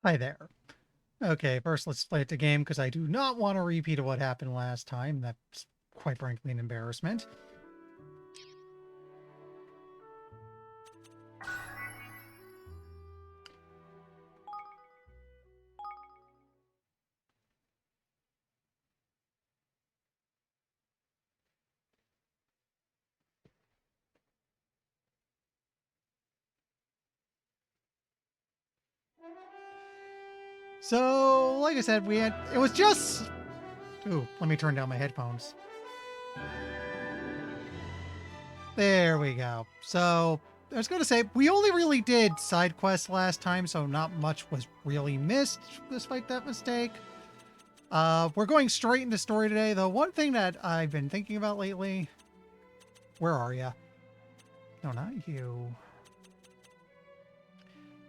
Hi there. Okay, first let's play it the game because I do not want to repeat of what happened last time. That's quite frankly an embarrassment. So, like I said, it was just... Ooh, let me turn down my headphones. There we go. So, I was going to say, we only really did side quests last time, so not much was really missed despite that mistake. We're going straight into story today, though. One thing that I've been thinking about lately... Where are you? No, not you.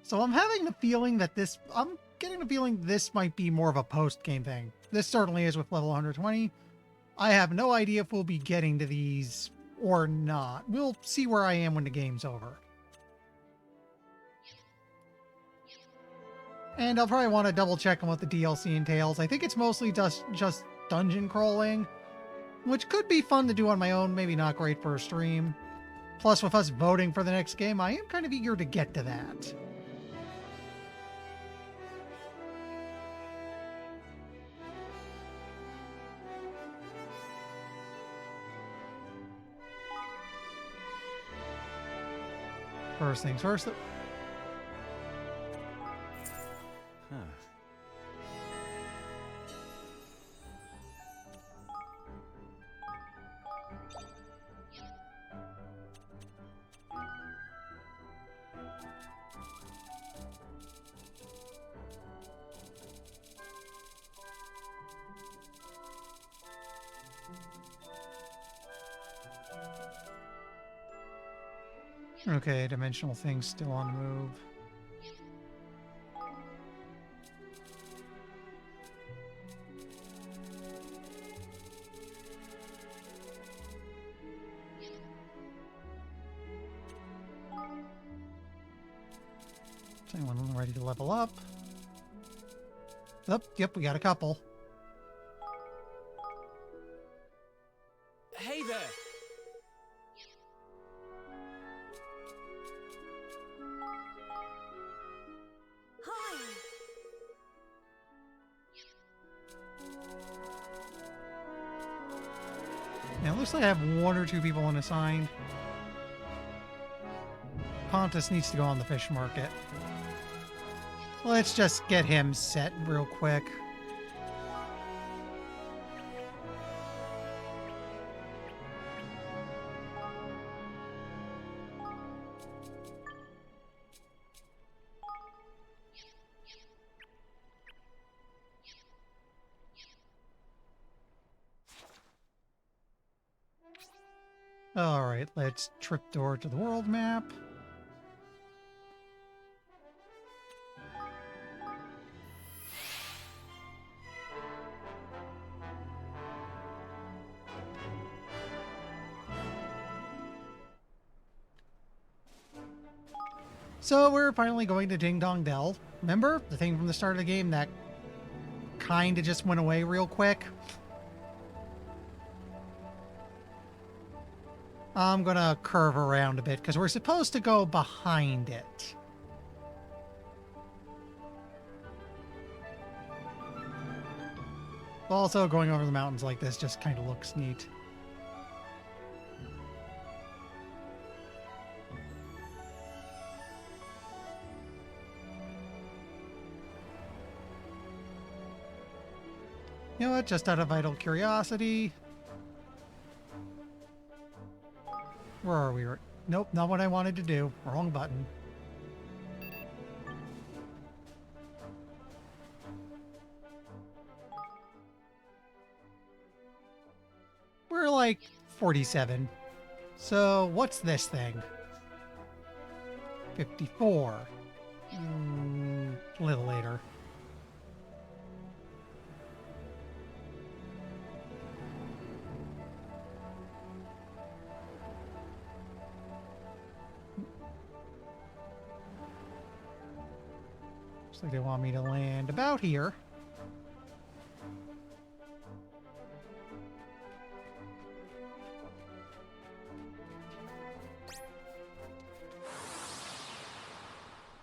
So I'm having the feeling that I'm getting the feeling this might be more of a post-game thing. This certainly is with level 120. I have no idea if we'll be getting to these or not. We'll see where I am when the game's over. And I'll probably want to double check on what the DLC entails. I think it's mostly just dungeon crawling, which could be fun to do on my own, maybe not great for a stream. Plus, with us voting for the next game, I am kind of eager to get to that. First things first. Huh. Okay, dimensional things still on the move. Is anyone ready to level up? Oh, yep, we got a couple. Hey there! Hi! Now, it looks like I have one or two people unassigned. Pontus needs to go on the fish market. Let's just get him set real quick. Alright, let's trip door to the world map. So we're finally going to Ding Dong Dell. Remember the thing from the start of the game that kind of just went away real quick? I'm gonna curve around a bit because we're supposed to go behind it. Also, going over the mountains like this just kind of looks neat. You know what? Just out of idle curiosity. Where are we? Nope, not what I wanted to do. Wrong button. We're like 47. So what's this thing? 54. A little later. Looks like they want me to land about here.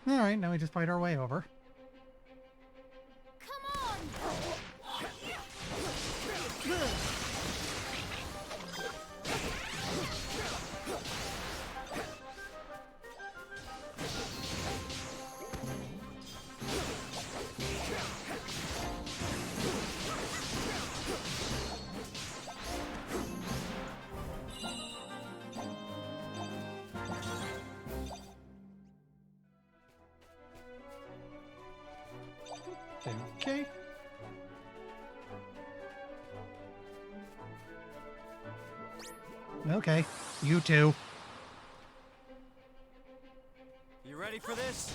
Alright, now we just fight our way over. Come on! Okay. Okay, you too. You ready for this?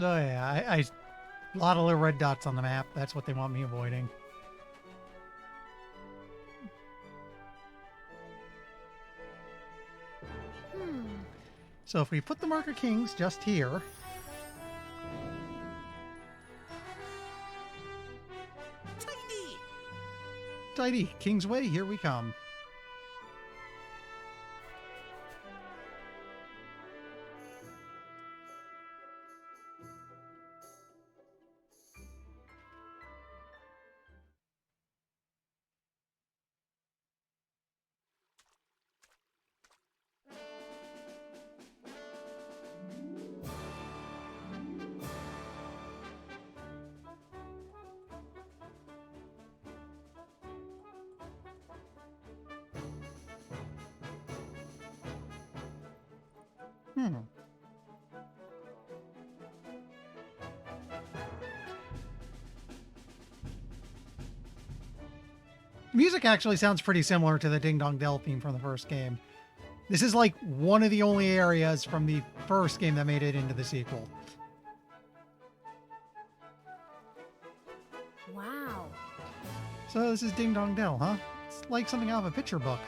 Oh yeah, a lot of little red dots on the map. That's what they want me avoiding. So if we put the marker kings just here, tidy, King's Way, here we come. Music actually sounds pretty similar to the Ding Dong Dell theme from the first game. This is like one of the only areas from the first game that made it into the sequel. Wow. So this is Ding Dong Dell, huh? It's like something out of a picture book.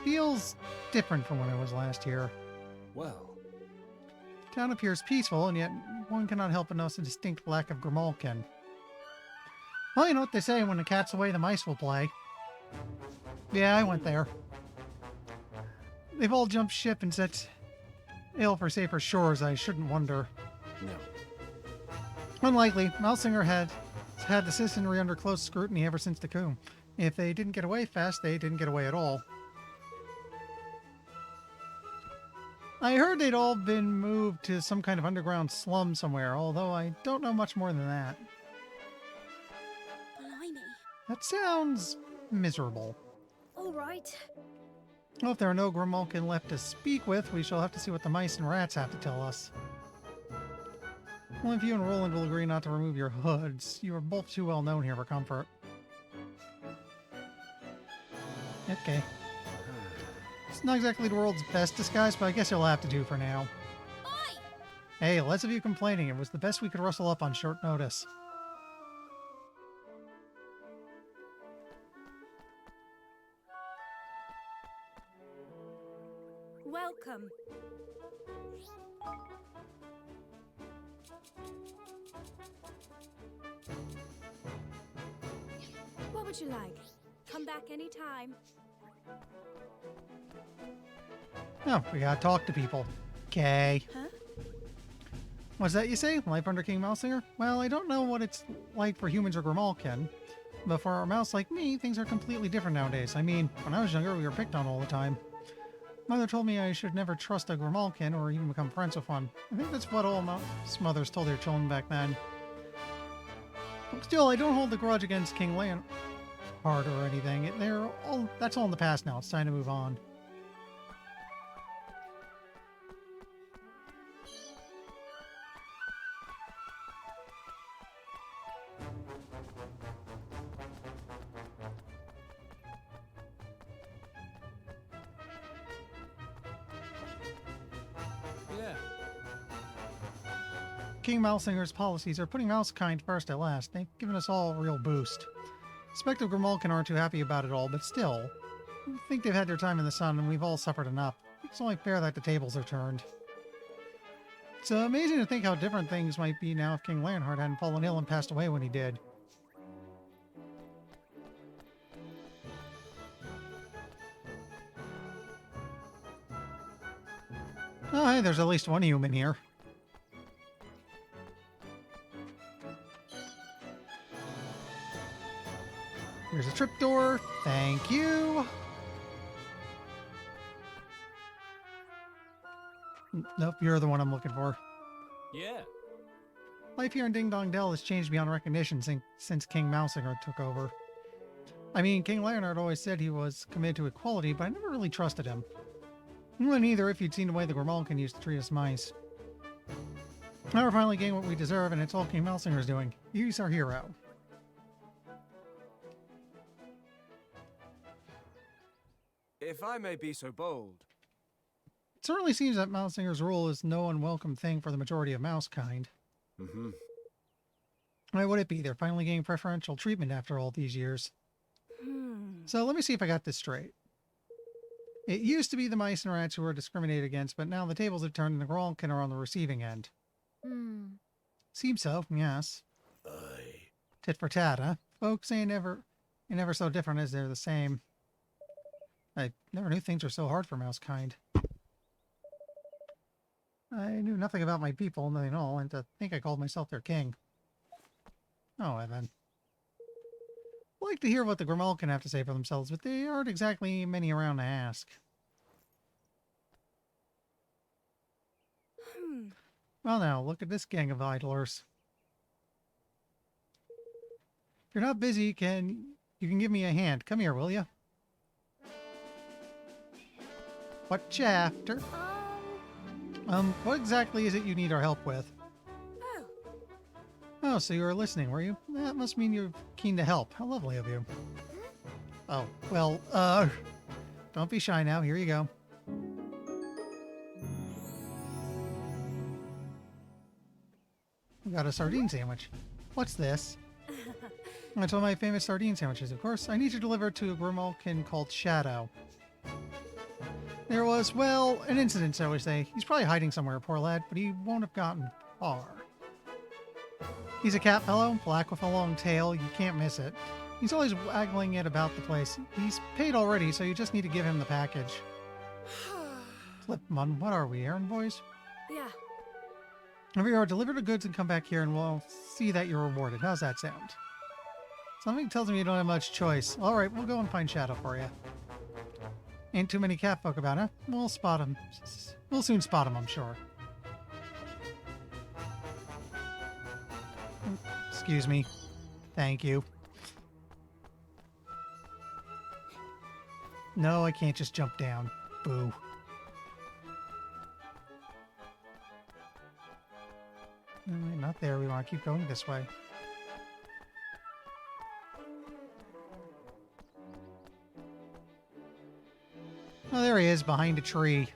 Feels different from when it was last here. Well, Town appears peaceful, and yet one cannot help but notice a distinct lack of Grimalkin. Well, you know what they say, when the cat's away, the mice will play. Yeah, I went there. They've all jumped ship and set sail for safer shores. I shouldn't wonder. no. Unlikely. Malsinger had the citizenry under close scrutiny ever since the coup. If they didn't get away fast, they didn't get away at all. I heard they'd all been moved to some kind of underground slum somewhere, although I don't know much more than that. Blimey. That sounds miserable. All right. Well, if there are no Grimalkin left to speak with, we shall have to see what the mice and rats have to tell us. Only if you and Roland will agree not to remove your hoods. You are both too well known here for comfort. Okay. It's not exactly the world's best disguise, but I guess it'll have to do for now. Oi! Hey, less of you complaining. It was the best we could rustle up on short notice. Welcome. would you like? Come back anytime. Oh, we gotta talk to people. Okay. Huh? What's that you say? Life under King Mousesinger? Well, I don't know what it's like for humans or Grimalkin, but for a mouse like me, things are completely different nowadays. I mean, when I was younger, we were picked on all the time. Mother told me I should never trust a Grimalkin or even become friends with one. I think that's what all mouse mothers told their children back then. Still, I don't hold the grudge against King Leonhard or anything. That's all in the past now. It's time to move on. Yeah. King Mousesinger's policies are putting Mousekind first at last. They've given us all a real boost. Suspect of Grimalkin aren't too happy about it all, but still, I think they've had their time in the sun and we've all suffered enough. It's only fair that the tables are turned. It's amazing to think how different things might be now if King Leonhard hadn't fallen ill and passed away when he did. Oh, hey, there's at least one human here. Here's a trapdoor. Thank you. Nope, you're the one I'm looking for. Yeah. Life here in Ding Dong Dell has changed beyond recognition since King Mousinger took over. I mean, King Leonhard always said he was committed to equality, but I never really trusted him. You wouldn't either if you'd seen the way the Grimalkin used to treat us mice. Now we're finally getting what we deserve, and it's all King Mousinger's doing. He's our hero. If I may be so bold. It certainly seems that Mousinger's rule is no unwelcome thing for the majority of Mousekind. Mm-hmm. Why would it be? They're finally getting preferential treatment after all these years. Hmm. So let me see if I got this straight. It used to be the mice and rats who were discriminated against, but now the tables have turned and the Grimalkin are on the receiving end. Hmm. Seems so, yes. Aye. Tit for tat, huh? Folks ain't never so different as they're the same. I never knew things were so hard for Mousekind. I knew nothing about my people, nothing at all, and to think I called myself their king. Oh, Evan. I'd like to hear what the Grimalkin have to say for themselves, but they aren't exactly many around to ask. Hmm. Well now, look at this gang of idlers. If you're not busy, you can give me a hand. Come here, will you? What you after? What exactly is it you need our help with? Oh. Oh, so you were listening, were you? That must mean you're keen to help. How lovely of you. Oh, well, don't be shy now. Here you go. We got a sardine sandwich. What's this? That's one of my famous sardine sandwiches, of course. I need you delivered to a Grimalkin called Shadow. There was, well, an incident, shall we say. He's probably hiding somewhere, poor lad, but he won't have gotten far. He's a cat fellow, black with a long tail. You can't miss it. He's always waggling it about the place. He's paid already, so you just need to give him the package. Flipmon, what are we, errand boys? Yeah. Every hour, deliver the goods and come back here, and we'll see that you're rewarded. How's that sound? Something tells me you don't have much choice. All right, we'll go and find Shadow for you. Ain't too many cat folk about, huh? We'll spot him. We'll soon spot him, I'm sure. Excuse me. Thank you. No, I can't just jump down. Boo. Not there. We want to keep going this way. Oh, there he is, behind a tree.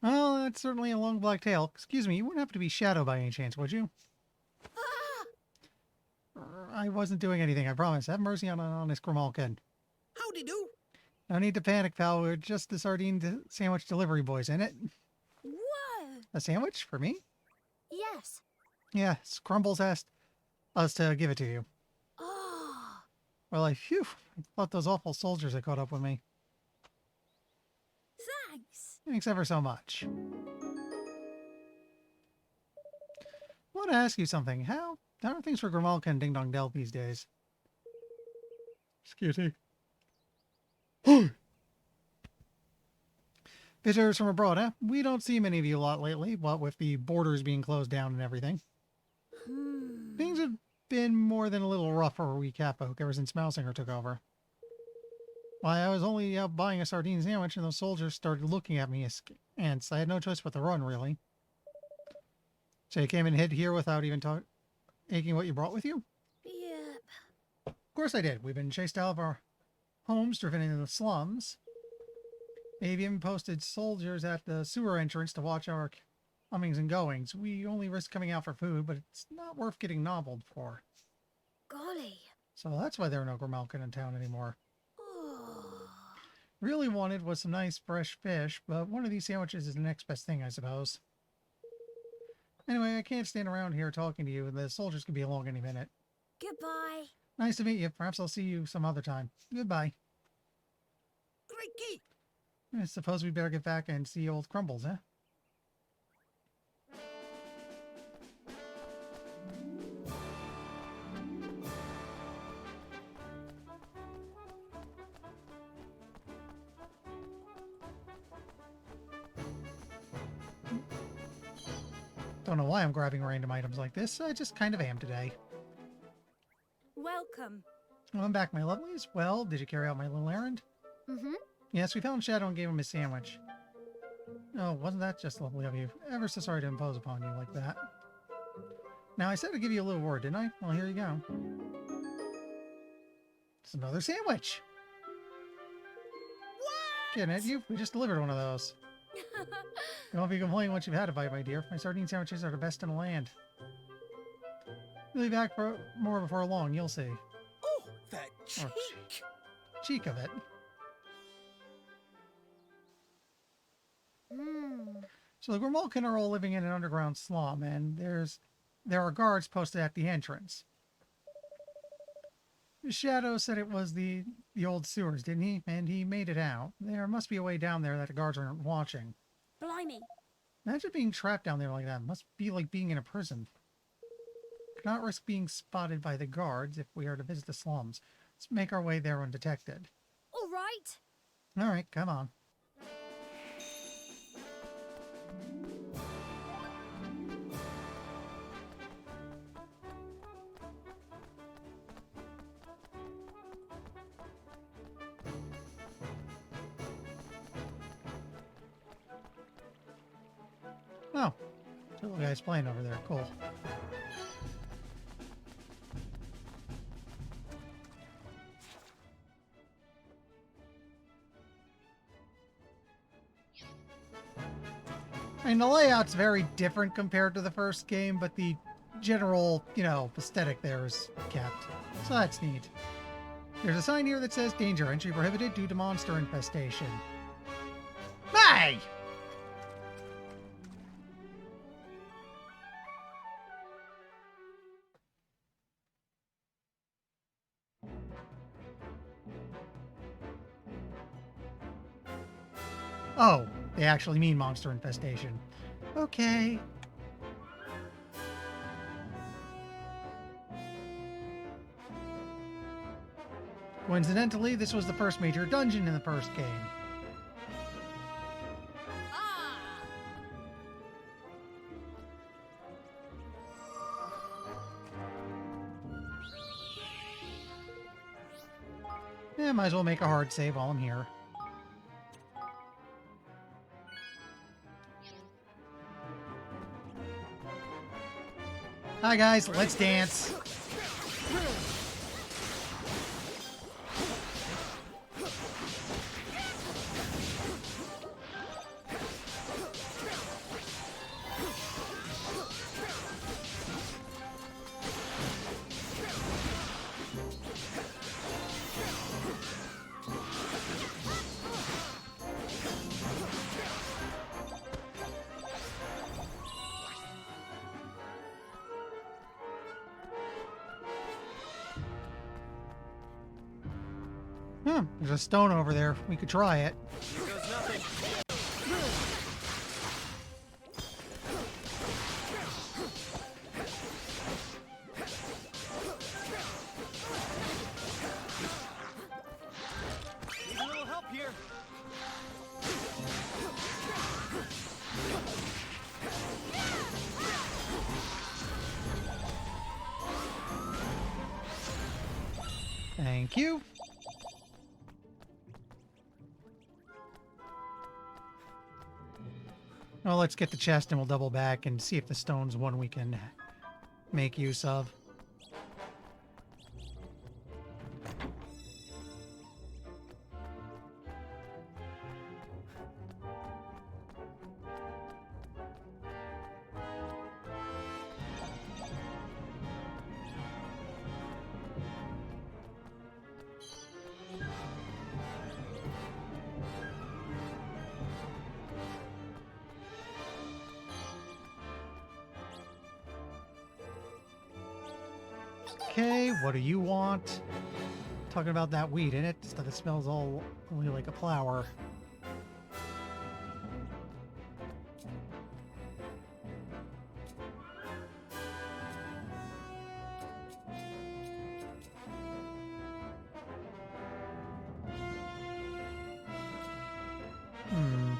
Well, that's certainly a long black tail. Excuse me, you wouldn't happen to be Shadow by any chance, would you? I wasn't doing anything, I promise. Have mercy on an honest Grimalkin. Howdy do. No need to panic, pal. We're just the sardine sandwich delivery boys, ain't it? Whoa! A sandwich for me? Yes. Yes, Crumbles asked us to give it to you. Oh, We're like, phew, I thought those awful soldiers had caught up with me. thanks. Thanks ever so much. I want to ask you something. How are things for Grimalkin and Ding Dong Dell these days? Excuse me. Visitors from abroad, huh? We don't see many of you a lot lately, what with the borders being closed down and everything. Things have been more than a little rough for we cat folk ever since Mousinger took over. Why, I was only out buying a sardine sandwich and those soldiers started looking at me askance. I had no choice but to run, really. So you came and hid here without even taking what you brought with you? Yep. Of course I did. We've been chased out of our homes, driven into the slums. They've even posted soldiers at the sewer entrance to watch our comings and goings. We only risk coming out for food, but it's not worth getting nobbled for. Golly. So that's why there are no Grimalkin in town anymore. Oh. Really wanted was some nice fresh fish, but one of these sandwiches is the next best thing, I suppose. Anyway, I can't stand around here talking to you, and the soldiers could be along any minute. Goodbye. Nice to meet you. Perhaps I'll see you some other time. Goodbye. Ricky. I suppose we better get back and see old Crumbles, huh? Don't know why I'm grabbing random items like this. I just kind of am today. Welcome. Well, I'm back, my lovelies. Well, did you carry out my little errand? Mm-hmm. Yes, we found Shadow and gave him his sandwich. Oh, wasn't that just lovely of you? Ever so sorry to impose upon you like that. Now, I said I'd give you a little word, didn't I? Well, here you go. It's another sandwich. Kidding at you? We just delivered one of those. Don't be complaining once you've had a bite, my dear. My sardine sandwiches are the best in the land. We'll be back for more before long, you'll see. Oh, that Or cheek! cheek of it. So the Grimalkin are all living in an underground slum, and there are guards posted at the entrance. Shadow said it was the old sewers, didn't he? And he made it out. There must be a way down there that the guards aren't watching. Blimey. Imagine being trapped down there like that. It must be like being in a prison. Cannot risk being spotted by the guards if we are to visit the slums. Let's make our way there undetected. All right. All right, come on. Oh, the little guy's playing over there. Cool. I mean, the layout's very different compared to the first game, but the general, aesthetic there is kept. So that's neat. There's a sign here that says danger, entry prohibited due to monster infestation. Hey! Oh, they actually mean monster infestation. Okay. Coincidentally, this was the first major dungeon in the first game. Ah. Yeah, might as well make a hard save while I'm here. Hi guys, let's dance. There's a stone over there. We could try it. Here goes nothing. Need a little help here. Thank you. Well, let's get the chest and we'll double back and see if the stone's one we can make use of. Okay, what do you want? Talking about that weed in it, just that it smells all only like a flower. Hmm.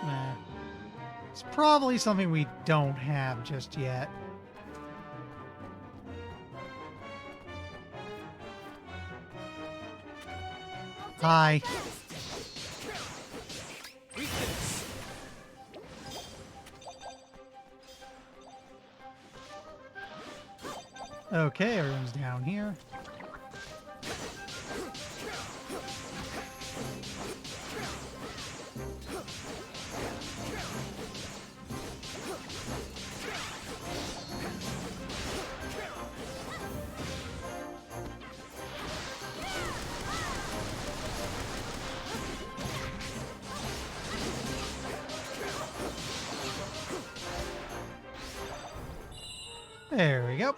Nah. It's probably something we don't have just yet. Hi. Okay, everyone's down here. There we go.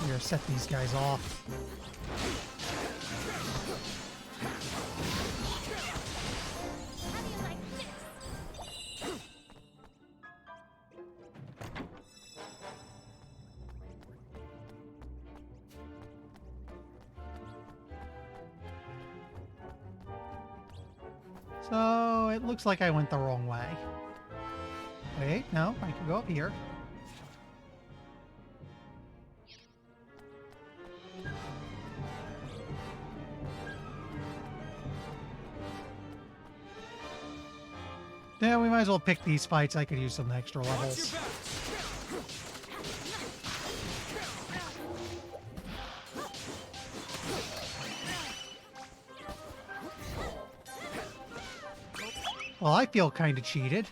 Here, set these guys off. How do you like this? So it looks like I went the wrong way. Wait, no, I can go up here. Yeah, we might as well pick these fights. I could use some extra Watch your levels. back. Well, I feel kind of cheated.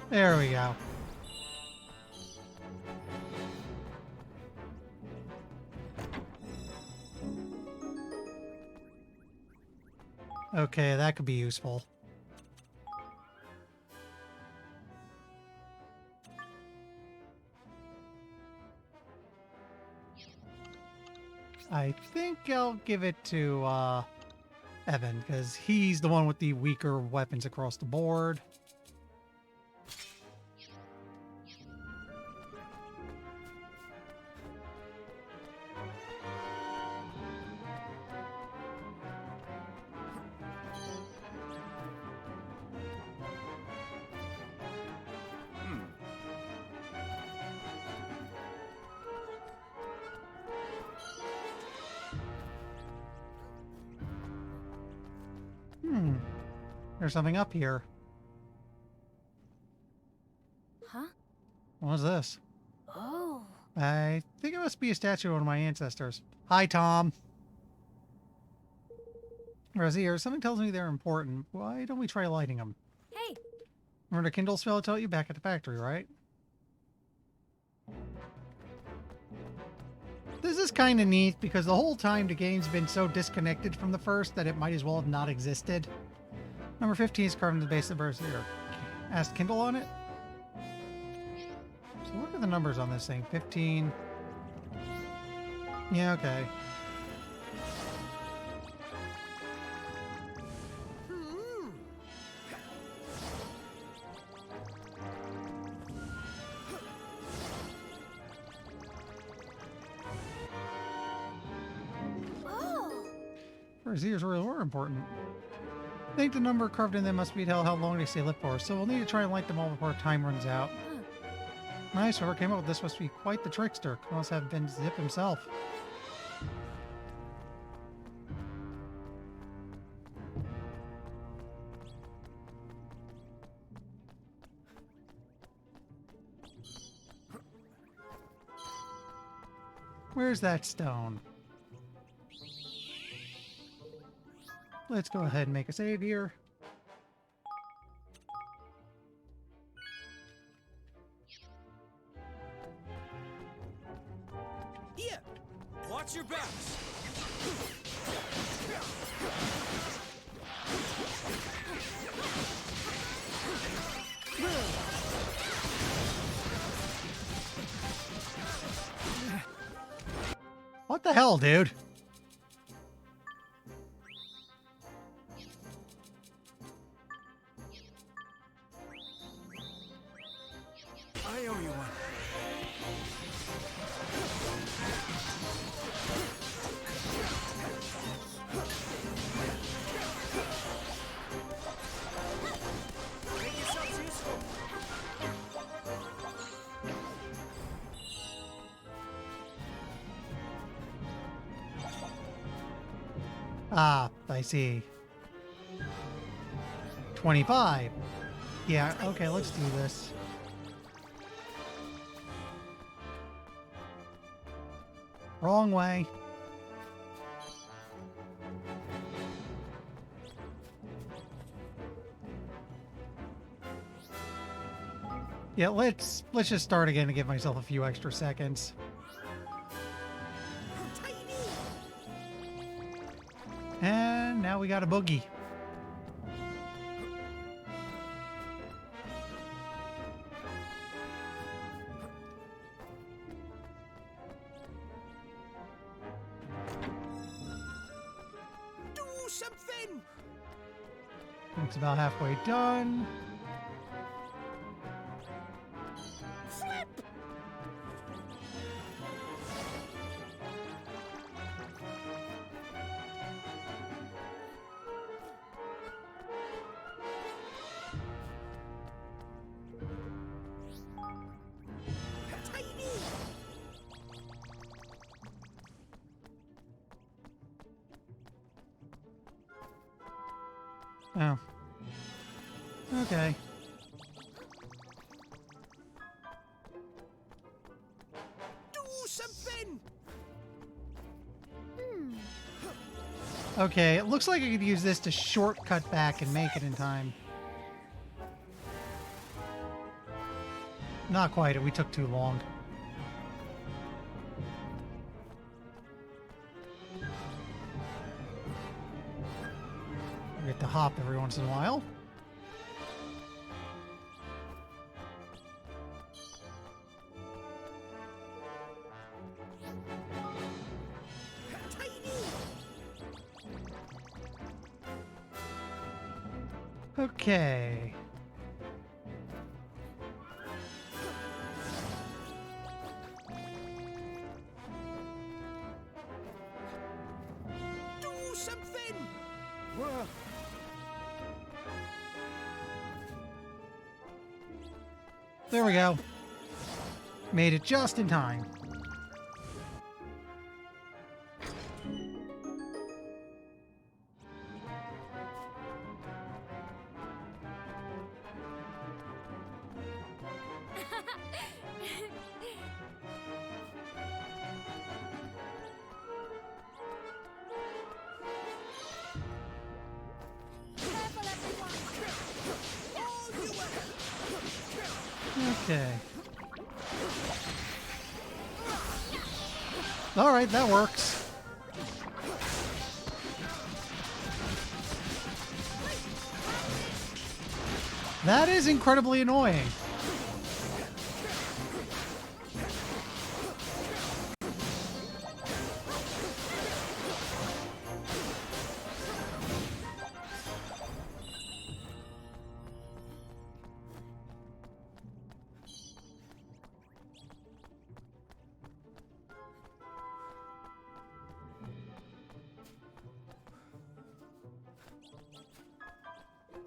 There we go. Okay, that could be useful. I think I'll give it to, Evan, because he's the one with the weaker weapons across the board. There's something up here. Huh? What is this? Oh. I think it must be a statue of one of my ancestors. Hi, Tom. Razier, something tells me they're important. Why don't we try lighting them? Hey. Remember the Kindle spell I taught you back at the factory, right? This is kind of neat because the whole time the game's been so disconnected from the first that it might as well have not existed. Number 15 is carved into the base of the brazier. Ask Kindle on it? So what are the numbers on this thing? 15. Yeah, okay. Oh. Braziers really were important. I think the number carved in them must be tell how long they stay lit for, so we'll need to try and light them all before time runs out. Huh. Nice, whoever came up with this must be quite the trickster. Must have been Zip himself. Where's that stone? Let's go ahead and make a save here. Here! Watch your backs! What the hell, dude? I owe you one. Make yourselves useful. Ah, I see. 25. Yeah, okay, let's do this. Wrong way. Yeah, let's just start again and give myself a few extra seconds. And now we got a boogie. Do something! It's about halfway done. Flip! Tiny! Oh. Okay. Do something! Hmm. Okay, it looks like I could use this to shortcut back and make it in time. Not quite. We took too long. I get to hop every once in a while. Okay. Do something! There we go. Made it just in time. Careful, everyone. Okay. All right, that works. That is incredibly annoying.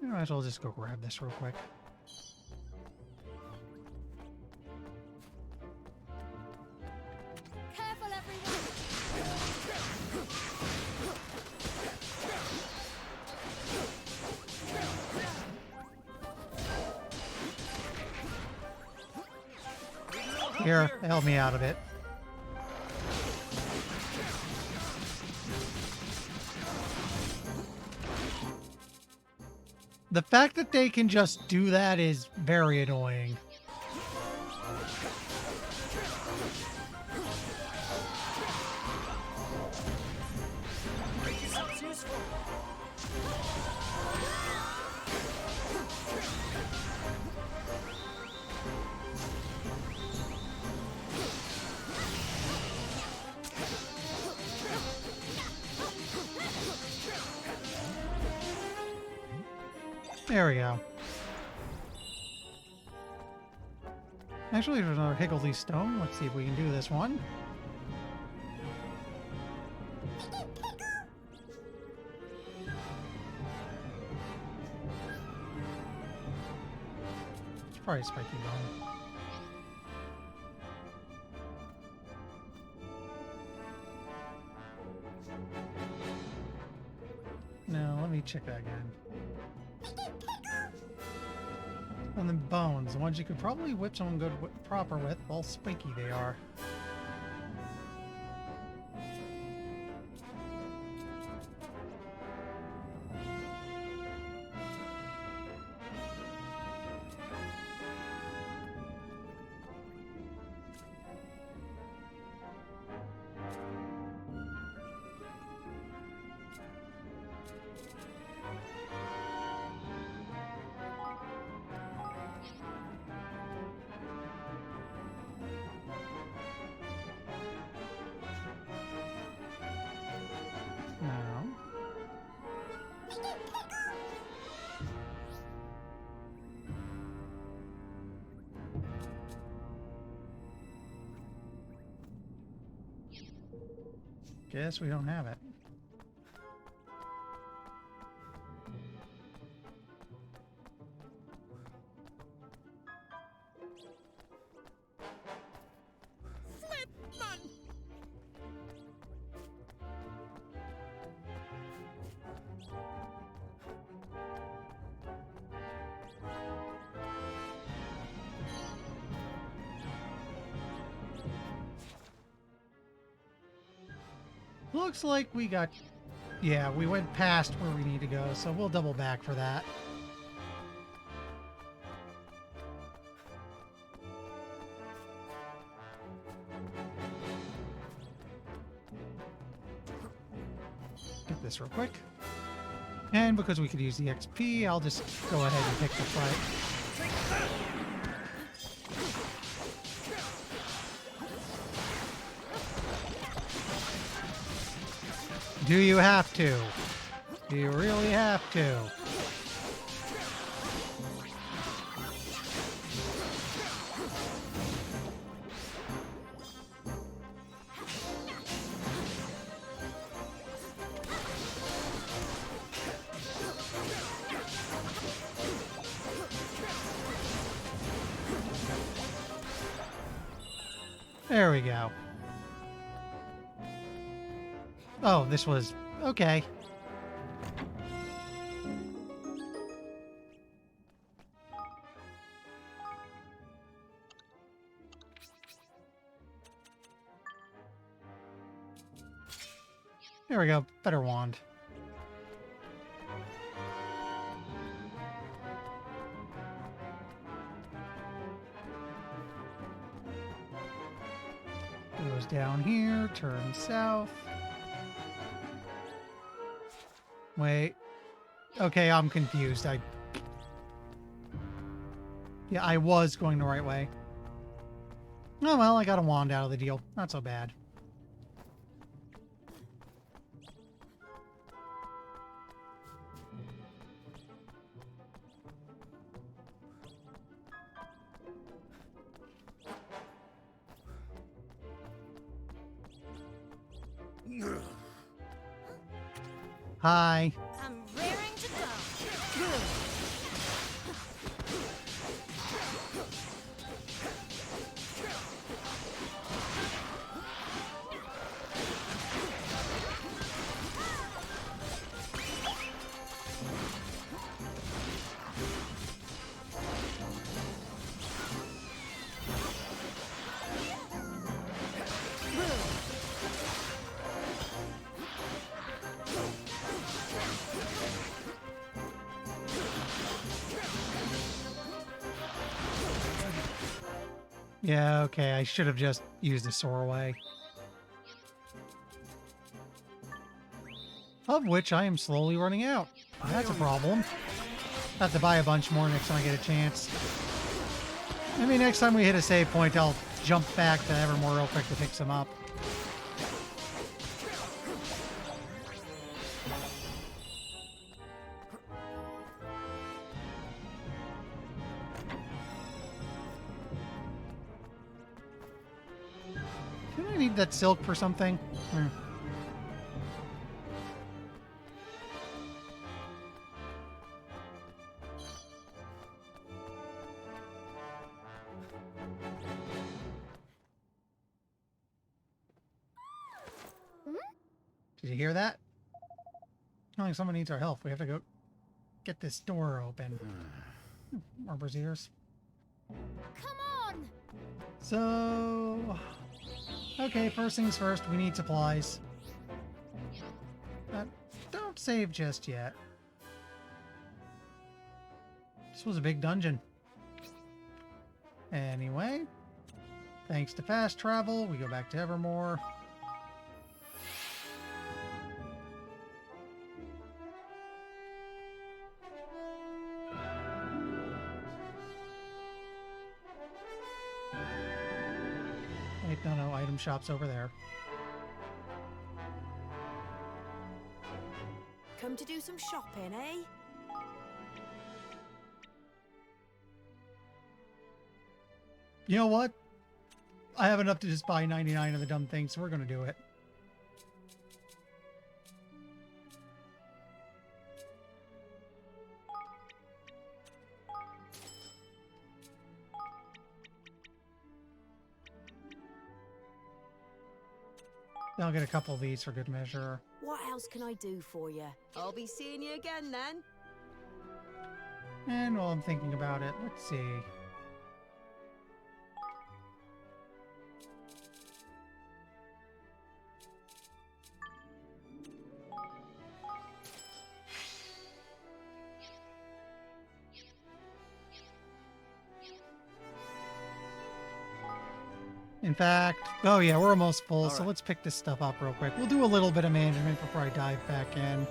Might as well just go grab this real quick. Careful, everyone. Here, help me out of it. The fact that they can just do that is very annoying. There we go. Actually, there's another Higgledy Stone. Let's see if we can do this one. It's probably a spiky bone. No, let me check that again. And then bones, the ones you could probably whip someone good proper with, all spiky they are. No. Guess we don't have it. Flip, man! Looks like we got... Yeah, we went past where we need to go, so we'll double back for that. Get this real quick. And because we could use the XP, I'll just go ahead and pick the fight. Do you have to? Do you really have to? There we go. Oh, this was... okay. There we go. Better wand. Goes down here, turn south. Wait. Okay, I'm confused. Yeah, I was going the right way. Oh well, I got a wand out of the deal. Not so bad. Hi. I'm raring to go. Yeah, okay, I should have just used the Soarway. Of which I am slowly running out. That's a problem. Have to buy a bunch more next time I get a chance. Maybe next time we hit a save point, I'll jump back to Evermore real quick to pick some up. Do I need that silk for something? Did you hear that? I think someone needs our help. We have to go get this door open. Arbor's ears. Come on! So... okay, first things first, we need supplies. Don't save just yet. This was a big dungeon. Anyway, thanks to fast travel, we go back to Evermore. Wait, no, item shop's over there. Come to do some shopping, eh? You know what? I have enough to just buy 99 of the dumb things, so we're gonna do it. I'll get a couple of these for good measure. What else can I do for you? I'll be seeing you again then. And while I'm thinking about it, let's see. In fact, oh yeah, we're almost full, so let's pick this stuff up real quick. We'll do a little bit of management before I dive back in.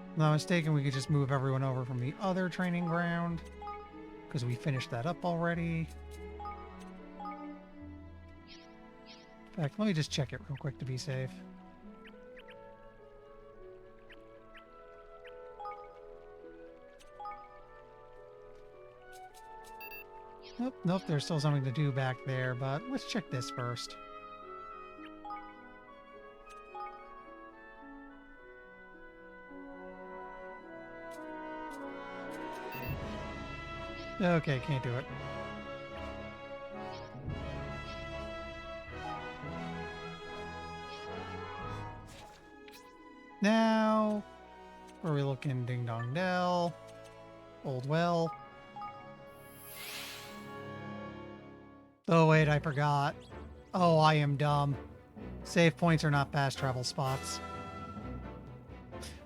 If I'm not mistaken, we could just move everyone over from the other training ground. because we finished that up already. In fact, let me just check it real quick to be safe. Nope, nope, there's still something to do back there, but let's check this first. Okay, can't do it. Now, where are we looking? Ding Dong Dell. Old Well. Oh wait, I forgot. Oh, I am dumb. Save points are not fast travel spots.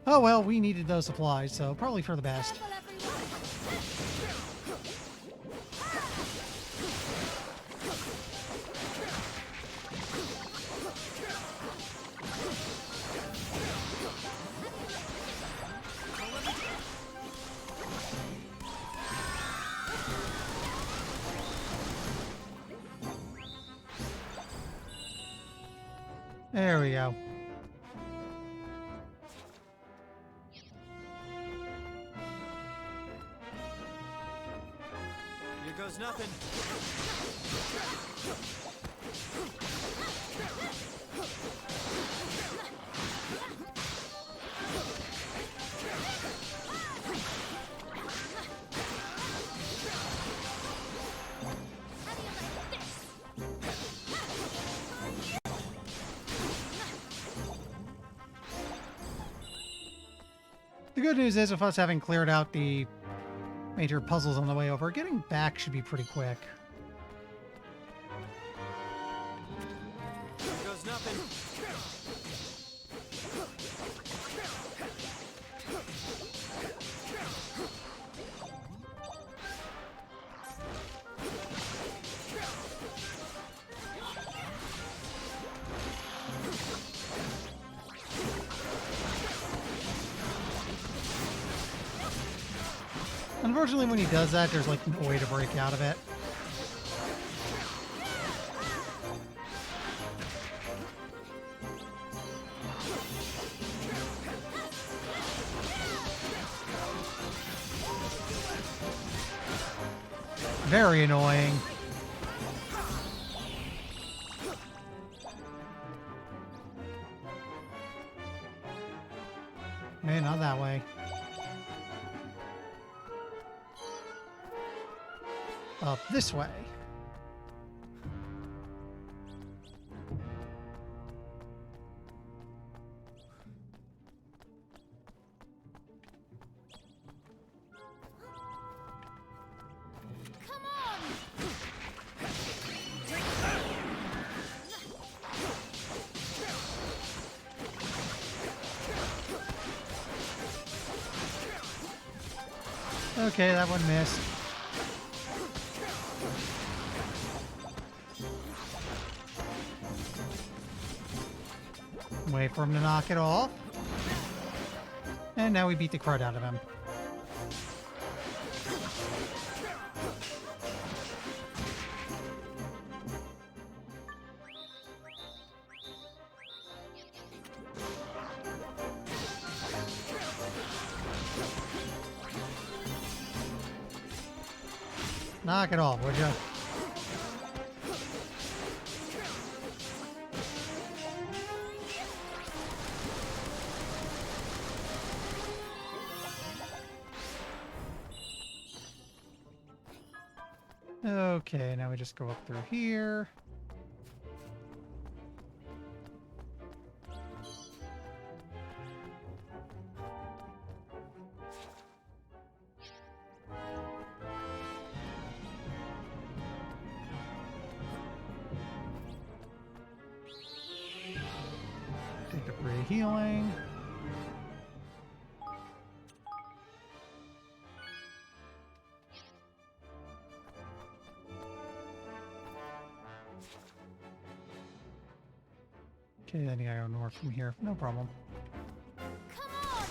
Oh well, we needed those supplies, so probably for the best. Careful, everyone. There we go. Here goes nothing. The good news is, with us having cleared out the major puzzles on the way over, getting back should be pretty quick. Here goes nothing. Unfortunately, when he does that, there's like no way to break out of it. Very annoying. Man, not that way. Up this way. Come on. Okay, that one missed. Wait for him to knock it off. And now we beat the crud out of him. Knock it off, would you? Okay, now we just go up through here. Take a free healing. Okay, then you gotta go north from here. No problem. Come on.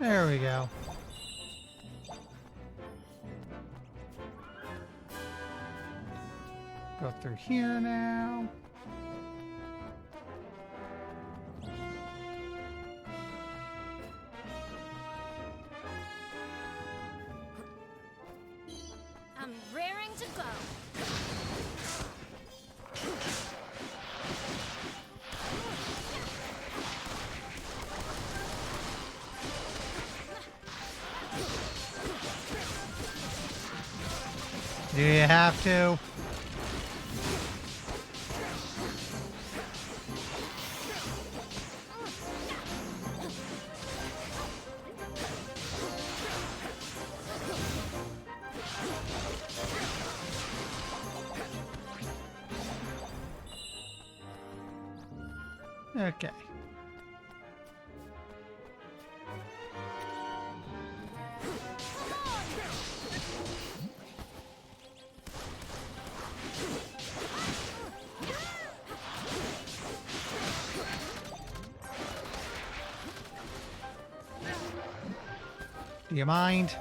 There we go. Go through here now. I'm raring to go. Do you have to? Okay. Do you mind?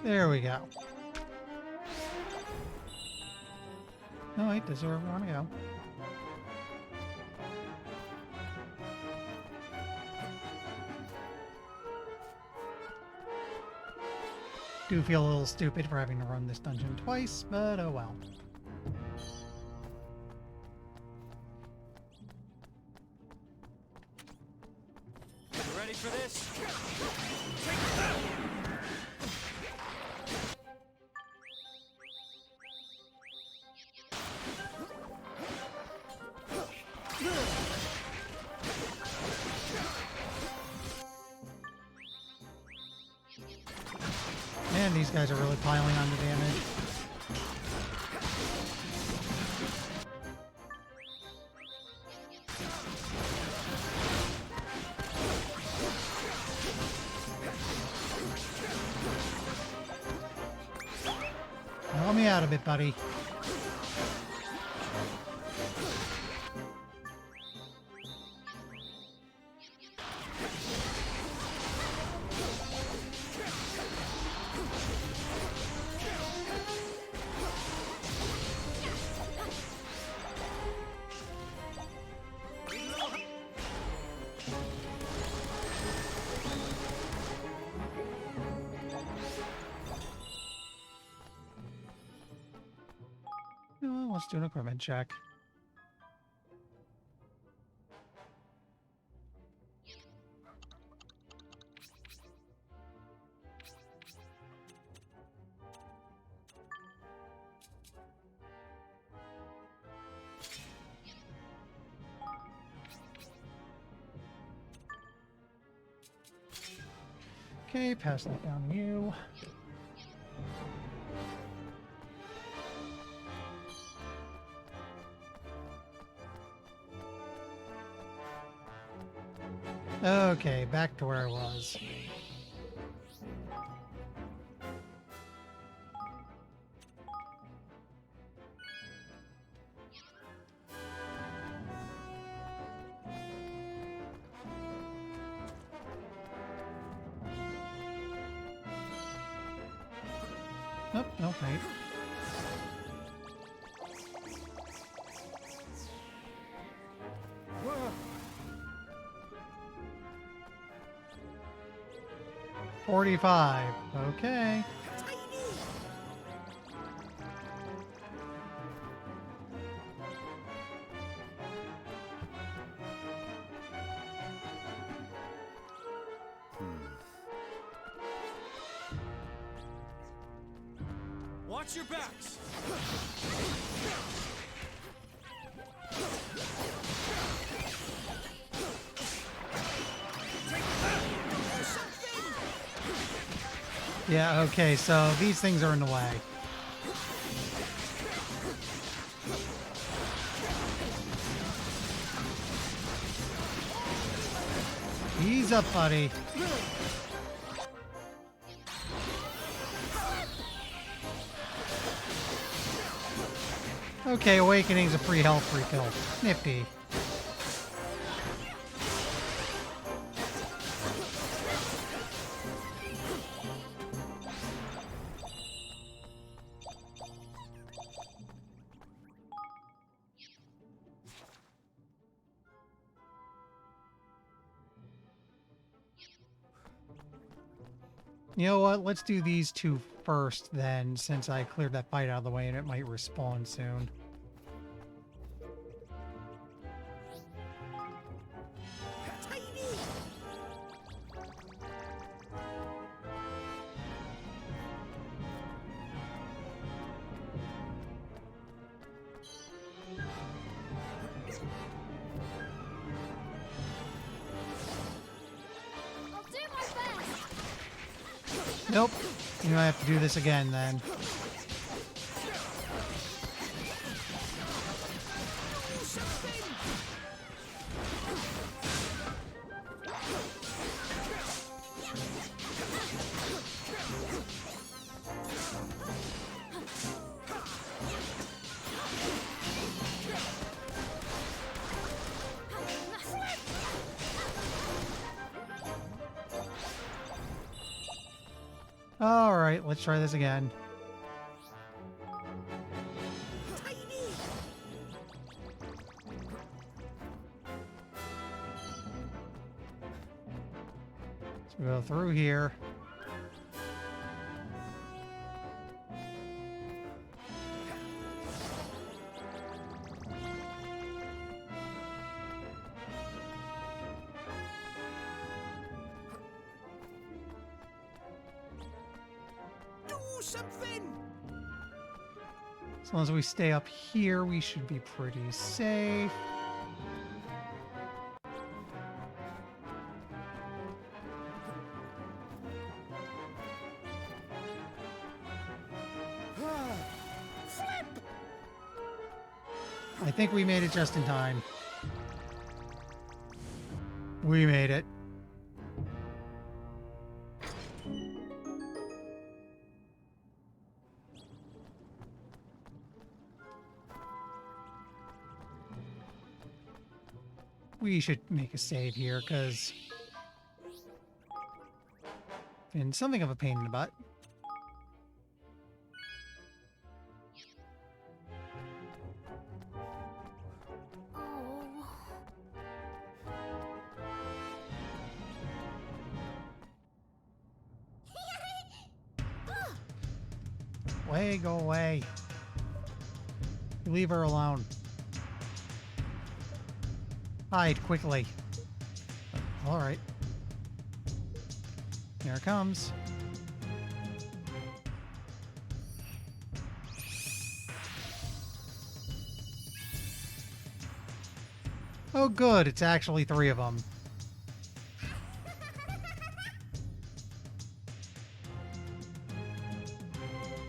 There we go. No, wait, this is where we want to go. Do feel a little stupid for having to run this dungeon twice, but oh well. Ready for this? Man, these guys are really piling on the damage. Help me out a bit, buddy. Well, let's do an equipment check. Okay, pass that down to you. Okay, back to where I was. Nope, nope, wait. Whoa. 45. Okay. Watch your backs. Yeah, okay, so these things are in the way. Ease up, buddy. Okay, Awakening's a free health refill. Nifty. You know what? Let's do these two first then, since I cleared that fight out of the way and it might respawn soon. I'll do my best. Nope. You might have to do this again then. Alright, let's try this again. So we go through here. Something! As long as we stay up here, we should be pretty safe. I think we made it just in time. We made it. We should make a save here, because been something of a pain in the butt. Oh. Way, go away. Leave her alone. Hide quickly. All right. Here it comes. Oh, good. It's actually 3 of them.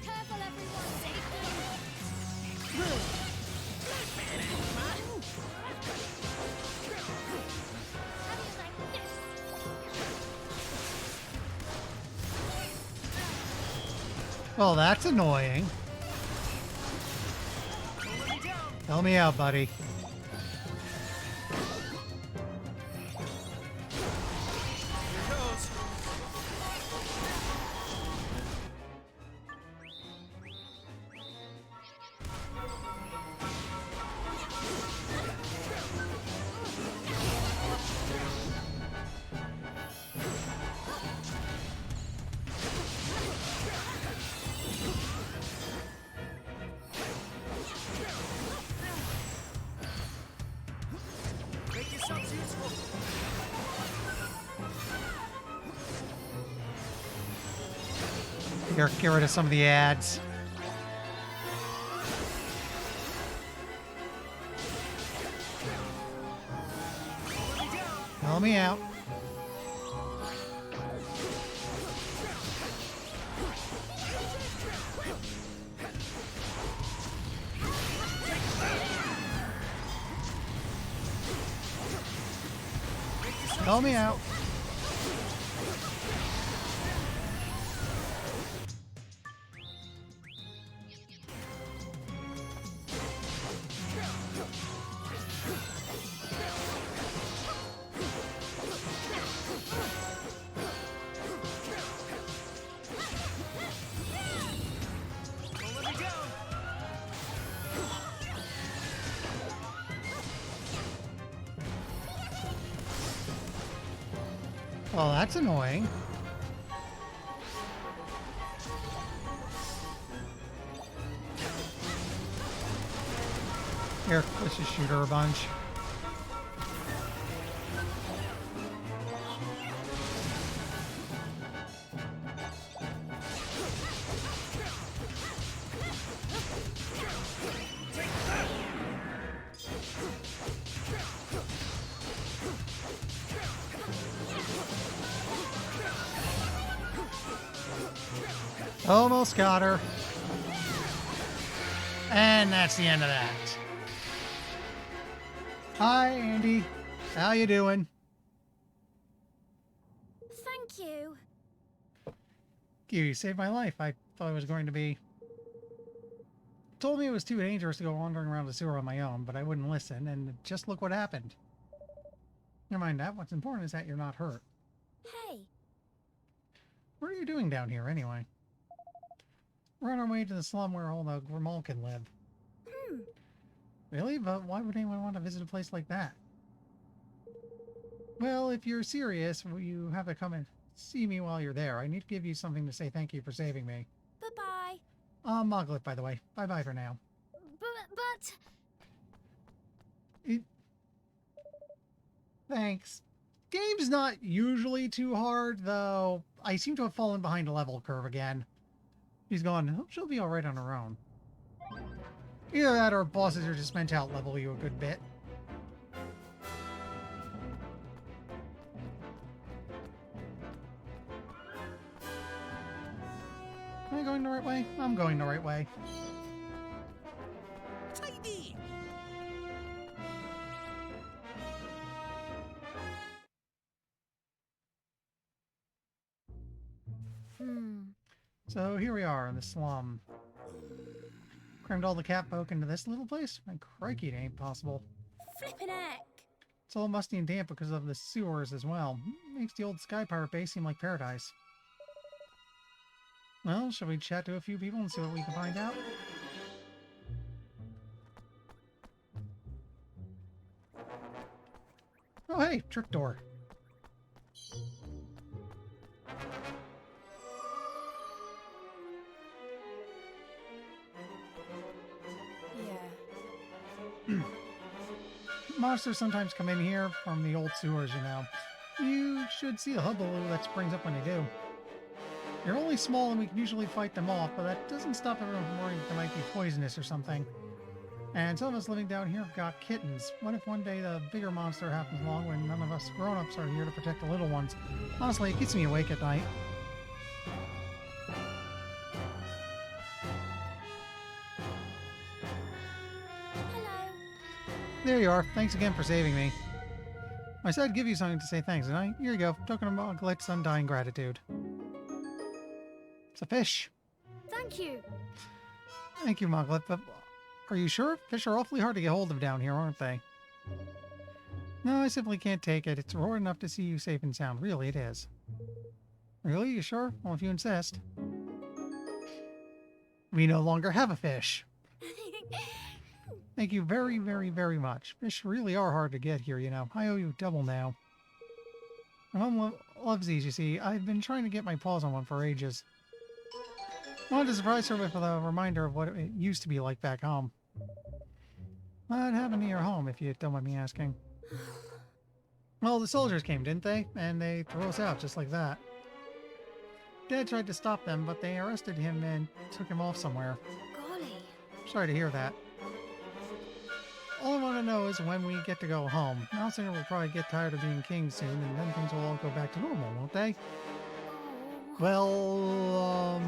Careful, everyone. Safety. How do you like this? Well, that's annoying. Help me out, buddy. Make yourselves useful. Here, get rid of some of the ads. Help me out. Help me out. Don't let me down. Well, that's annoying. Here, let's just shoot her a bunch. Almost got her. And that's the end of that. Hi, Andy. How you doing? Thank you. You saved my life. I thought it was going to be... Told me it was too dangerous to go wandering around the sewer on my own, but I wouldn't listen, and just look what happened. Never mind that. What's important is that you're not hurt. Hey, What are you doing down here, anyway? We're on our way to the slum where all the Grimalkin live. Really? But why would anyone want to visit a place like that? Well, if you're serious, you have to come and see me while you're there. I need to give you something to say thank you for saving me. bye-bye. Moglet, by the way. Bye-bye for now. But... Thanks. Game's not usually too hard, though. I seem to have fallen behind a level curve again. She's gone. Hope she'll be alright on her own. Either that or bosses are just meant to out-level you a good bit. Am I going the right way? I'm going the right way. Tidy. So here we are in the slum. Crammed all the cat folk into this little place? And crikey, it ain't possible. Flippin' heck. It's all musty and damp because of the sewers as well. Makes the old Sky Pirate base seem like paradise. Well, shall we chat to a few people and see what we can find out? Oh hey, trick door. Yeah. Monsters sometimes come in here from the old sewers, you know. You should see the hullabaloo that springs up when they do. They're only small and we can usually fight them off, but that doesn't stop everyone from worrying that they might be poisonous or something. And some of us living down here have got kittens. What if one day the bigger monster happens along when none of us grown-ups are here to protect the little ones? Honestly, it keeps me awake at night. Hello. There you are. Thanks again for saving me. I said I'd give you something to say thanks, and here you go. Token of Moglet's undying gratitude. It's a fish. Thank you. Thank you, Moglet, but are you sure? Fish are awfully hard to get hold of down here, aren't they? No, I simply can't take it. It's rare enough to see you safe and sound. Really, it is. Really? You sure? Well, if you insist. We no longer have a fish. Thank you very, very, very much. Fish really are hard to get here, you know. I owe you double now. My mom loves these, you see. I've been trying to get my paws on one for ages. I wanted to surprise her with a reminder of what it used to be like back home. What happened to your home, if you don't mind me asking? Well, the soldiers came, didn't they? And they threw us out just like that. Dad tried to stop them, but they arrested him and took him off somewhere. Golly. Sorry to hear that. All I want to know is when we get to go home. Mountaineer will probably get tired of being king soon, and then things will all go back to normal, won't they? Oh. Well,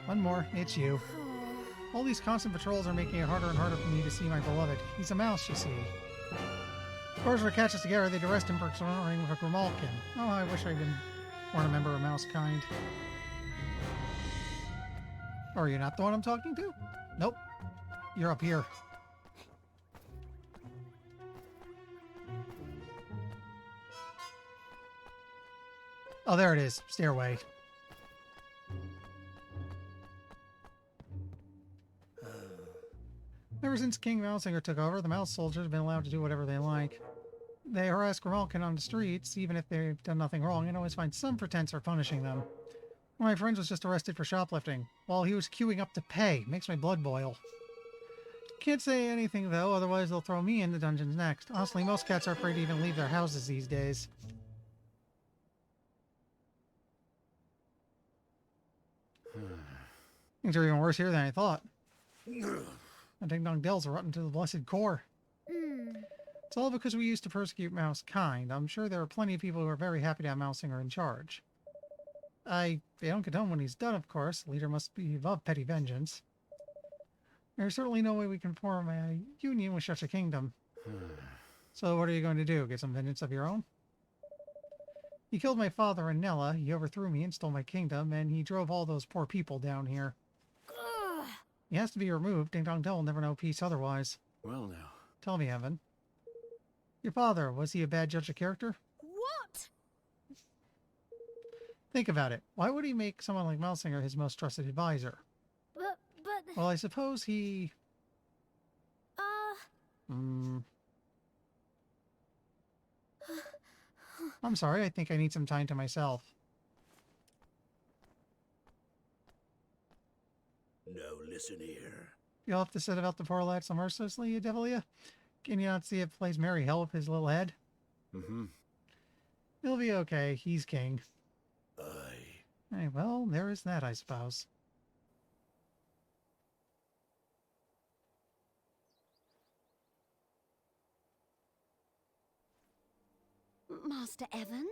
one more. It's you. Oh. All these constant patrols are making it harder and harder for me to see my beloved. He's a mouse, you see. Of course, if catch us together, they'd arrest him for exploring with a Grimalkin. Oh, I wish I weren't a member of mouse kind. Oh, are you not the one I'm talking to? Nope. You're up here. Oh, there it is. Stairway. Ever since King Mousinger took over, the mouse soldiers have been allowed to do whatever they like. They harass Grimalkin on the streets, even if they've done nothing wrong, and always find some pretense for punishing them. One of my friends was just arrested for shoplifting, while he was queuing up to pay. Makes my blood boil. Can't say anything, though, otherwise they'll throw me in the dungeons next. Honestly, most cats are afraid to even leave their houses these days. Things are even worse here than I thought. The Ding Dong Dells are rotten to the blessed core. It's all because we used to persecute mouse kind. I'm sure there are plenty of people who are very happy to have Mousinger in charge. They don't condone when he's done, of course. The leader must be above petty vengeance. There's certainly no way we can form a union with such a kingdom. So what are you going to do? Get some vengeance of your own? He killed my father and Nella, he overthrew me and stole my kingdom, and he drove all those poor people down here. Ugh. He has to be removed. Ding Dong Dell will never know peace otherwise. Well now. Tell me, Evan. Your father, was he a bad judge of character? What? Think about it. Why would he make someone like Mousinger his most trusted advisor? But... Well, I suppose he... I'm sorry, I think I need some time to myself. No, listen here. You'll have to set about the poor lad so mercilessly, you devil you? Can you not see it plays merry hell with his little head? Mm-hmm. He'll be okay. He's king. Aye. Hey, well, there is that, I suppose. Master Evan?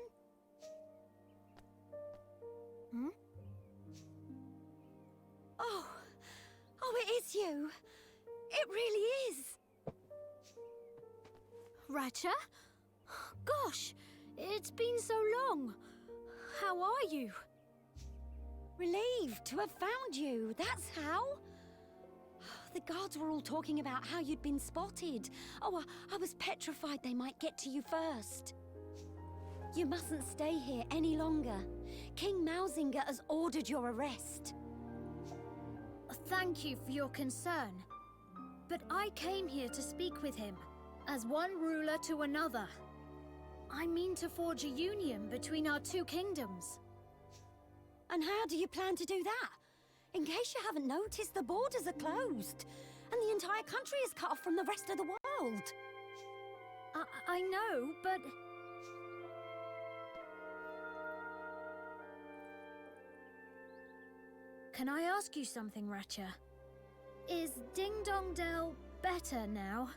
Hmm? Oh, it is you. It really is. Ratcha? Gosh, it's been so long. How are you? Relieved to have found you, that's how. The guards were all talking about how you'd been spotted. Oh, I was petrified they might get to you first. You mustn't stay here any longer. King Mousinger has ordered your arrest. Thank you for your concern. But I came here to speak with him, as one ruler to another. I mean to forge a union between our two kingdoms. And how do you plan to do that? In case you haven't noticed, the borders are closed, and the entire country is cut off from the rest of the world. I know, but... Can I ask you something, Ratcha? Is Ding Dong Dell better now?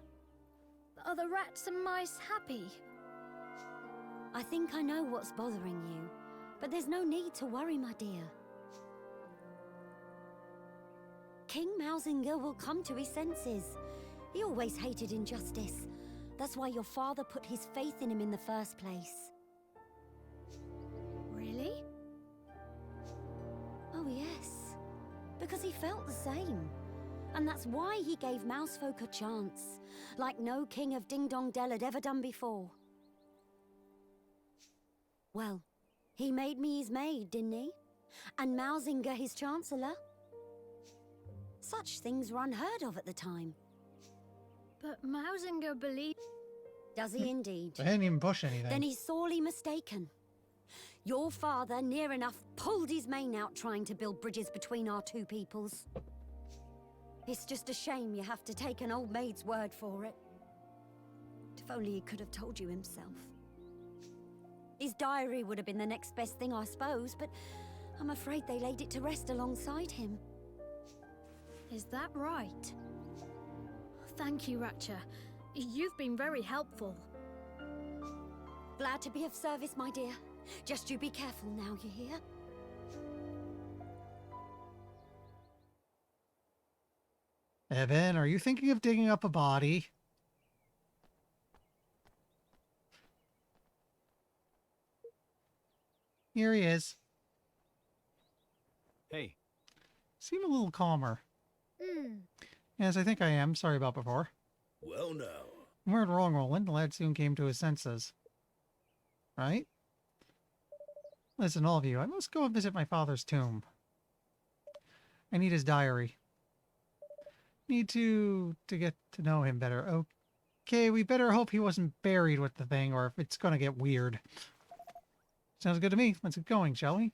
Are the rats and mice happy? I think I know what's bothering you, but there's no need to worry, my dear. King Mousinger will come to his senses. He always hated injustice. That's why your father put his faith in him in the first place. Really? Oh, yes. Because he felt the same. And that's why he gave Mousefolk a chance, like no king of Ding Dong Dell had ever done before. Well, he made me his maid, didn't he? And Mousinger his chancellor. Such things were unheard of at the time. But Mousinger believed... Does he indeed? I didn't even push anything. Then he's sorely mistaken. Your father, near enough, pulled his mane out trying to build bridges between our two peoples. It's just a shame you have to take an old maid's word for it. If only he could have told you himself. His diary would have been the next best thing, I suppose, but I'm afraid they laid it to rest alongside him. Is that right? Thank you, Ratcha. You've been very helpful. Glad to be of service, my dear. Just you be careful now, you hear? Evan, are you thinking of digging up a body? Here he is. Hey, Seem a little calmer. Hmm. Yes, I think I am. Sorry about before. Well, now. You weren't wrong, Roland. The lad soon came to his senses. Right? Listen, all of you, I must go and visit my father's tomb. I need his diary. Need to get to know him better. Okay, we better hope he wasn't buried with the thing, or it's gonna get weird. Sounds good to me. Let's get going, shall we?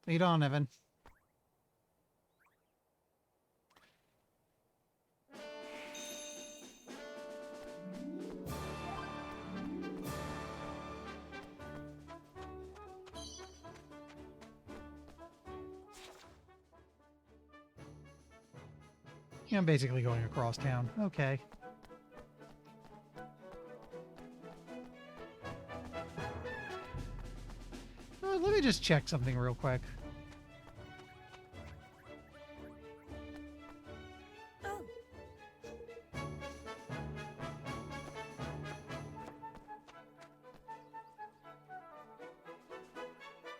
Lead on, Evan. Yeah, I'm basically going across town. Okay. Let me just check something real quick. Oh,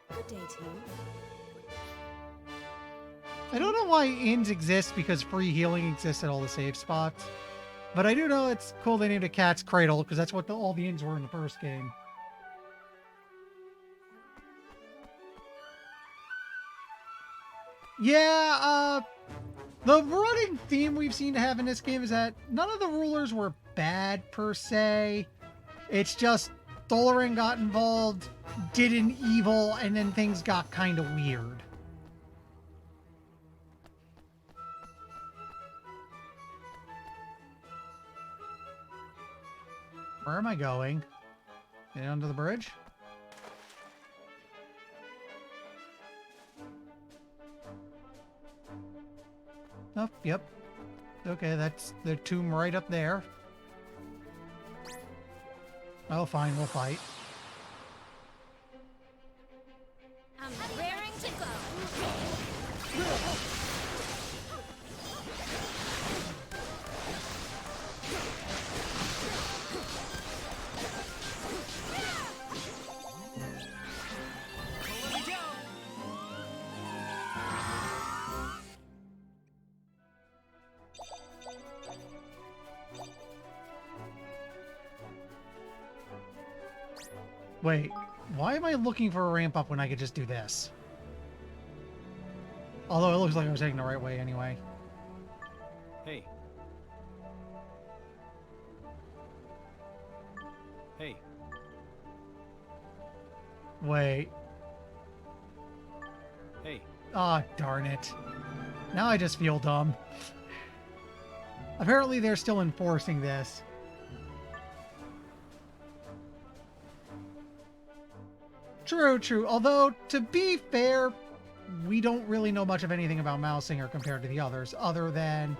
good day to you. I don't know why inns exist because free healing exists at all the save spots. But I do know it's cool they named a Cat's Cradle because that's what all the inns were in the first game. Yeah, the running theme we've seen to have in this game is that none of the rulers were bad per se. It's just Doloran got involved, did an evil, and then things got kind of weird. Where am I going? Get under the bridge? Oh, yep. Okay, that's the tomb right up there. Oh, fine, we'll fight. I'm raring to go. let me go. Wait, why am I looking for a ramp up when I could just do this? Although it looks like I was heading the right way anyway. Hey. Hey. Wait. Hey. Ah, darn it. Now I just feel dumb. Apparently they're still enforcing this. True, true. Although, to be fair, we don't really know much of anything about Mousinger compared to the others, other than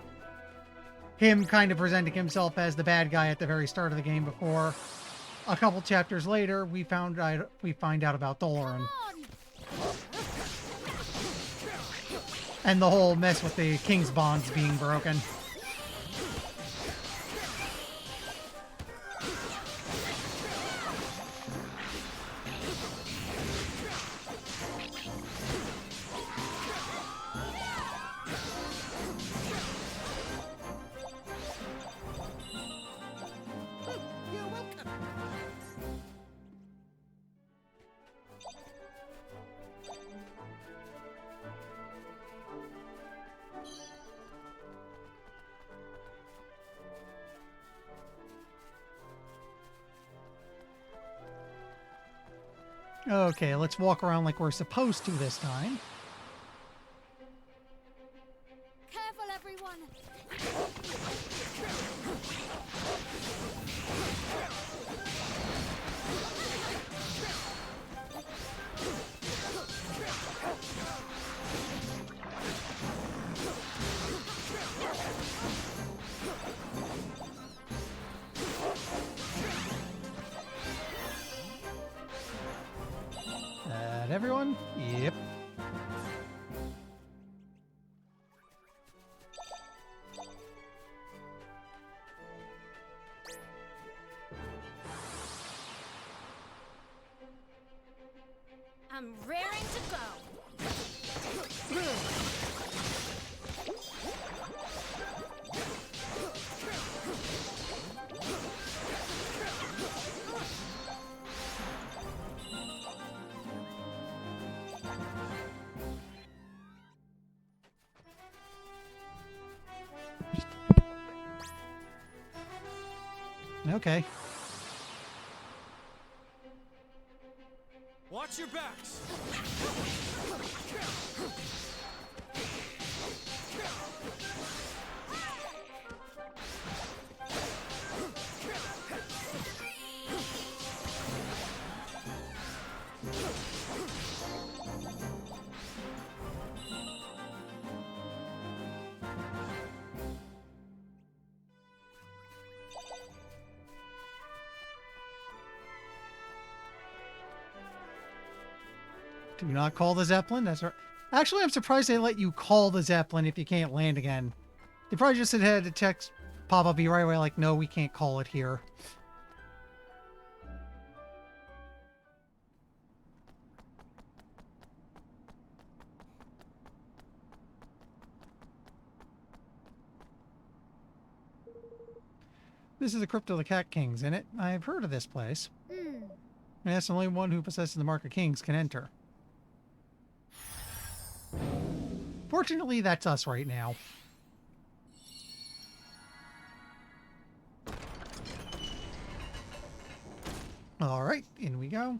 him kind of presenting himself as the bad guy at the very start of the game before a couple chapters later we find out about Doloran. And the whole mess with the King's bonds being broken. You're welcome. Okay, let's walk around like we're supposed to this time. Careful, everyone. Everyone? Yep. I'm raring to go. Okay. Watch your backs. Do not call the Zeppelin. That's right. Actually, I'm surprised they let you call the Zeppelin if you can't land again. They probably just had a text pop up be right away like, no, we can't call it here. This is the Crypt of the Cat Kings, isn't it? I've heard of this place. And that's the only one who possesses the Mark of Kings can enter. Fortunately, that's us right now. All right, in we go.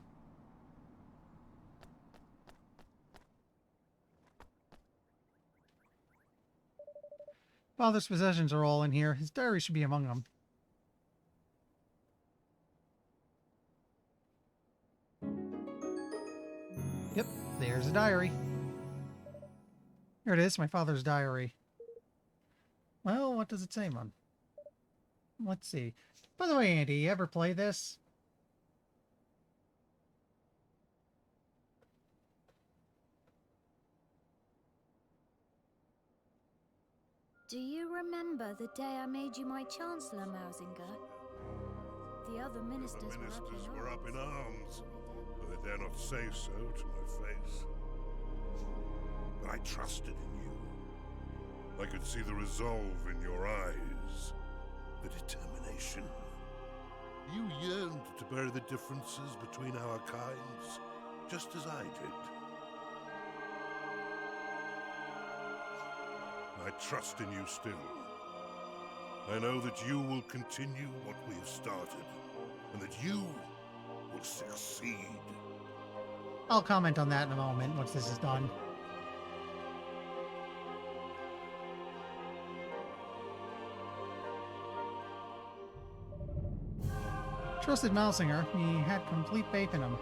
Father's possessions are all in here. His diary should be among them. Yep, there's a diary. Here it is, my father's diary. Well, what does it say, Mom? Let's see. By the way, Andy, you ever play this? Do you remember the day I made you my Chancellor, Mausinger? The other ministers, The ministers were up in arms. but they dare not say so to my face. But I trusted in you. I could see the resolve in your eyes, the determination. You yearned to bury the differences between our kinds, just as I did. I trust in you still. I know that you will continue what we have started, and that you will succeed. I'll comment on that in a moment once this is done. Trusted Mausinger. He had complete faith in him.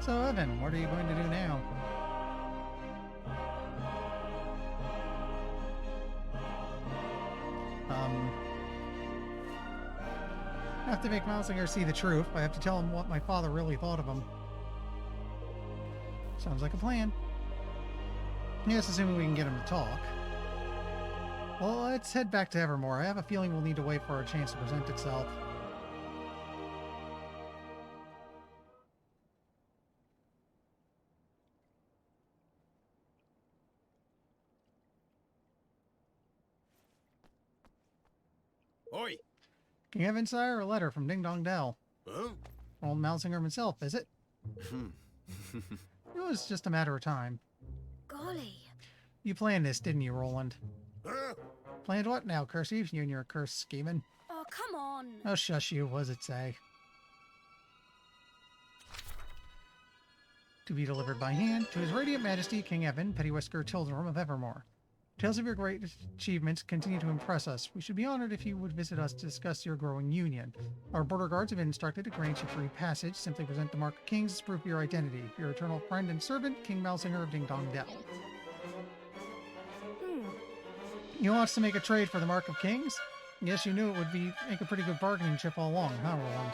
So, Evan, what are you going to do now? I have to make Mausinger see the truth. I have to tell him what my father really thought of him. Sounds like a plan. Yes, assuming we can get him to talk. Well, let's head back to Evermore. I have a feeling we'll need to wait for our chance to present itself. Oi! King Evan, sire, a letter from Ding Dong Dell. Huh? Old Mausinger himself, is it? It was just a matter of time. Golly. You planned this, didn't you, Roland? Huh? Planned what now, Kersey? You and your cursed scheming. Oh, come on. Oh, shush you. What does it say? To be delivered by hand to His Radiant Majesty, King Evan, Petty Whisker Tildenworm of Evermore. Tales of your great achievements continue to impress us. We should be honored if you would visit us to discuss your growing union. Our border guards have been instructed to grant you free passage. Simply present the Mark of Kings as proof of your identity. Your eternal friend and servant, King Mausinger of Ding Dong Dell. You want us to make a trade for the Mark of Kings? Yes, you knew it would make a pretty good bargaining chip all along, huh, Roland?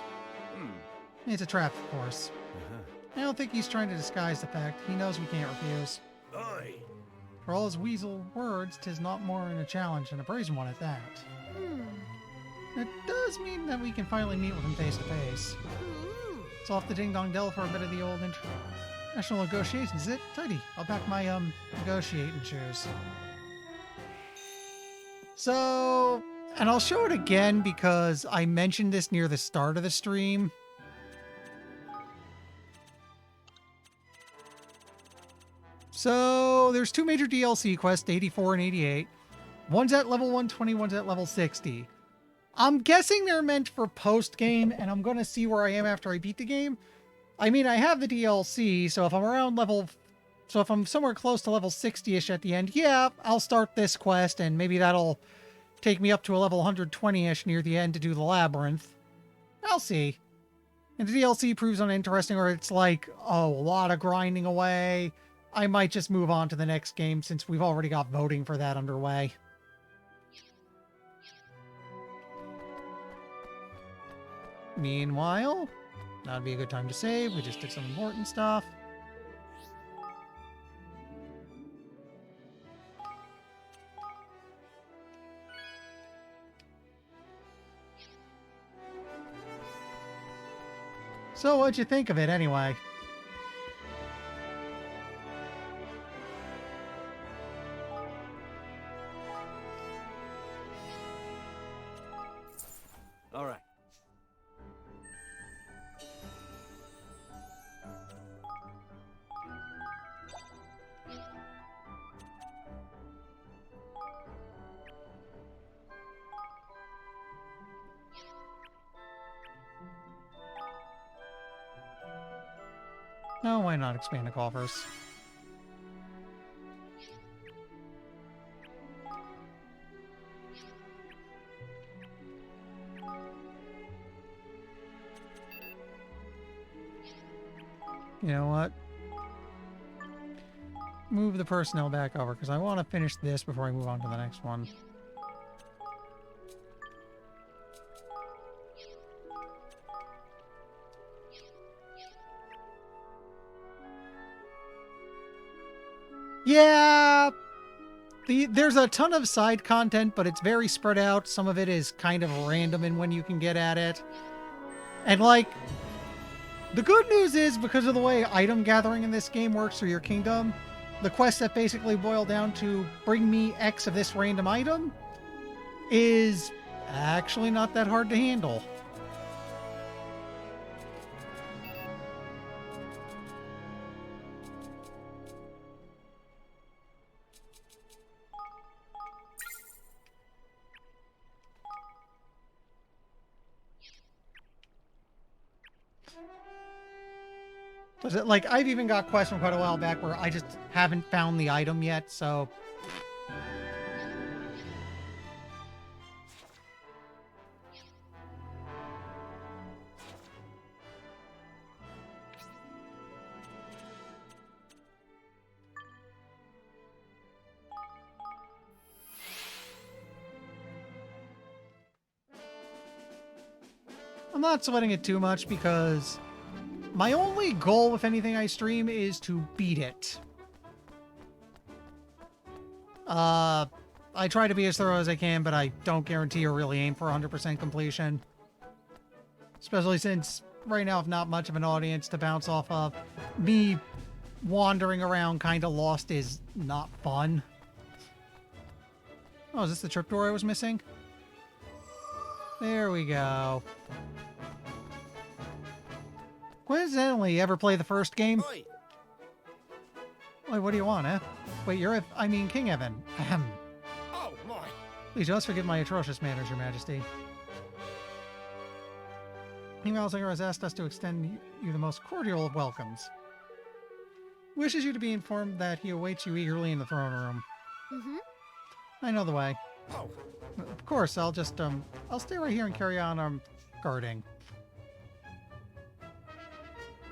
It's a trap, of course. I don't think he's trying to disguise the fact. He knows we can't refuse. Aye. For all his weasel words, 'tis not more in a challenge than a brazen one at that. It does mean that we can finally meet with him face to face. It's off the Ding Dong Dell for a bit of the old international negotiations. Is it? Tidy. I'll pack my negotiating shoes. So, and I'll show it again because I mentioned this near the start of the stream. So, there's two major DLC quests, 84 and 88. One's at level 120, one's at level 60. I'm guessing they're meant for post-game, and I'm going to see where I am after I beat the game. I mean, I have the DLC, so if I'm around so if I'm somewhere close to level 60-ish at the end, yeah, I'll start this quest, and maybe that'll take me up to a level 120-ish near the end to do the labyrinth. I'll see. And the DLC proves uninteresting, or it's like, oh, a lot of grinding away. I might just move on to the next game since we've already got voting for that underway. Meanwhile, that'd be a good time to save. We just did some important stuff. So what'd you think of it anyway? All right. No, why not expand the coffers? You know what? Move the personnel back over, because I want to finish this before I move on to the next one. Yeah! There's a ton of side content, but it's very spread out. Some of it is kind of random in when you can get at it. And, like, the good news is, because of the way item gathering in this game works through your kingdom, the quests that basically boil down to bring me X of this random item is actually not that hard to handle. Like, I've even got quests from quite a while back where I just haven't found the item yet, so... I'm not sweating it too much because my only goal with anything I stream is to beat it. I try to be as thorough as I can, but I don't guarantee or really aim for 100% completion. Especially since right now I've not much of an audience to bounce off of. Me wandering around kind of lost is not fun. Oh, is this the trapdoor I was missing? There we go. Coincidentally, you ever play the first game? Oi. Wait, what do you want, eh? Wait, I mean King Evan. Ahem. Oh my. Please just forgive my atrocious manners, Your Majesty. King Malzinger has asked us to extend you the most cordial of welcomes. Wishes you to be informed that he awaits you eagerly in the throne room. Mm-hmm. I know the way. Oh. Of course, I'll just, I'll stay right here and carry on, guarding.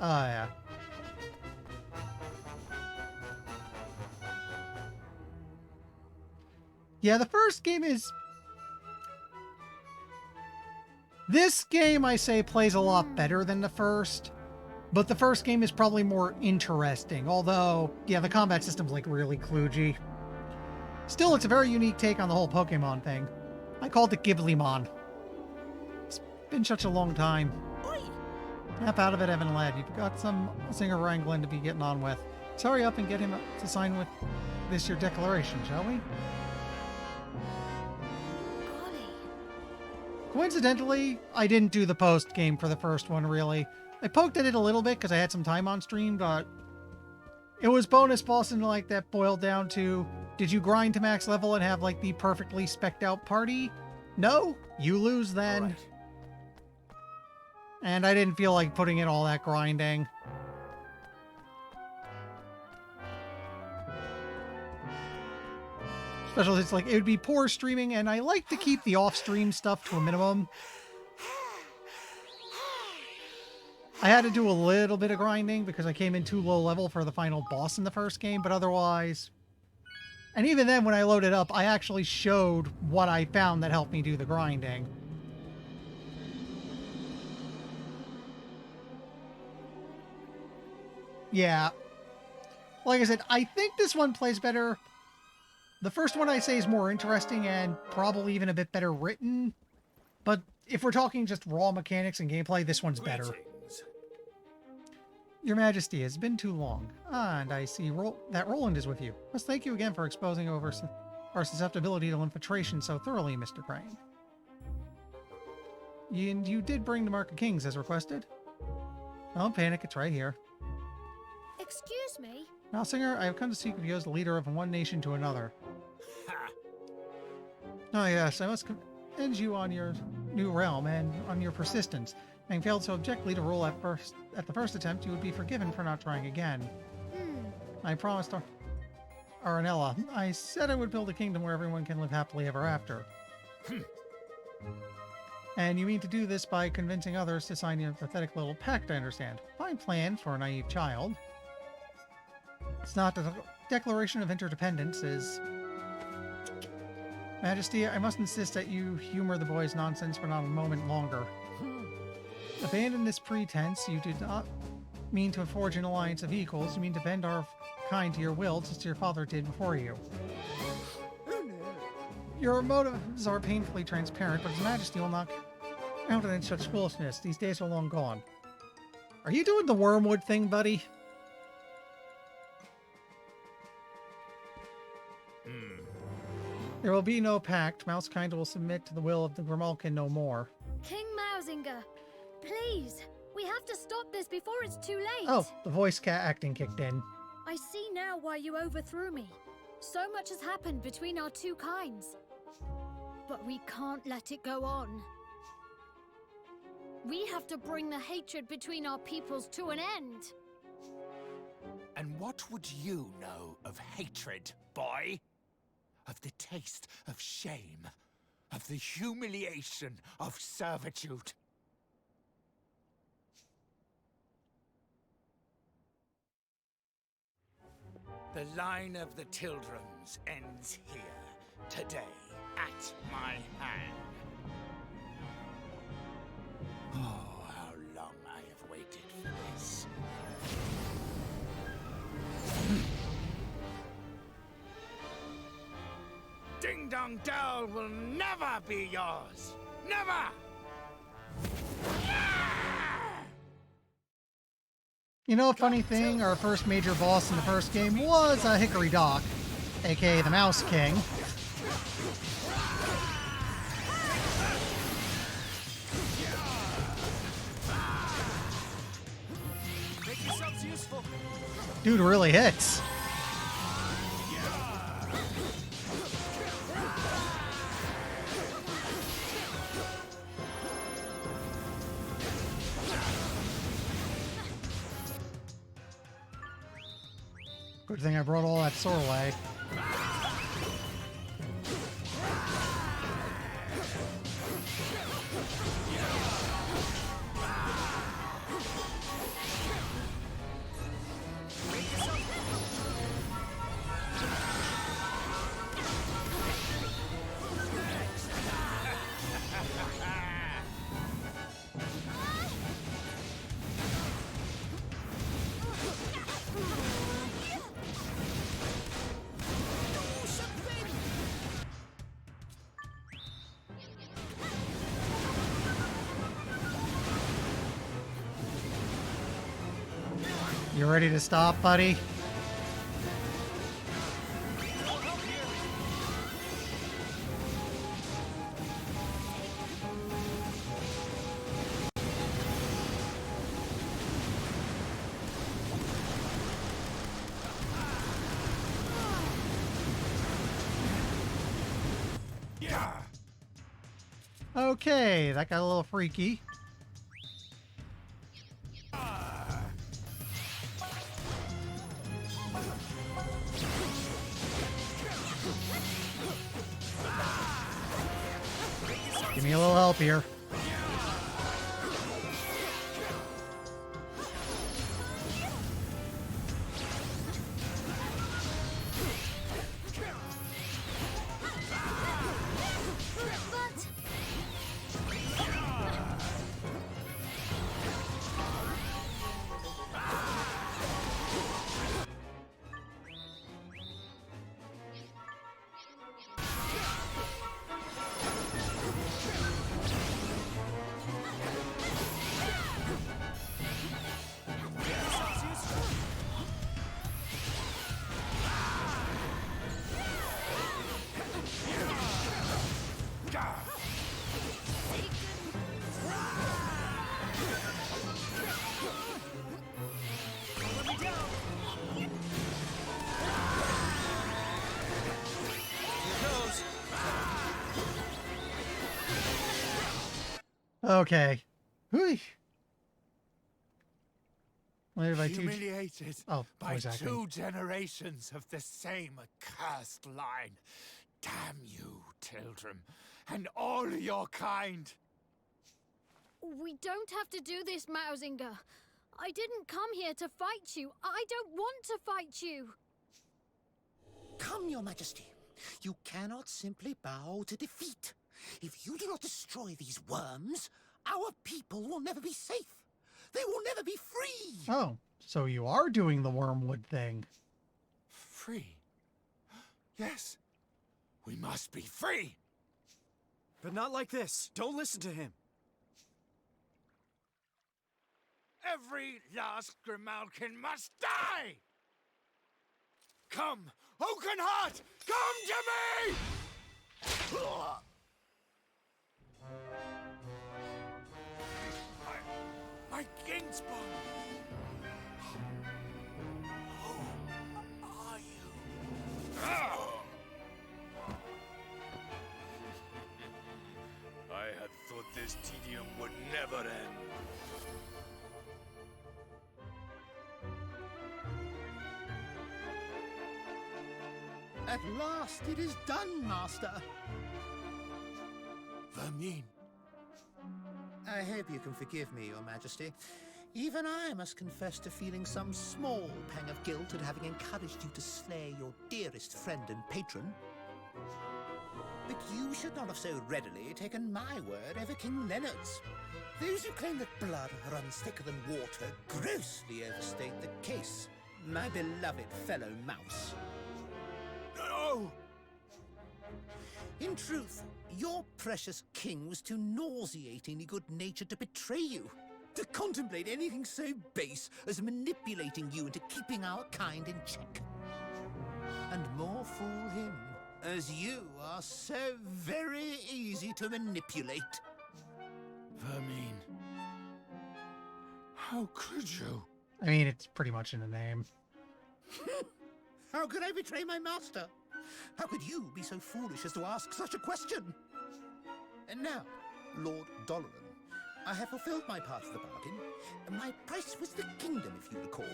Ah, yeah. Yeah, the first game is... This game, I say, plays a lot better than the first. But the first game is probably more interesting. Although, yeah, the combat system's, like, really kludgy. Still, it's a very unique take on the whole Pokemon thing. I called it Ghiblimon. Been such a long time. Oi! Snap out of it, Evan lad. You've got some singer wrangling to be getting on with. Let's hurry up and get him to sign with this your declaration, shall we? Golly. Coincidentally, I didn't do the post game for the first one, really. I poked at it a little bit because I had some time on stream, but it was bonus boss and like that boiled down to, did you grind to max level and have like the perfectly specced out party? No, you lose then. All right. And I didn't feel like putting in all that grinding. Especially it's like, it would be poor streaming, and I like to keep the off-stream stuff to a minimum. I had to do a little bit of grinding because I came in too low level for the final boss in the first game, but otherwise... And even then, when I loaded up, I actually showed what I found that helped me do the grinding. Yeah. Like I said, I think this one plays better. The first one I say is more interesting and probably even a bit better written. But if we're talking just raw mechanics and gameplay, this one's better. Greetings. Your Majesty, it's been too long. Ah, and I see that Roland is with you. Must thank you again for exposing our susceptibility to infiltration so thoroughly, Mr. Crane. You did bring the Mark of Kings as requested. Don't panic, it's right here. Excuse me? Now, Singer, I have come to seek of you as the leader of one nation to another. Ha! Oh yes, I must commend you on your new realm and on your persistence. Having failed so abjectly to rule at the first attempt, you would be forgiven for not trying again. I promised Aranella. I said I would build a kingdom where everyone can live happily ever after. And you mean to do this by convincing others to sign your pathetic little pact, I understand. Fine plan for a naive child. It's not a declaration of interdependence, is... Majesty, I must insist that you humor the boy's nonsense for not a moment longer. Abandon this pretense. You did not mean to forge an alliance of equals. You mean to bend our kind to your will, just as your father did before you. Your motives are painfully transparent, but His Majesty will not countenance such foolishness. These days are long gone. Are you doing the wormwood thing, buddy? There will be no pact. Mousekind will submit to the will of the Grimalkin no more. King Mausinger, please, we have to stop this before it's too late. Oh, the voice acting kicked in. I see now why you overthrew me. So much has happened between our two kinds. But we can't let it go on. We have to bring the hatred between our peoples to an end. And what would you know of hatred, boy? Of the taste of shame, of the humiliation of servitude. The line of the Tildrums ends here, today, at my hand. Oh, how long I have waited for this. Ding Dong Dell will never be yours! Never! You know, a funny thing, our first major boss in the first game was Hickory Dock, aka the Mouse King. Make yourselves useful. Dude really hits. Good thing I brought all that Sorley. You ready to stop, buddy? Okay, that got a little freaky. Give me a little help here. But Okay. Whee. What did I teach? Humiliated Oh, by exactly. 2 generations of the same accursed line. Damn you, Tildrum, and all your kind. we don't have to do this, Mausinger. I didn't come here to fight you. I don't want to fight you. Come, your majesty. You cannot simply bow to defeat. If you do not destroy these worms, our people will never be safe. They will never be free. Oh, so you are doing the wormwood thing. Free? Yes, we must be free. But not like this. Don't listen to him. Every last Grimalkin must die! Come, Oakenheart! Come to me! My Kingspawn! Who are you? I had thought this tedium would never end. At last it is done, master. Vermine. I hope you can forgive me, your majesty. Even I must confess to feeling some small pang of guilt at having encouraged you to slay your dearest friend and patron. But you should not have so readily taken my word over King Leonard's. Those who claim that blood runs thicker than water grossly overstate the case, my beloved fellow mouse. No! In truth, your precious king was too nauseatingly good-natured to betray you, to contemplate anything so base as manipulating you into keeping our kind in check. And more fool him, as you are so very easy to manipulate. Vermine. How could you? I mean, it's pretty much in the name. How could I betray my master? How could you be so foolish as to ask such a question? And now, Lord Doloran, I have fulfilled my part of the bargain. My price was the kingdom, if you recall.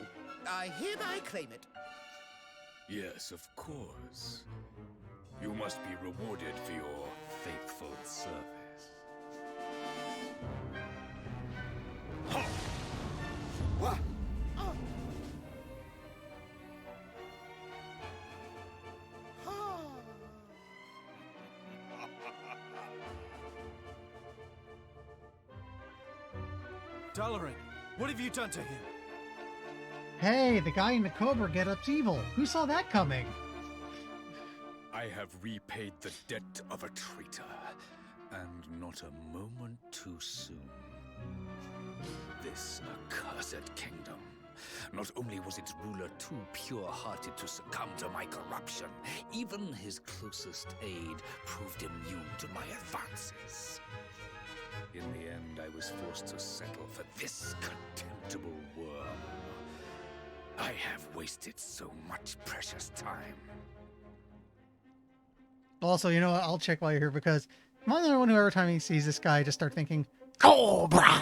I hereby claim it. Yes, of course. You must be rewarded for your faithful service. What? Oh. Ah. Doloran, what have you done to him? Hey, the guy in the Cobra getup's evil. Who saw that coming? I have repaid the debt of a traitor, and not a moment too soon. This accursed kingdom Not only was its ruler too pure-hearted to succumb to my corruption, even his closest aide proved immune to my advances. In the end, I was forced to settle for this contemptible worm. I have wasted so much precious time. Also, you know what? I'll check while you're here because am I the only one who every time he sees this guy just start thinking, Cobra!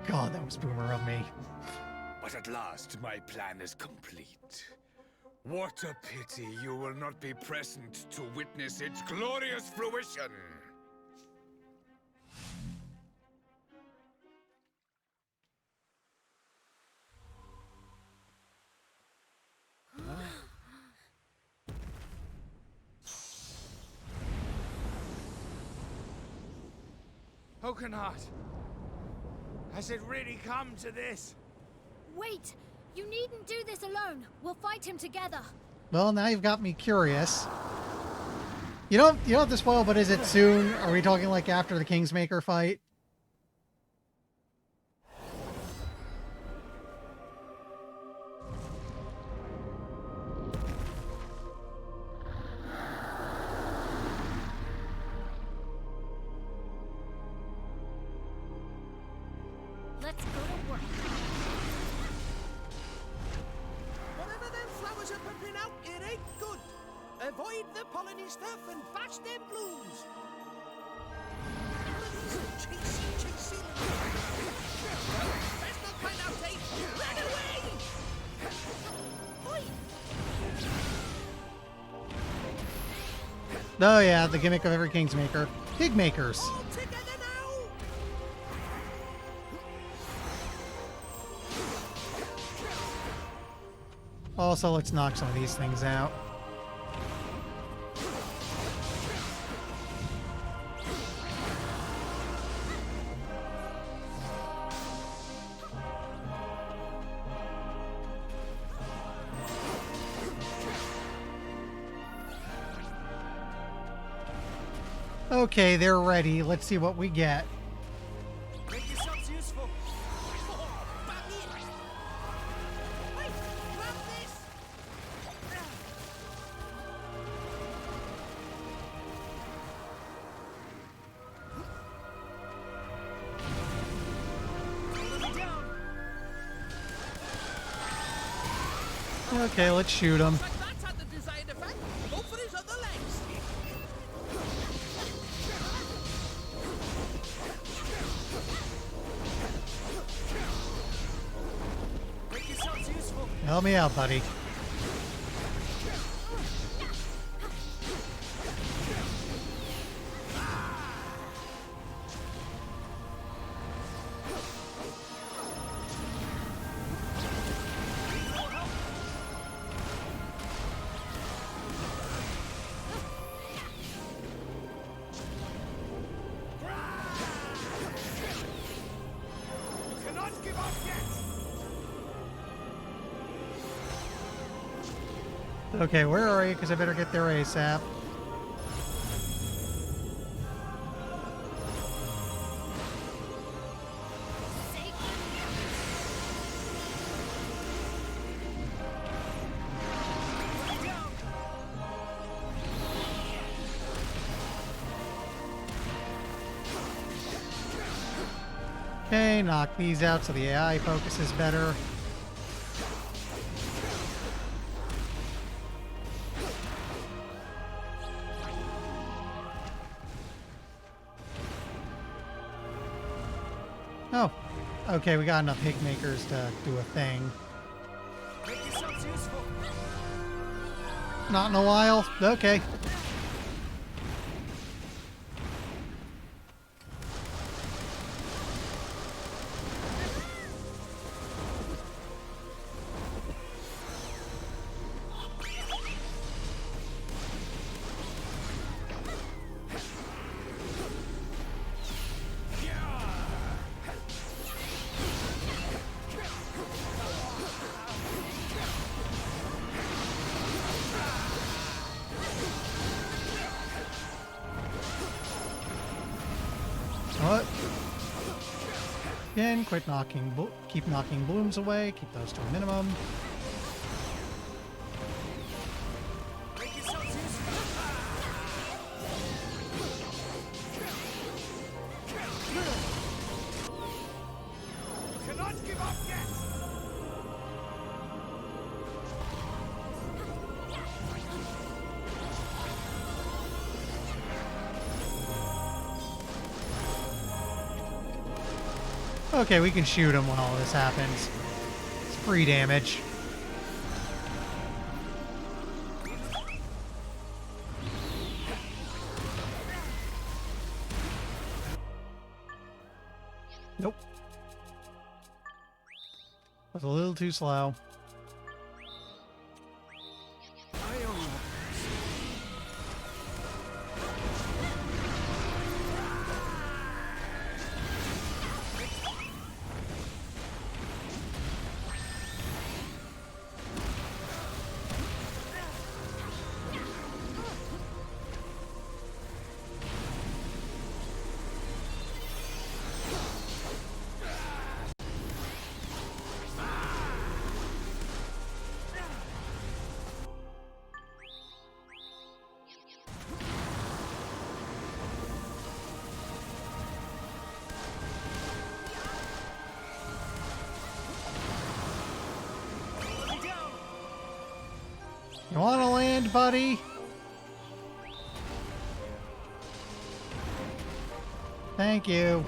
God, that was boomer of me. But at last, my plan is complete. What a pity you will not be present to witness its glorious fruition! Oakenheart, has it really come to this? Wait! You needn't do this alone. We'll fight him together. Well, now you've got me curious. You don't have to spoil, but is it soon? Are we talking like after the Kingsmaker fight? Let's go to work. Whatever them flowers are pumping out, it ain't good. Avoid the polleny stuff and bash them blooms. Chasing. Let's not find out, eh? Run away! Oi! Oh yeah, the gimmick of every Kingsmaker. Pig makers. All together now! Also, let's knock some of these things out. Okay, they're ready. Let's see what we get. Make yourselves useful. Oh, back in. Wait, grab this. Hold him down. Okay, let's shoot them. Like that's had the desired effect. Go for his other legs. Make yourselves useful. Help me out, buddy. Cannot give up yet! Okay, where are you? Because I better get there ASAP. Okay, knock these out so the AI focuses better. Oh, okay, we got enough hig makers to do a thing. Make yourselves useful. Not in a while. Okay. What? Again, keep knocking blooms away. Keep those to a minimum. Make yourselves useful. You cannot give up yet! Okay, we can shoot him when all this happens. It's free damage. Nope. Was a little too slow. I own you. You want to land, buddy? Thank you.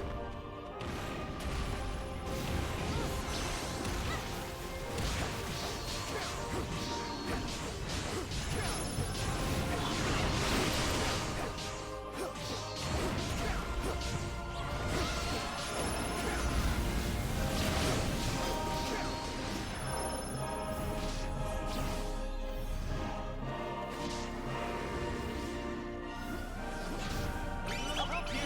I'll help you.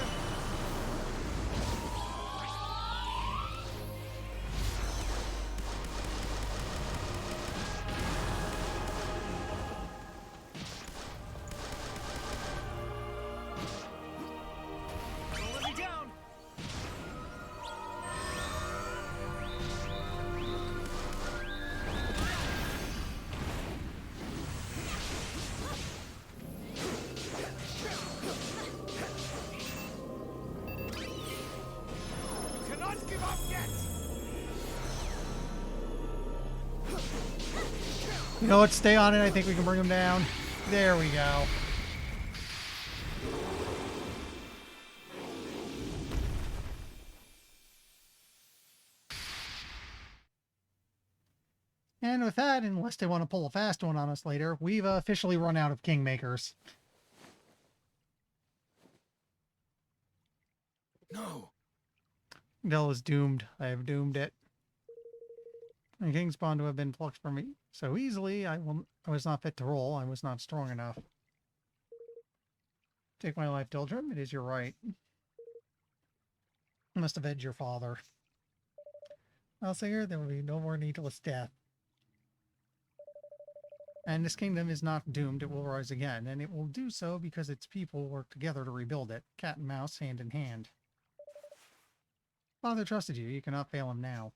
Don't let me down. You cannot give up yet! You know what? Stay on it. I think we can bring him down. There we go. And with that, unless they want to pull a fast one on us later, we've officially run out of Kingmakers. No! Dell is doomed. I have doomed it. The king's bond to have been plucked from me so easily, I was not fit to roll. I was not strong enough. Take my life, Dildrim. It is your right. I must avenge your father. Alsinger, there will be no more needless death. And this kingdom is not doomed. It will rise again, and it will do so because its people work together to rebuild it. Cat and mouse, hand in hand. Father trusted you. You cannot fail him now.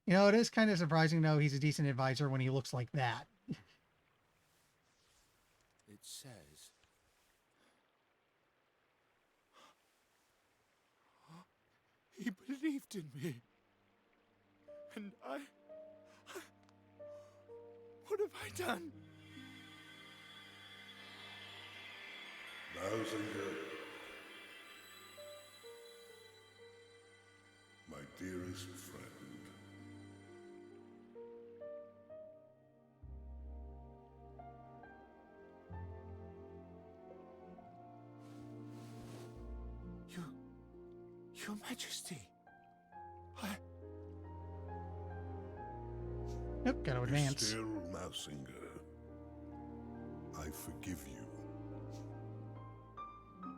You know, it is kind of surprising, though, he's a decent advisor when he looks like that. It says... He believed in me. And I... What have I done? Mausinger, my dearest friend. Your Majesty, Yep, gotta advance. Still, Mausinger, I forgive you.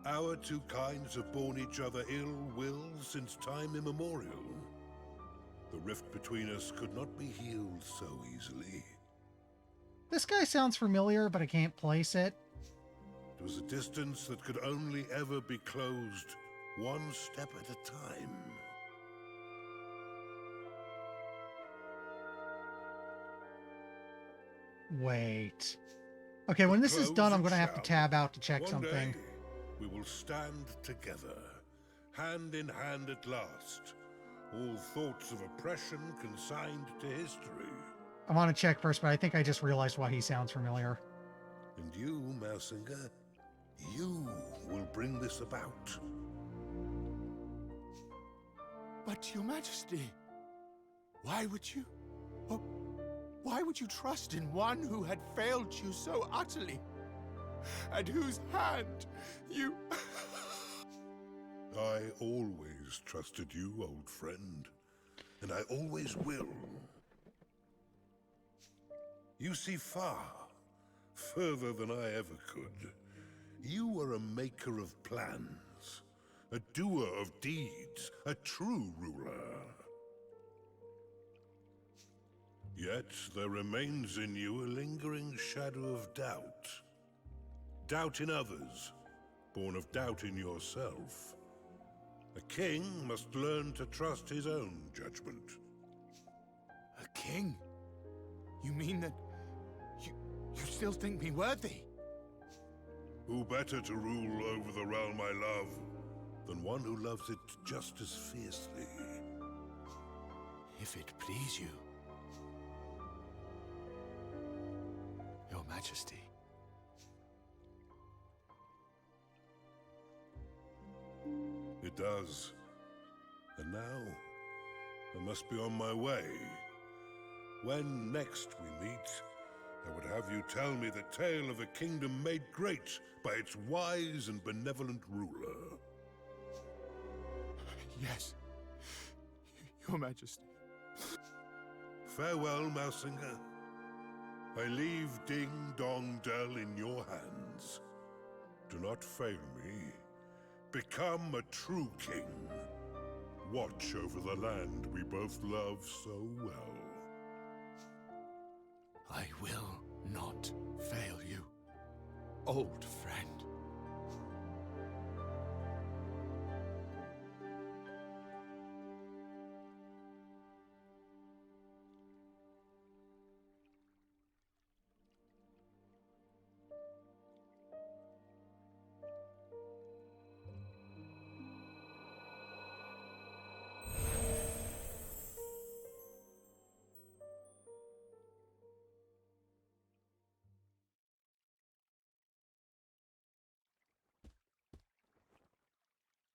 Our two kinds have borne each other ill will since time immemorial. The rift between us could not be healed so easily. This guy sounds familiar, but I can't place it. To was a distance that could only ever be closed one step at a time. Wait. Okay, when this is done, I'm going to have to tab out to check One something. day, we will stand together, hand in hand at last. All thoughts of oppression consigned to history. I want to check first, but I think I just realized why he sounds familiar. And you, Mausinger, you will bring this about. But, Your Majesty, why would you... Oh, why would you trust in one who had failed you so utterly? At whose hand you... I always trusted you, old friend. And I always will. You see far, further than I ever could. You are a maker of plans, a doer of deeds, a true ruler. Yet there remains in you a lingering shadow of doubt. Doubt in others, born of doubt in yourself. A king must learn to trust his own judgment. A king? You mean that... You still think me worthy? Who better to rule over the realm I love than one who loves it just as fiercely? If it please you, Your Majesty. It does. And now, I must be on my way. When next we meet, I would have you tell me the tale of a kingdom made great by its wise and benevolent ruler. Yes, Your Majesty. Farewell, Mausinger. I leave Ding Dong Dell in your hands. Do not fail me. Become a true king. Watch over the land we both love so well. I will not fail you, old friend.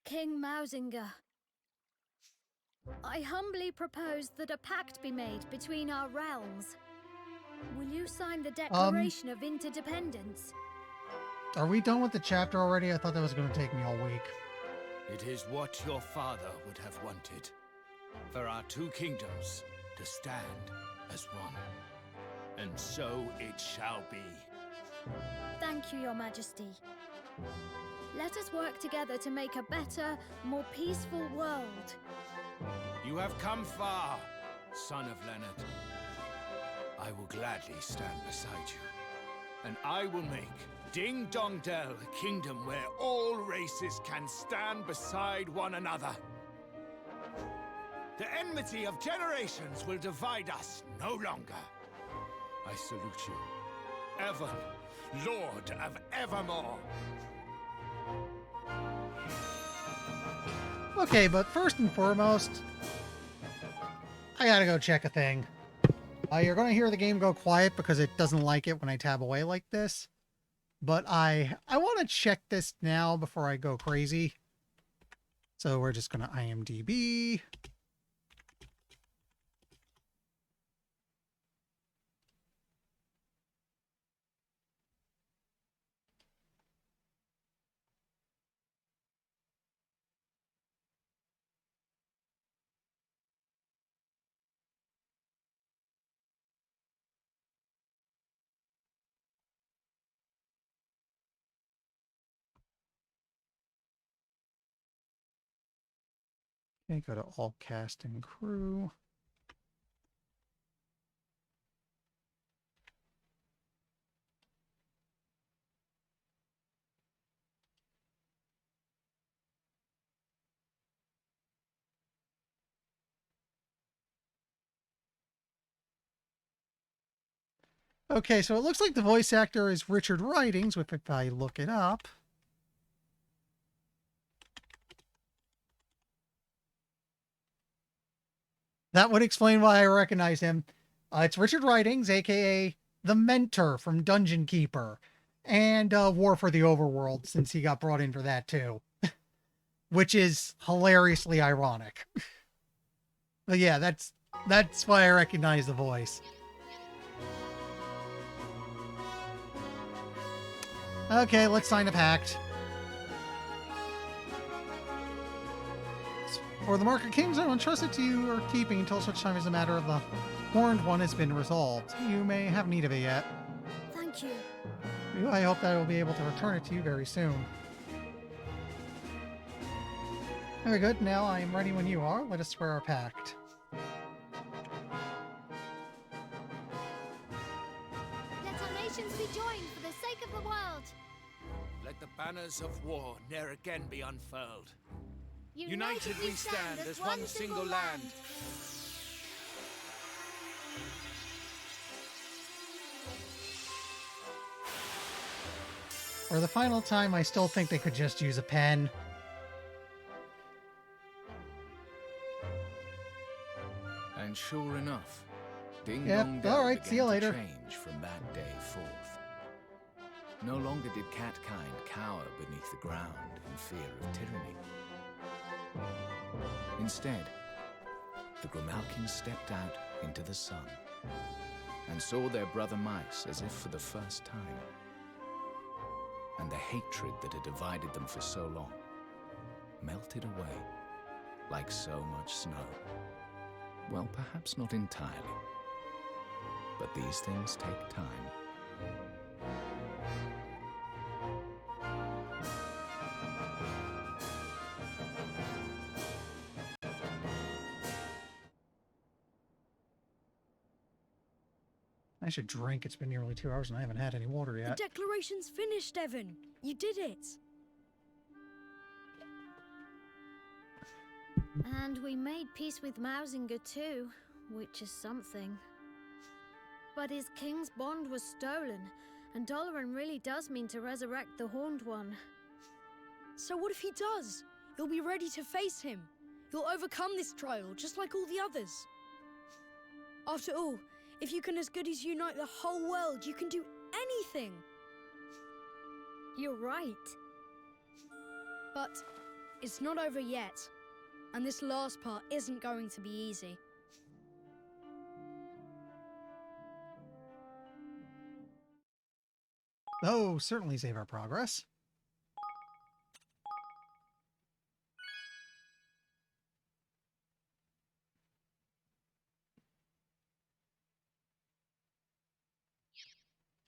King Mausinger, I humbly propose that a pact be made between our realms. Will you sign the Declaration of Interdependence? Are we done with the chapter already? I thought that was going to take me all week. It is what your father would have wanted, for our two kingdoms to stand as one. And so it shall be. Thank you, Your Majesty. Let us work together to make a better, more peaceful world. You have come far, son of Leonard. I will gladly stand beside you, and I will make Ding Dong Dell a kingdom where all races can stand beside one another. The enmity of generations will divide us no longer. I salute you, Evan, Lord of Evermore. Okay, but first and foremost, I gotta go check a thing. You're gonna hear the game go quiet because it doesn't like it when I tab away like this. But I want to check this now before I go crazy. So we're just gonna IMDb. Okay, go to all cast and crew. Okay, so it looks like the voice actor is Richard Ridings, if I look it up. That would explain why I recognize him. It's Richard Ridings, aka the Mentor from Dungeon Keeper, and War for the Overworld, since he got brought in for that too, which is hilariously ironic. But yeah, that's why I recognize the voice. Okay, let's sign a pact. For the Mark of Kings, I will entrust it to you or keeping until such time as the matter of the Horned One has been resolved. You may have need of it yet. Thank you. I hope that I will be able to return it to you very soon. Very good. Now I am ready when you are. Let us swear our pact. Let our nations be joined for the sake of the world. Let the banners of war ne'er again be unfurled. United we stand as one single land. For the final time, I still think they could just use a pen. And sure enough, Ding Yep, Dong Dell alright, see you began to later. change from that day forth. No longer did catkind cower beneath the ground in fear of tyranny. Instead, the Grimalkins stepped out into the sun and saw their brother mice as if for the first time. And the hatred that had divided them for so long melted away like so much snow. Well, perhaps not entirely, but these things take time. I should drink. It's been nearly 2 hours and I haven't had any water The yet. declaration's finished, Evan. You did it. And we made peace with Mausinger too, which is something. But his king's bond was stolen, and Doloran really does mean to resurrect the Horned One. So what if he does? You'll be ready to face him. You'll overcome this trial, just like all the others. After all, if you can as good as unite the whole world, you can do anything. You're right. But it's not over yet. And this last part isn't going to be easy. Oh, certainly save our progress.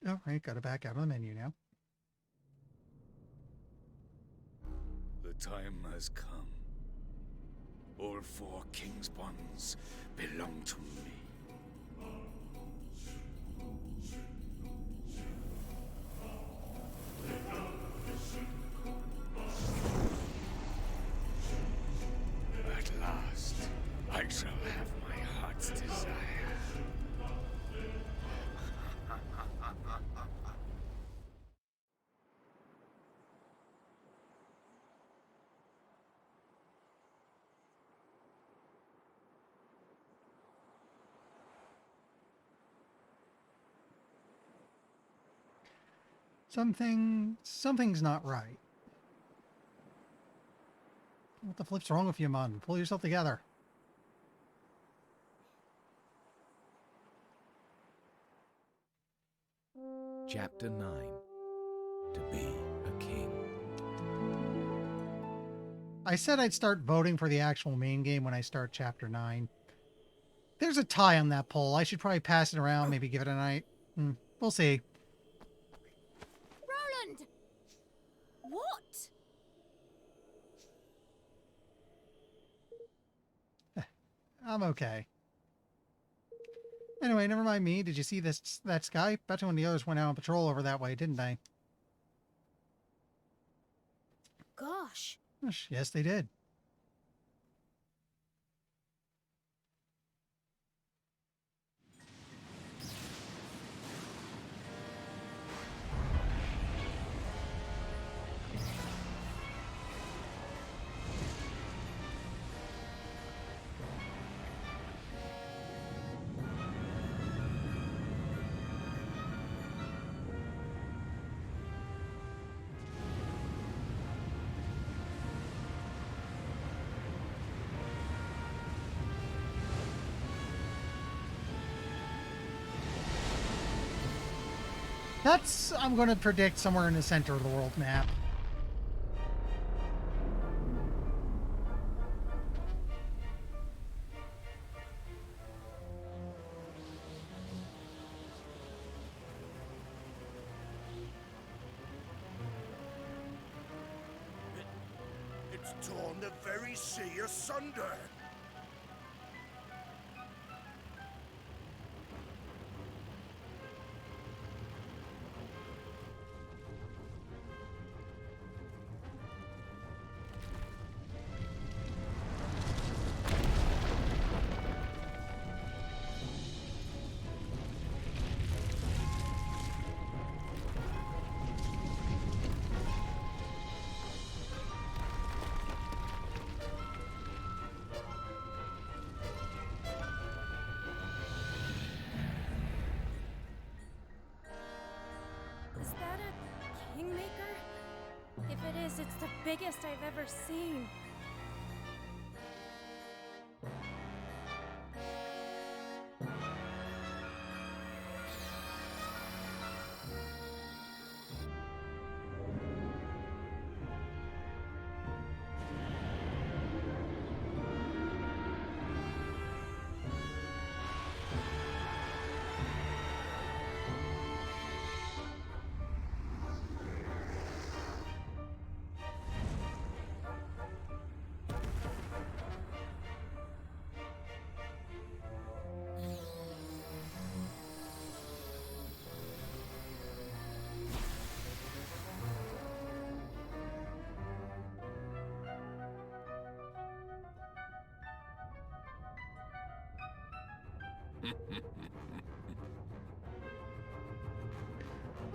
All right, got to back out of the menu now. The time has come. All 4 kings' bonds belong to me. At last, I shall have my heart's desire. Something's not right. What the flip's wrong with you, Mon? Pull yourself together. Chapter 9. To be a king. I said I'd start voting for the actual main game when I start Chapter 9. There's a tie on that poll. I should probably pass it around, maybe give it a night. We'll see. Roland! What? I'm okay. Anyway, never mind me. Did you see that sky? Bet you when the others went out on patrol over that way, didn't they? Gosh. Yes, they did. That's, I'm going to predict, somewhere in the center of the world map. It's torn the very sea asunder. Is that a kingmaker? If it is, it's the biggest I've ever seen.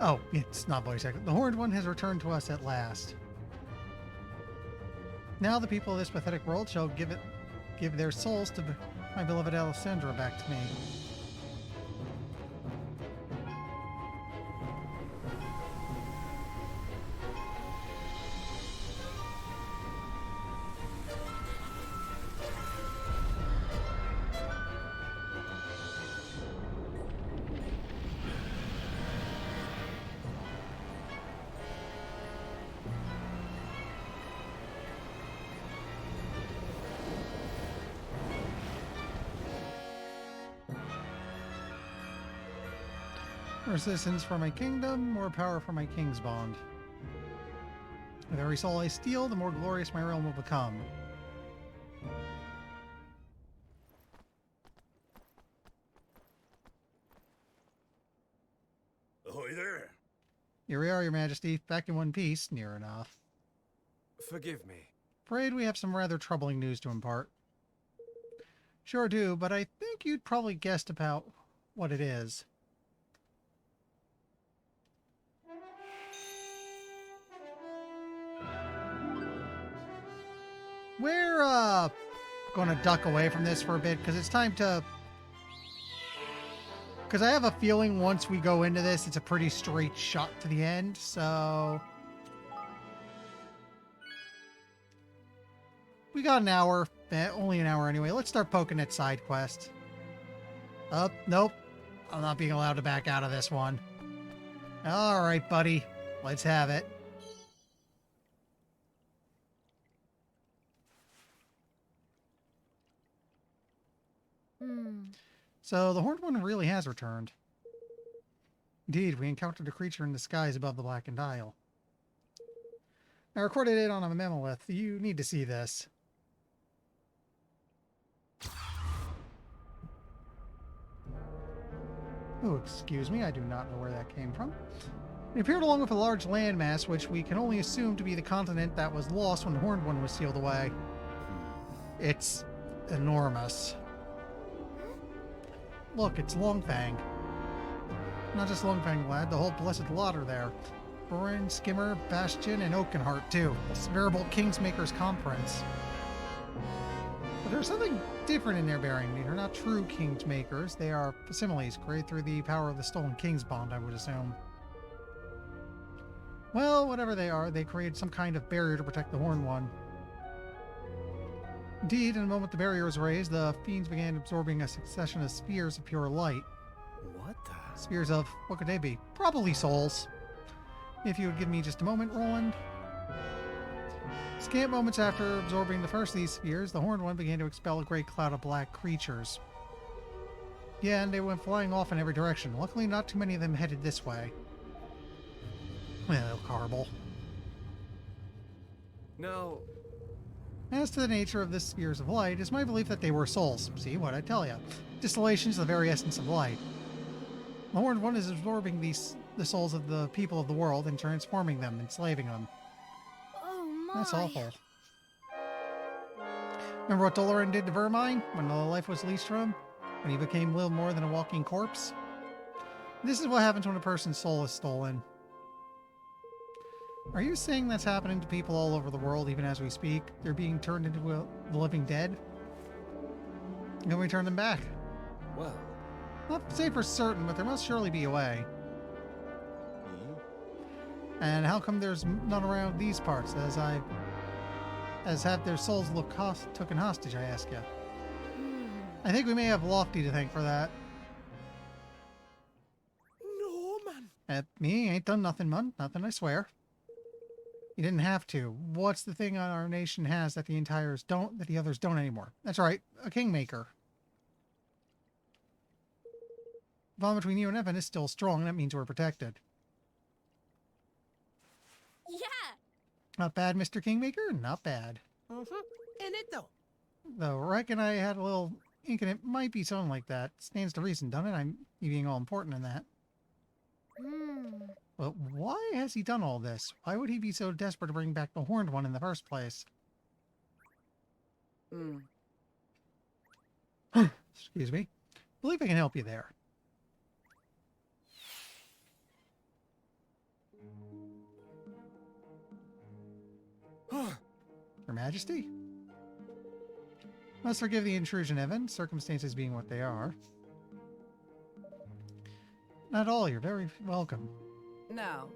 Oh, it's not voice acting. The Horned One has returned to us at last. Now the people of this pathetic world shall give their souls to my beloved Alessandra back to me. More citizens for my kingdom, more power for my king's bond. With every soul I steal, the more glorious my realm will become. Ahoy there. Here we are, Your Majesty, back in one piece, near enough. Forgive me. Afraid we have some rather troubling news to impart. Sure do, but I think you'd probably guessed about what it is. We're gonna duck away from this for a bit because it's time to... Because I have a feeling once we go into this, it's a pretty straight shot to the end, so... We got an hour. Only an hour anyway. Let's start poking at side quests. Nope. I'm not being allowed to back out of this one. Alright, buddy. Let's have it. So the Horned One really has returned. Indeed, we encountered a creature in the skies above the Blackened Isle. I recorded it on a mammoth. You need to see this. Oh, excuse me, I do not know where that came from. It appeared along with a large landmass, which we can only assume to be the continent that was lost when the Horned One was sealed away. It's enormous. Look, it's Longfang. Not just Longfang, lad, the whole blessed lot are there. Borin, Skimmer, Bastion, and Oakenheart, too. It's veritable Kingsmaker's conference. But there's something different in their bearing. These are not true Kingsmakers. They are facsimiles, created through the power of the stolen King's Bond, I would assume. Well, whatever they are, they created some kind of barrier to protect the Horned One. Indeed, in the moment the barrier was raised, the fiends began absorbing a succession of spheres of pure light. What the? Spheres of, what could they be? Probably souls. If you would give me just a moment, Roland. Scant moments after absorbing the first of these spheres, the Horned One began to expel a great cloud of black creatures. Yeah, and they went flying off in every direction. Luckily, not too many of them headed this way. Well, Carble. Now, As to the nature of the spheres of light, it's my belief that they were souls. See what I tell you. Distillations of the very essence of light. The Horned One is absorbing the souls of the people of the world and transforming them, enslaving them. Oh my. That's awful. Remember what Doloran did to Vermine when all life was leased from him? When he became little more than a walking corpse? This is what happens when a person's soul is stolen. Are you saying that's happening to people all over the world even as we speak? They're being turned into the living dead? Can we turn them back? Well, Not to say for certain, but there must surely be a way. And how come there's none around these parts as have their souls taken hostage, I ask you? I think we may have Lofty to thank for that. No, man. Me ain't done nothing, man. Nothing, I swear. You didn't have to. What's the thing our nation has that the others don't anymore? That's right, a kingmaker. The bond between you and Evan is still strong, and that means we're protected. Yeah! Not bad, Mr. Kingmaker? Not bad. Mm-hmm. In it, though. Though, I reckon I had a little inkling it might be something like that. Stands to reason, doesn't it? I'm being all important in that. But why has he done all this? Why would he be so desperate to bring back the Horned One in the first place? Excuse me. Believe I can help you there. Your Majesty? Must forgive the intrusion, Evan, circumstances being what they are. Not all, you're very welcome. No.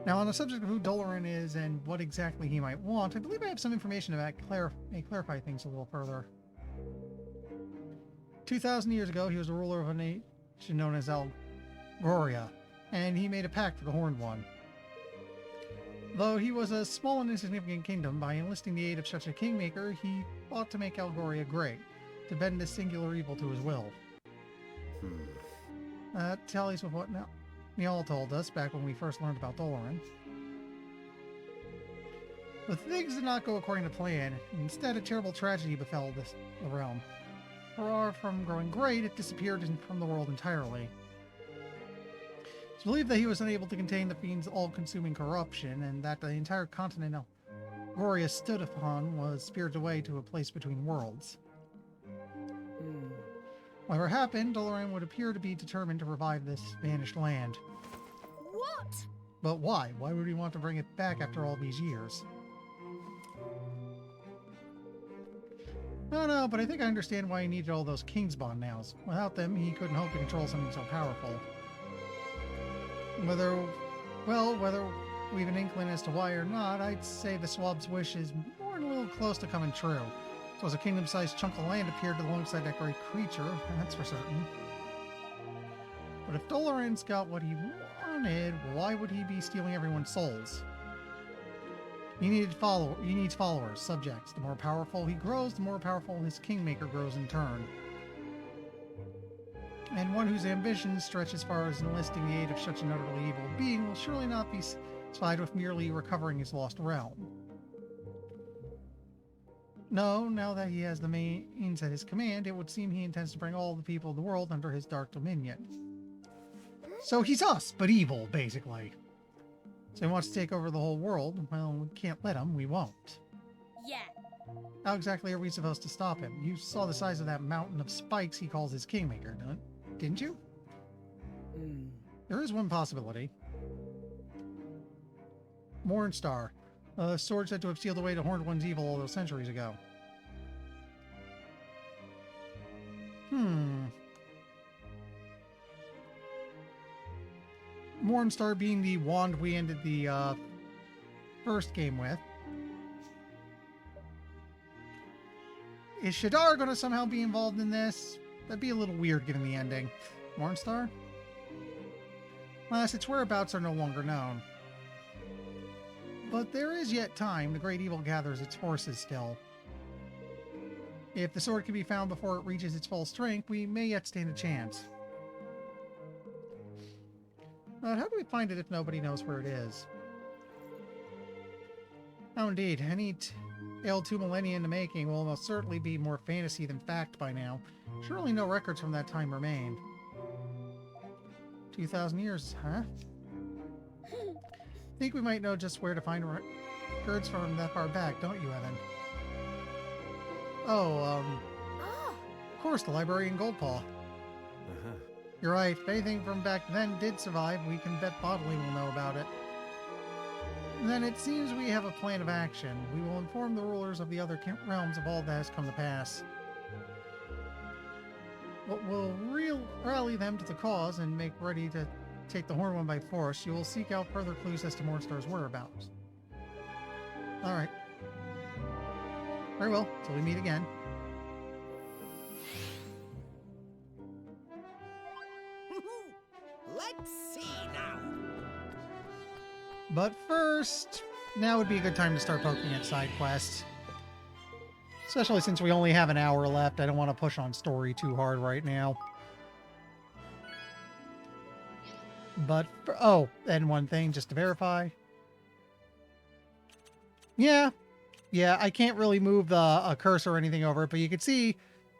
Now, on the subject of who Doloran is and what exactly he might want, I believe I have some information that may clarify things a little further. 2,000 years ago, he was the ruler of a nation known as Algoria, and he made a pact with the Horned One. Though he was a small and insignificant kingdom, by enlisting the aid of such a kingmaker, he ought to make Algoria great, to bend this singular evil to his will. That tallies with what Niall told us back when we first learned about Doloran. But things did not go according to plan. Instead, a terrible tragedy befell the realm. Far from growing great, it disappeared from the world entirely. It's believed that he was unable to contain the fiend's all-consuming corruption, and that the entire continent Algoria stood upon was spirited away to a place between worlds. Whatever happened, Doloran would appear to be determined to revive this vanished land. What? But why? Why would he want to bring it back after all these years? No, but I think I understand why he needed all those Kingsbond nows. Without them, he couldn't hope to control something so powerful. Whether we've an inkling as to why or not, I'd say the Swab's wish is more than a little close to coming true. So as a kingdom-sized chunk of land appeared alongside that great creature, that's for certain. But if Doloran's got what he wanted, why would he be stealing everyone's souls? He needs followers, subjects. The more powerful he grows, the more powerful his kingmaker grows in turn. And one whose ambitions stretch as far as enlisting the aid of such an utterly evil being will surely not be satisfied with merely recovering his lost realm. No, now that he has the means at his command, it would seem he intends to bring all the people of the world under his dark dominion. So he's us, but evil, basically. So he wants to take over the whole world. Well, we can't let him, we won't. Yeah. How exactly are we supposed to stop him? You saw the size of that mountain of spikes he calls his kingmaker, didn't you? There is one possibility. Mornstar. A sword said to have sealed away the Horned One's evil all those centuries ago. Mornstar being the wand we ended the first game with. Is Shadar going to somehow be involved in this? That'd be a little weird given the ending. Mornstar? unless its whereabouts are no longer known. But there is yet time. The great evil gathers its forces still. If the sword can be found before it reaches its full strength, we may yet stand a chance. But how do we find it if nobody knows where it is? Oh, indeed. Any tale 2 millennia in the making will almost certainly be more fantasy than fact by now. Surely no records from that time remain. 2,000 years, huh? Think we might know just where to find records from that far back, don't you, Evan? Oh, of course, the library in Goldpaw. You're right. If anything from back then did survive, we can bet Bodley will know about it. Then it seems we have a plan of action. We will inform the rulers of the other realms of all that has come to pass. But we'll rally them to the cause and make ready to take the Horn One by force. You will seek out further clues as to Mornstar's whereabouts. Alright. Very well. Till we meet again. Let's see now. But first, now would be a good time to start poking at side quests. Especially since we only have an hour left. I don't want to push on story too hard right now. But, oh, and one thing just to verify. Yeah, I can't really move a cursor or anything over it, but you can see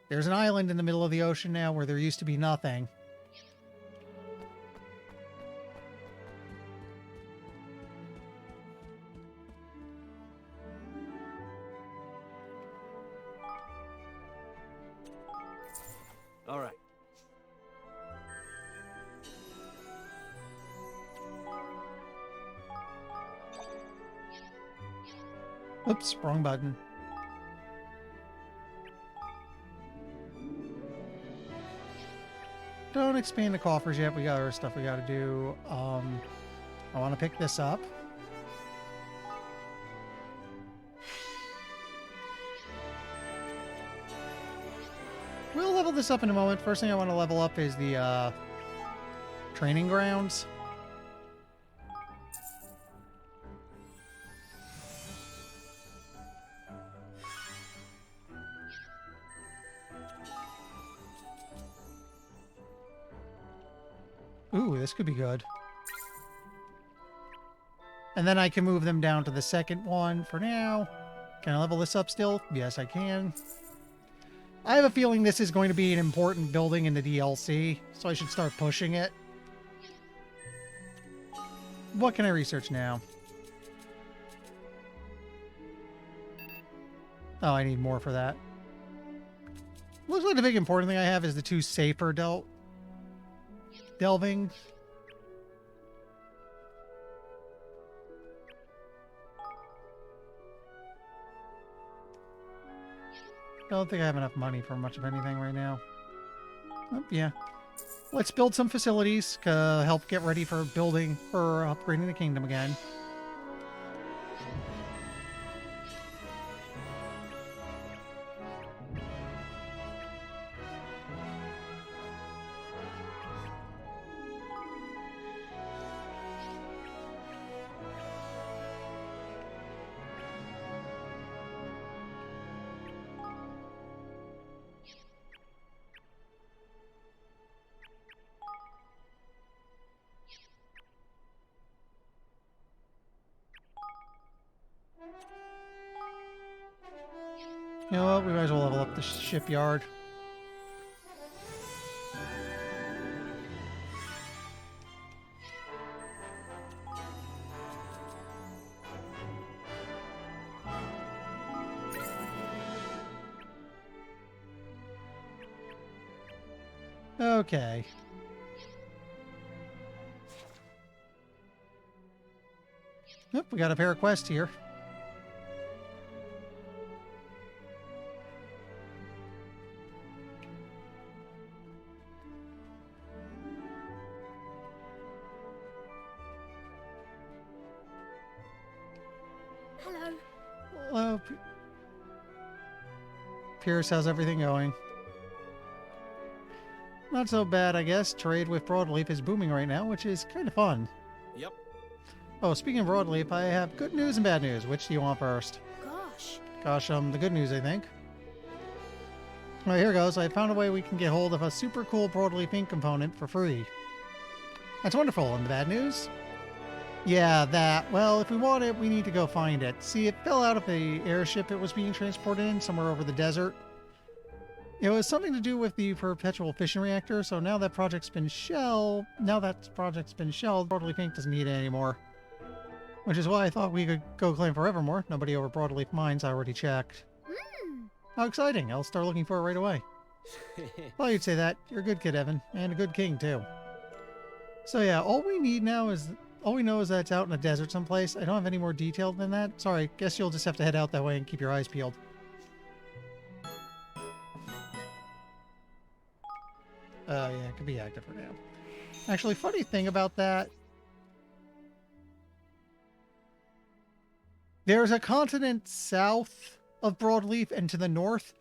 there's an island in the middle of the ocean now where there used to be nothing. All right. Oops, wrong button. Don't expand the coffers yet. We got other stuff we got to do. I want to pick this up. We'll level this up in a moment. First thing I want to level up is the training grounds. Ooh, this could be good. And then I can move them down to the second one for now. Can I level this up still? Yes, I can. I have a feeling this is going to be an important building in the DLC, so I should start pushing it. What can I research now? Oh, I need more for that. Looks like the big important thing I have is the 2 safer delving. Don't think I have enough money for much of anything right now. Oh, yeah. Let's build some facilities to help get ready for upgrading the kingdom again. You know what? We might as well level up the shipyard. Okay. Yep, we got a pair of quests here. Hello. Hello, Pierce. How's everything going? Not so bad, I guess. Trade with Broadleaf is booming right now, which is kind of fun. Yep. Oh, speaking of Broadleaf, I have good news and bad news. Which do you want first? Gosh. Gosh, the good news, I think. All right, here goes. I found a way we can get hold of a super cool Broadleaf ink component for free. That's wonderful. And the bad news? Yeah, that. Well, if we want it, we need to go find it. See, it fell out of the airship it was being transported in somewhere over the desert. It was something to do with the perpetual fission reactor, so now that project's been shelved, Broadleaf Ink doesn't need it anymore. Which is why I thought we could go claim Forevermore. Nobody over Broadleaf Mines, I already checked. How exciting. I'll start looking for it right away. Well, you'd say that. You're a good kid, Evan. And a good king, too. So yeah, all we know is that it's out in the desert someplace. I don't have any more detail than that. Sorry, guess you'll just have to head out that way and keep your eyes peeled. Yeah, it could be active for now. Actually, funny thing about that, there's a continent south of Broadleaf and to the north.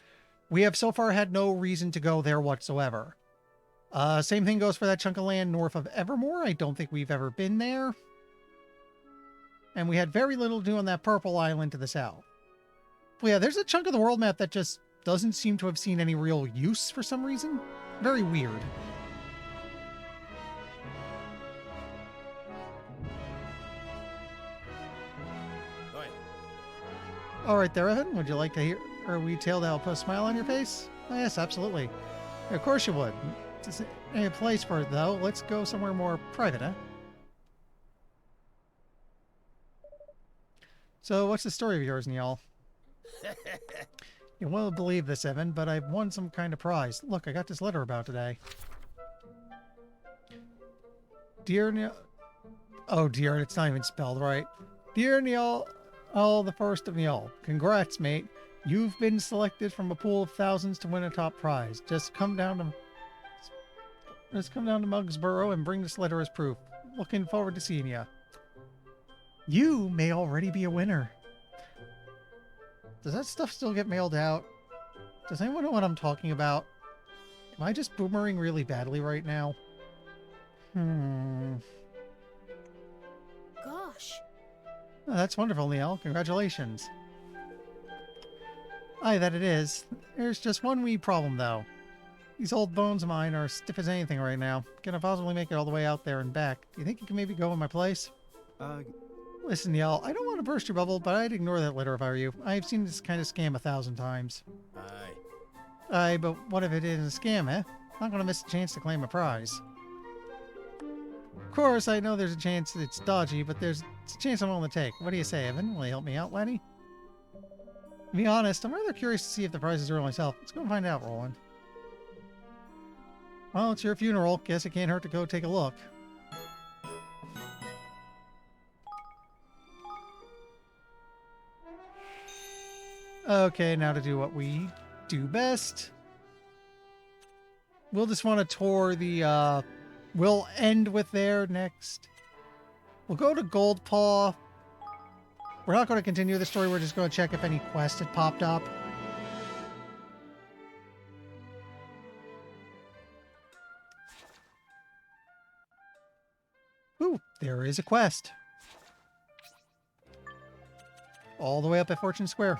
We have so far had no reason to go there whatsoever. Same thing goes for that chunk of land north of Evermore. I don't think we've ever been there. And we had very little to do on that purple island to the south. Well, yeah, there's a chunk of the world map that just doesn't seem to have seen any real use for some reason. Very weird. All right there, Evan. Would you like to hear a retail that'll put a smile on your face? Oh, yes, absolutely. Of course you would. Is any place for it, though? Let's go somewhere more private, huh? So, what's the story of yours, Neil? You won't believe this, Evan, but I've won some kind of prize. Look, I got this letter about today. Dear Neil... Oh, dear, it's not even spelled right. Dear Neil... Oh, the first of Neil. Congrats, mate. You've been selected from a pool of thousands to win a top prize. Just come down to Mugsboro and bring this letter as proof. Looking forward to seeing you. You may already be a winner. Does that stuff still get mailed out? Does anyone know what I'm talking about? Am I just boomering really badly right now? Gosh. Oh, that's wonderful, Neil. Congratulations. Aye, that it is. There's just one wee problem, though. These old bones of mine are stiff as anything right now. Can I possibly make it all the way out there and back? Do you think you can maybe go in my place? Listen, Neil, I don't want to burst your bubble, but I'd ignore that letter if I were you. I've seen this kind of scam 1,000 times. Aye, but what if it is a scam, eh? Not going to miss a chance to claim a prize. Of course, I know there's a chance that it's dodgy, but there's a chance I'm willing to take. What do you say, Evan? Will you help me out, laddie? To be honest, I'm rather curious to see if the prize is real myself. Let's go and find out, Roland. Well, it's your funeral. Guess it can't hurt to go take a look. Okay, now to do what we do best. We'll just want to tour the, we'll end with there next. We'll go to Goldpaw. We're not going to continue the story. We're just going to check if any quest had popped up. Ooh, there is a quest. All the way up at Fortune Square.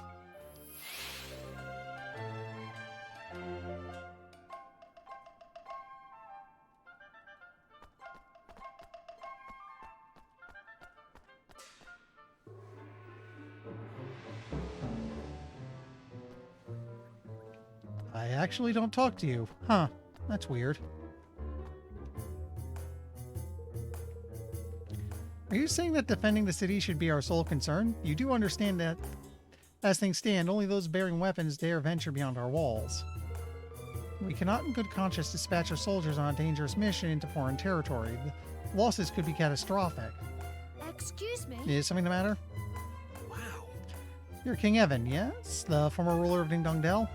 I actually don't talk to you. Huh. That's weird. Are you saying that defending the city should be our sole concern? You do understand that, as things stand, only those bearing weapons dare venture beyond our walls. We cannot in good conscience dispatch our soldiers on a dangerous mission into foreign territory. The losses could be catastrophic. Excuse me? Is something the matter? Wow. You're King Evan, yes? The former ruler of Ding Dong Dell?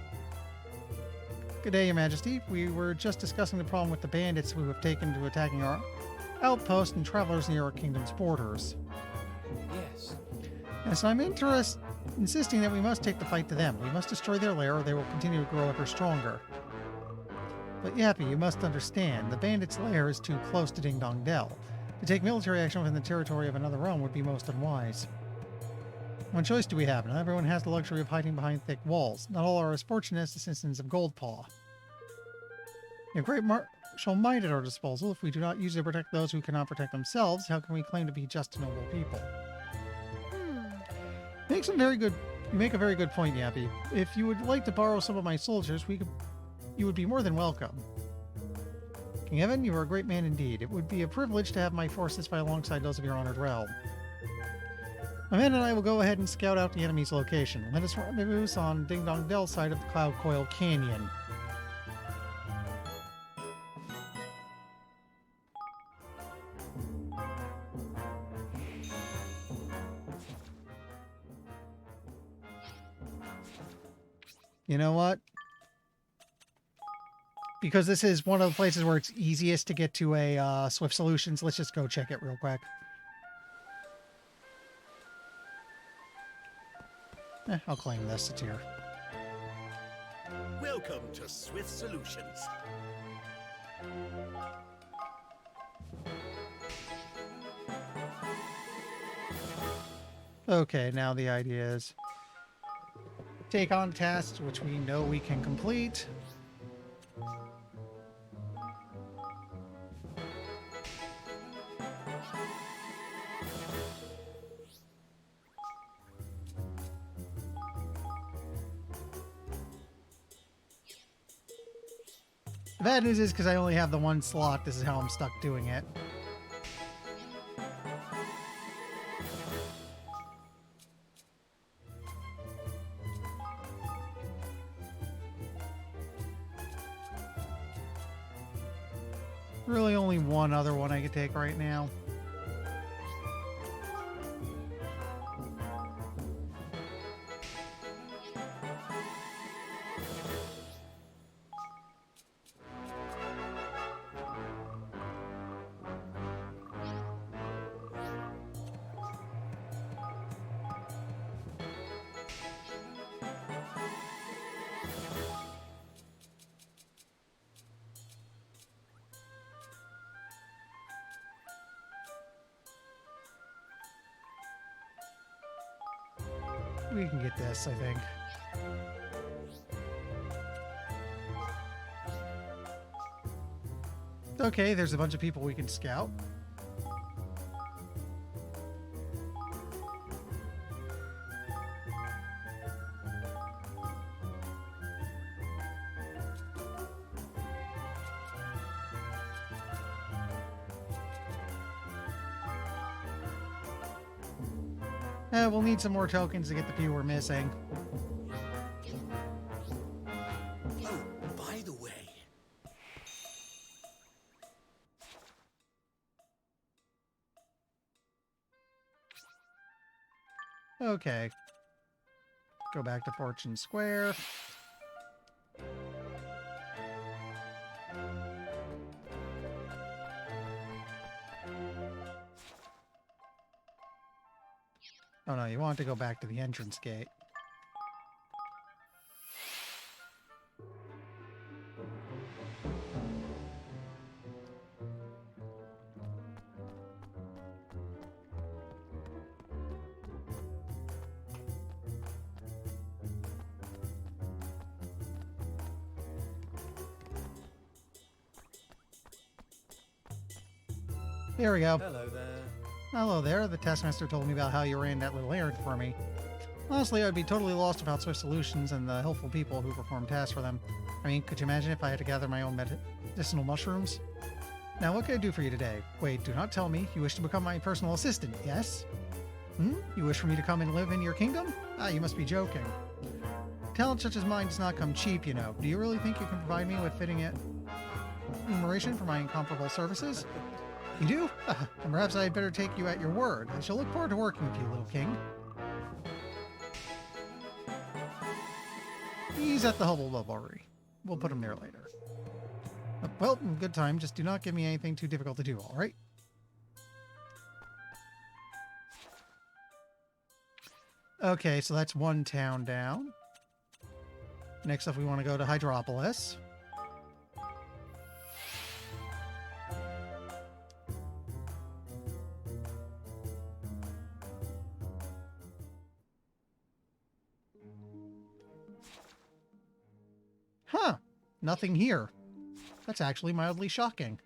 Good day, Your Majesty. We were just discussing the problem with the bandits who have taken to attacking our outposts and travelers near our kingdom's borders. Yes. Yes, I'm insisting that we must take the fight to them. We must destroy their lair or they will continue to grow ever stronger. But Yappy, you must understand, the bandits' lair is too close to Ding Dong Dell. To take military action within the territory of another realm would be most unwise. What choice do we have? Not everyone has the luxury of hiding behind thick walls. Not all are as fortunate as the citizens of Goldpaw. We have great martial might at our disposal. If we do not use it to protect those who cannot protect themselves, how can we claim to be just and noble people? You make a very good point, Yappy. If you would like to borrow some of my soldiers, you would be more than welcome. King Evan, you are a great man indeed. It would be a privilege to have my forces fight alongside those of your honored realm. My men and I will go ahead and scout out the enemy's location. Let us rendezvous on Ding Dong Dell's side of the Cloud Coil Canyon. You know what? Because this is one of the places where it's easiest to get to a Swift Solutions, let's just go check it real quick. I'll claim this. It's here. Welcome to Swift Solutions. Okay, now the idea is take on tasks which we know we can complete. The bad news is because I only have the one slot, this is how I'm stuck doing it. Really only one other one I could take right now. We can get this, I think. Okay, there's a bunch of people we can scout. We'll need some more tokens to get the few we're missing. Oh, by the way. Okay. Go back to Fortune Square. Oh no, you want to go back to the entrance gate. There we go. Hello there. Hello there. The taskmaster told me about how you ran that little errand for me. Honestly, I'd be totally lost without Swift Solutions and the helpful people who perform tasks for them. I mean, could you imagine if I had to gather my own medicinal mushrooms? Now, what can I do for you today? Wait, do not tell me. You wish to become my personal assistant, yes? You wish for me to come and live in your kingdom? Ah, you must be joking. Talent such as mine does not come cheap, you know. Do you really think you can provide me with fitting remuneration for my incomparable services? You do? And perhaps I'd better take you at your word. I shall look forward to working with you, little king. He's at the Hubble Library. We'll put him there later. Well, good time. Just do not give me anything too difficult to do, all right? Okay, so that's one town down. Next up, we want to go to Hydropolis. Huh. Nothing here. That's actually mildly shocking.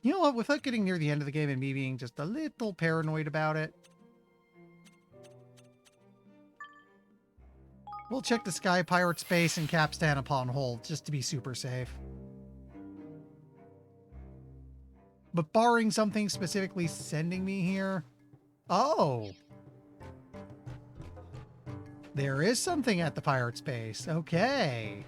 You know what? Without getting near the end of the game and me being just a little paranoid about it, we'll check the sky, pirate space, and capstan upon hold, just to be super safe. But barring something specifically sending me here... Oh! There is something at the pirate space. Okay.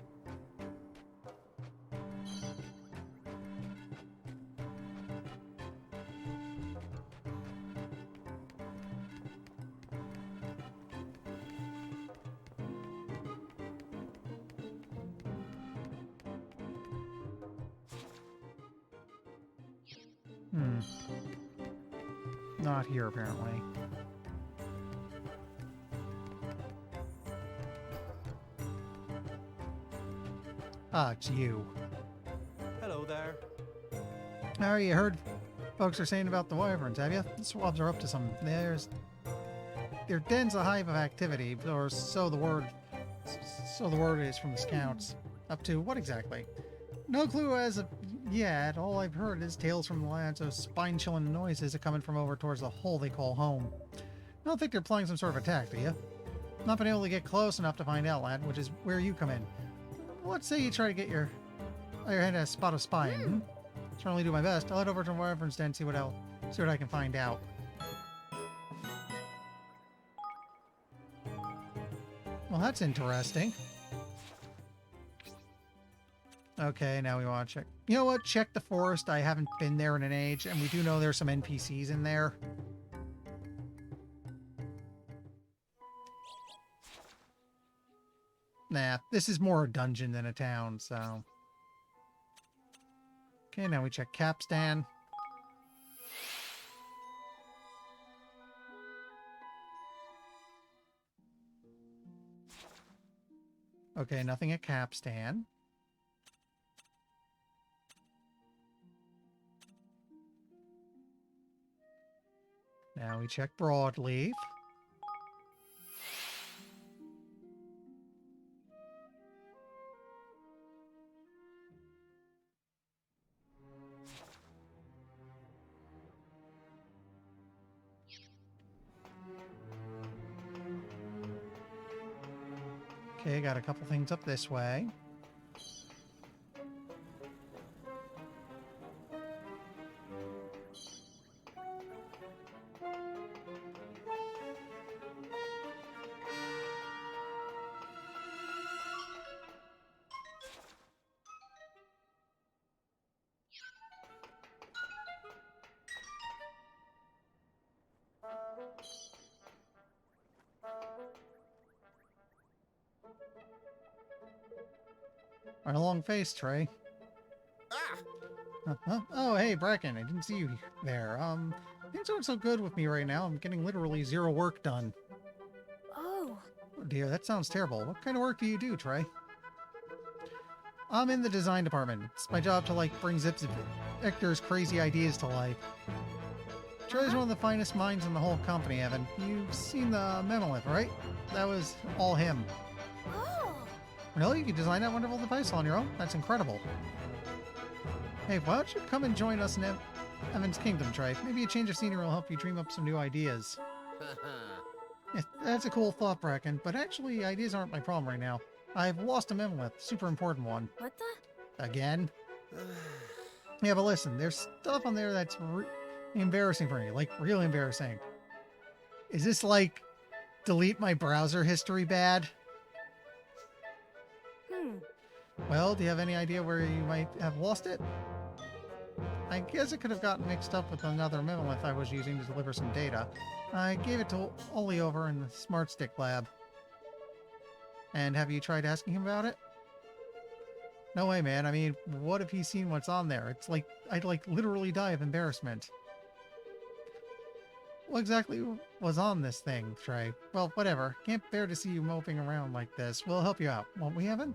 Not here, apparently. Ah, it's you. Hello there. How are you? Heard folks are saying about the wyverns, have you? The swabs are up to some... Their den's a hive of activity, or so the word is from the scouts. Up to what exactly? No clue as of yet. All I've heard is tales from the lands of spine-chilling noises are coming from over towards the hole they call home. I don't think they're planning some sort of attack, do you? Not been able to get close enough to find out, lad, which is where you come in. Let's say you try to get your head a spot of spine. Hmm? Certainly do my best. I'll head over to Wyvern's Den and see what I can find out. Well, that's interesting. Okay, now we want to check. You know what? Check the forest. I haven't been there in an age, and we do know there's some NPCs in there. Nah, this is more a dungeon than a town, so... Okay, now we check Capstan. Okay, nothing at Capstan. Now we check Broadleaf. Okay, got a couple things up this way. Right along face, Trey. Huh? Oh, hey, Bracken. I didn't see you there. Things aren't so good with me right now. I'm getting literally zero work done. Oh. Oh dear, that sounds terrible. What kind of work do you do, Trey? I'm in the design department. It's my job to, bring Zip Hector's crazy ideas to life. Trey's one of the finest minds in the whole company, Evan. You've seen the Menolith, right? That was all him. Oh. Really? You designed that wonderful device on your own? That's incredible. Hey, why don't you come and join us in Evan's Kingdom, Trey? Maybe a change of scenery will help you dream up some new ideas. Yeah, that's a cool thought, Bracken, but actually, ideas aren't my problem right now. I've lost a Menolith, super important one. What the? Again? Yeah, but listen, there's stuff on there that's embarrassing for me, really embarrassing. Is this delete my browser history bad? Well, do you have any idea where you might have lost it? I guess it could have gotten mixed up with another Menolith I was using to deliver some data. I gave it to Oli over in the Smart Stick lab. And have you tried asking him about it? No way, man. I mean, what if he's seen what's on there? It's I'd literally die of embarrassment. What exactly was on this thing, Trey? Well, whatever. Can't bear to see you moping around like this. We'll help you out, won't we, Evan?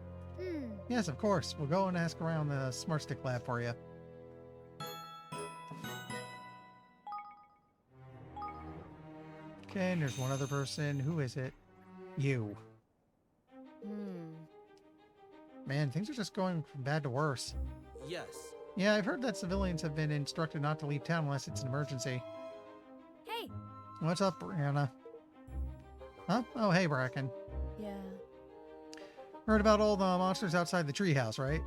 Yes, of course. We'll go and ask around the Smart Stick lab for you. Okay, and there's one other person. Who is it? You. man. Things are just going from bad to worse. Yes. Yeah, I've heard that civilians have been instructed not to leave town unless it's an emergency. Hey. What's up, Brianna? Huh? Oh, hey, Bracken. Yeah. Heard about all the monsters outside the treehouse, right?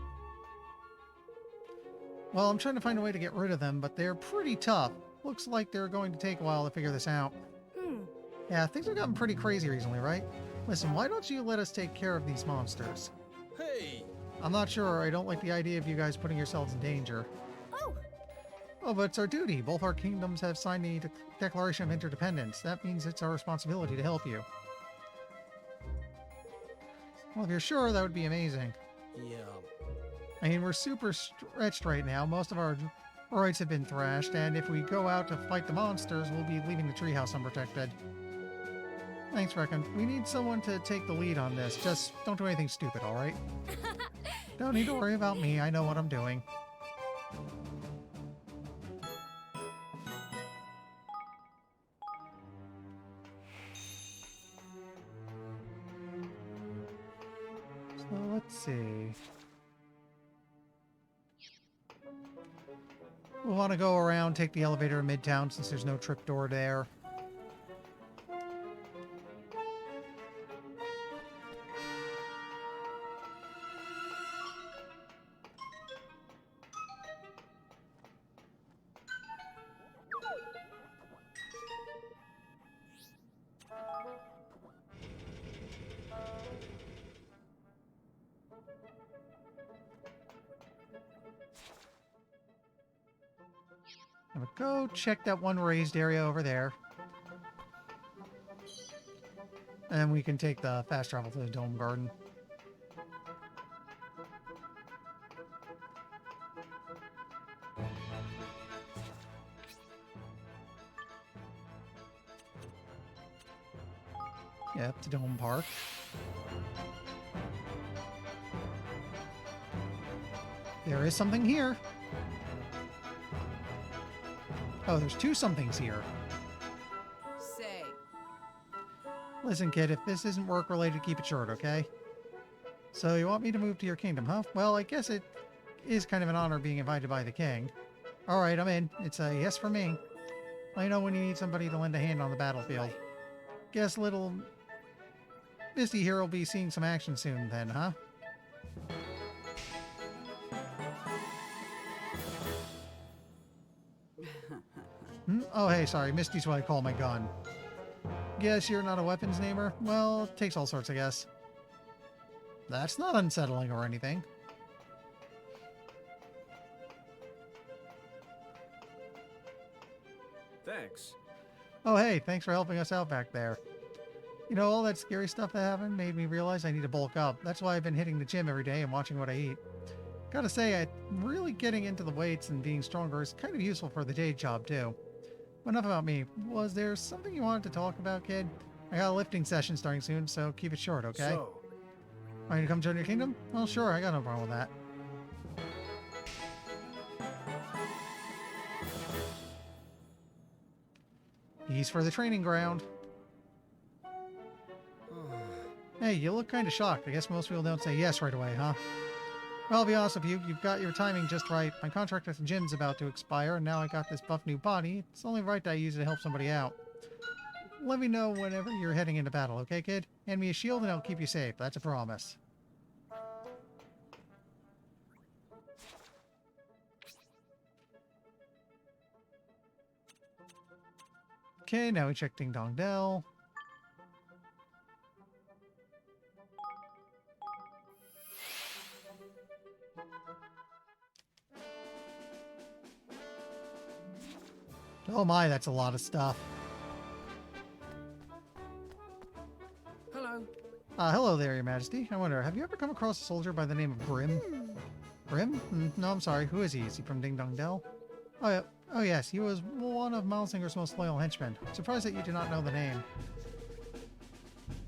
Well, I'm trying to find a way to get rid of them, but they're pretty tough. Looks like they're going to take a while to figure this out. Yeah, things have gotten pretty crazy recently, right? Listen, why don't you let us take care of these monsters? Hey! I'm not sure. I don't like the idea of you guys putting yourselves in danger. Oh, but it's our duty. Both our kingdoms have signed the Declaration of Interdependence. That means it's our responsibility to help you. Well, if you're sure, that would be amazing. Yeah. I mean, we're super stretched right now. Most of our droids have been thrashed, and if we go out to fight the monsters, we'll be leaving the treehouse unprotected. Thanks, Reckon. We need someone to take the lead on this. Just don't do anything stupid, alright? Don't need to worry about me. I know what I'm doing. So let's see. We'll want to go around, take the elevator in Midtown since there's no trip door there. I'm gonna go check that one raised area over there. And we can take the fast travel to the Dome Garden. Yep, to Dome Park. There is something here. Oh, there's two somethings here. Say. Listen, kid, if this isn't work-related, keep it short, okay? So you want me to move to your kingdom, huh? Well, I guess it is kind of an honor being invited by the king. All right, I'm in. It's a yes for me. I know when you need somebody to lend a hand on the battlefield. Guess little Misty here will be seeing some action soon then, huh? Oh, hey, sorry. Misty's what I call my gun. Guess you're not a weapons namer? Well, it takes all sorts, I guess. That's not unsettling or anything. Thanks. Oh, hey, thanks for helping us out back there. You know, all that scary stuff that happened made me realize I need to bulk up. That's why I've been hitting the gym every day and watching what I eat. Gotta say, I'm really getting into the weights and being stronger is kind of useful for the day job, too. But enough about me. Was there something you wanted to talk about, kid? I got a lifting session starting soon, so keep it short, okay? So, Want you to come join your kingdom? Well, sure, I got no problem with that. He's for the training ground. Hey, you look kind of shocked. I guess most people don't say yes right away, huh? Well, I'll be honest with you, you've got your timing just right. My contract at the gym's about to expire, and now I got this buff new body. It's only right that I use it to help somebody out. Let me know whenever you're heading into battle, okay, kid? Hand me a shield and I'll keep you safe. That's a promise. Okay, now we check Ding Dong Dell. Oh my, that's a lot of stuff. hello. Hello there, Your Majesty. I wonder, have you ever come across a soldier by the name of Grim? Grim? No, I'm sorry. Who is he? Is he from Ding Dong Dell? Oh, yeah. Oh, yes. He was one of Malsinger's most loyal henchmen. Surprised that you do not know the name.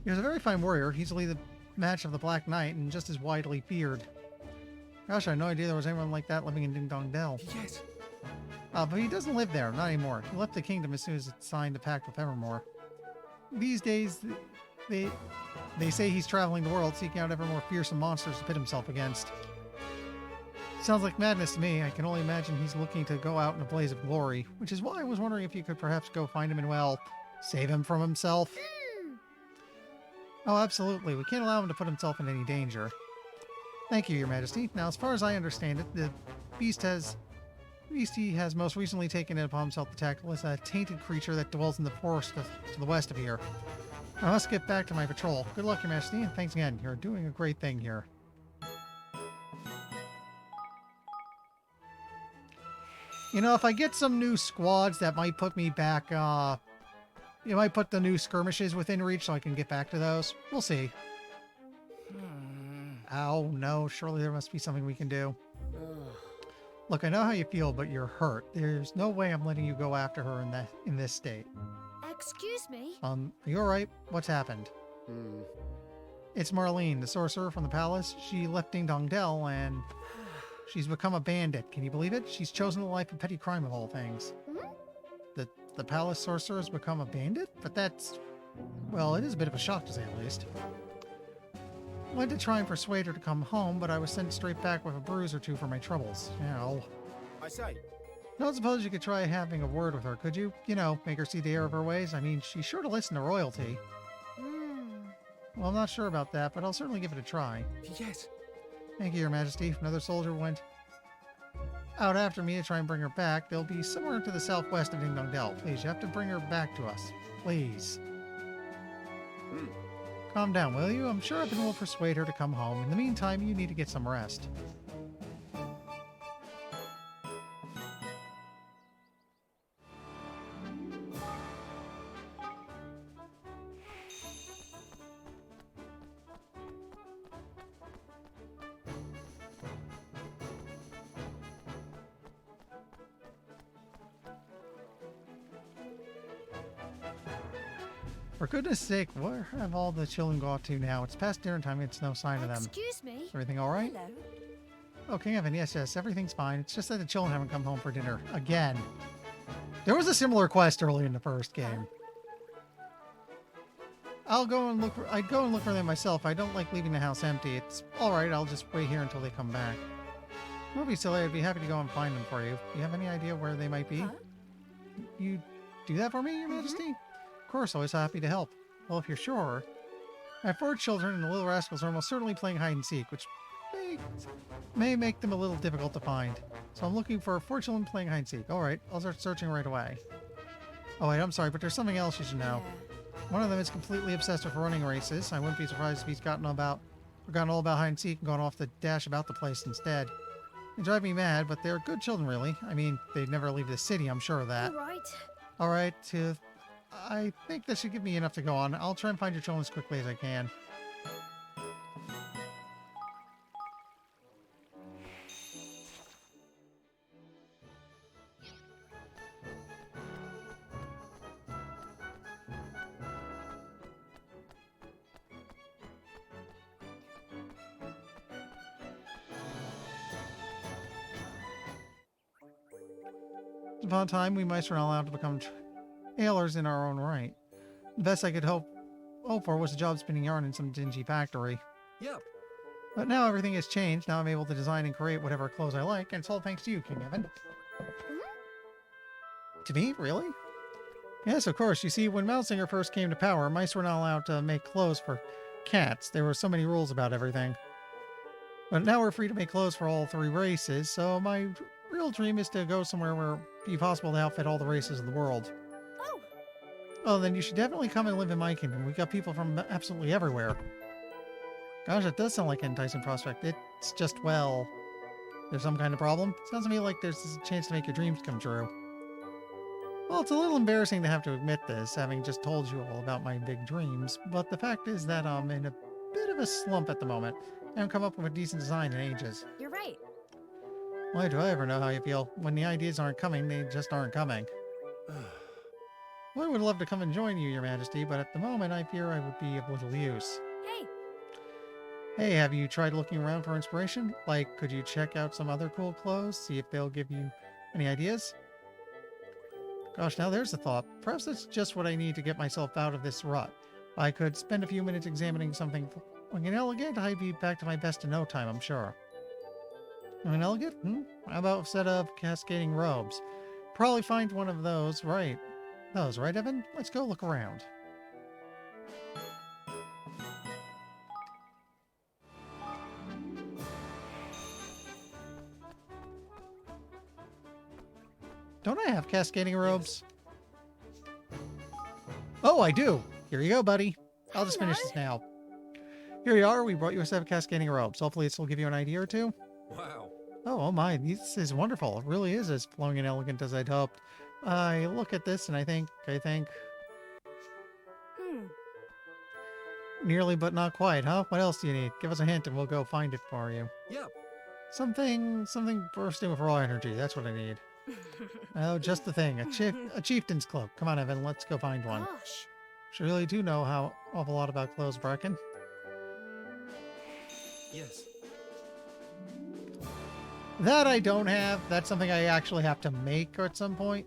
He was a very fine warrior, easily the match of the Black Knight, and just as widely feared. Gosh, I had no idea there was anyone like that living in Ding Dong Dell. Yes. But he doesn't live there, not anymore. He left the kingdom as soon as it signed a pact with Evermore. These days, They say he's traveling the world, seeking out ever more fearsome monsters to pit himself against. Sounds like madness to me. I can only imagine he's looking to go out in a blaze of glory, which is why I was wondering if you could perhaps go find him and, well, save him from himself. Oh, absolutely. We can't allow him to put himself in any danger. Thank you, Your Majesty. Now, as far as I understand it, the beastie has most recently taken it upon himself to tackle as a tainted creature that dwells in the forest to the west of here. I must get back to my patrol. Good luck, Your Majesty, and thanks again. You're doing a great thing here. You know, if I get some new squads, that might put me back, you might put the new skirmishes within reach so I can get back to those. We'll see. Ow, no, surely there must be something we can do. Look, I know how you feel, but you're hurt. There's no way I'm letting you go after her in this state. Excuse me? Are you alright? What's happened? It's Marlene, the sorcerer from the palace. She left Ding Dong Dell and she's become a bandit. Can you believe it? She's chosen the life of petty crime of all things. The palace sorcerer has become a bandit? But that's... well, it is a bit of a shock to say the least. I went to try and persuade her to come home, but I was sent straight back with a bruise or two for my troubles. Ow. I say. Don't suppose you could try having a word with her, could you? You know, make her see the error of her ways. I mean, she's sure to listen to royalty. Well, I'm not sure about that, but I'll certainly give it a try. Yes. Thank you, Your Majesty. If another soldier went out after me to try and bring her back, they'll be somewhere to the southwest of Ding Dong Dell. Please, you have to bring her back to us. Please. Calm down, will you? I'm sure Evan will persuade her to come home. In the meantime, you need to get some rest. For goodness sake, where have all the children gone to now? It's past dinner time, it's no sign of them. Excuse me? Is everything alright? Hello. Oh, King Evan, yes, everything's fine. It's just that the children haven't come home for dinner. Again. There was a similar quest early in the first game. I'd go and look for them myself. I don't like leaving the house empty. It's alright, I'll just wait here until they come back. Don't be silly, I'd be happy to go and find them for you. Do you have any idea where they might be? You do that for me, Your Majesty? Of course, always happy to help. Well, if you're sure. I have 4 children, and the little rascals are almost certainly playing hide and seek, which may make them a little difficult to find. So I'm looking for 4 children playing hide and seek. Alright, I'll start searching right away. Oh wait, I'm sorry, but there's something else you should know. One of them is completely obsessed with running races. I wouldn't be surprised if he's forgotten all about hide and seek and gone off to dash about the place instead. They drive me mad, but they're good children, really. I mean, they'd never leave the city, I'm sure of that. Alright, I think this should give me enough to go on. I'll try and find your children as quickly as I can. Upon time, we mice are not allowed to become tailors in our own right. The best I could hope for was a job spinning yarn in some dingy factory. Yep. But now everything has changed. Now I'm able to design and create whatever clothes I like, and it's all thanks to you, King Evan. To me? Really? Yes, of course. You see, when Mousesinger first came to power, mice were not allowed to make clothes for cats. There were so many rules about everything. But now we're free to make clothes for all 3 races, so my real dream is to go somewhere where it be possible to outfit all the races of the world. Oh, then you should definitely come and live in my kingdom. We got people from absolutely everywhere. Gosh, that does sound like an enticing prospect. It's just, well, there's some kind of problem? Sounds to me like there's a chance to make your dreams come true. Well, it's a little embarrassing to have to admit this, having just told you all about my big dreams, but the fact is that I'm in a bit of a slump at the moment. I haven't come up with a decent design in ages. You're right. Why do I ever know how you feel? When the ideas aren't coming, they just aren't coming. Well, I would love to come and join you, Your Majesty, but at the moment I fear I would be of little use. Hey! Hey, have you tried looking around for inspiration? Like, could you check out some other cool clothes? See if they'll give you any ideas? Gosh, now there's a thought. Perhaps that's just what I need to get myself out of this rut. I could spend a few minutes examining something elegant, I'd be back to my best in no time, I'm sure. Elegant? How about a set of cascading robes? Probably find one of those, right? Those, right, Evan? Let's go look around. Don't I have cascading robes? Oh, I do. Here you go, buddy. I'll just finish this now. Here you are. We brought you a set of cascading robes. Hopefully this will give you an idea or two. Wow. Oh my. This is wonderful. It really is as flowing and elegant as I'd hoped. I look at this and I think... Nearly, but not quite, huh? What else do you need? Give us a hint and we'll go find it for you. Yep. Something bursting with raw energy. That's what I need. Oh, just the thing. A chieftain's cloak. Come on, Evan. Let's go find one. Gosh. She really do know how awful lot about clothes, Bracken. Yes. That I don't have. That's something I actually have to make at some point.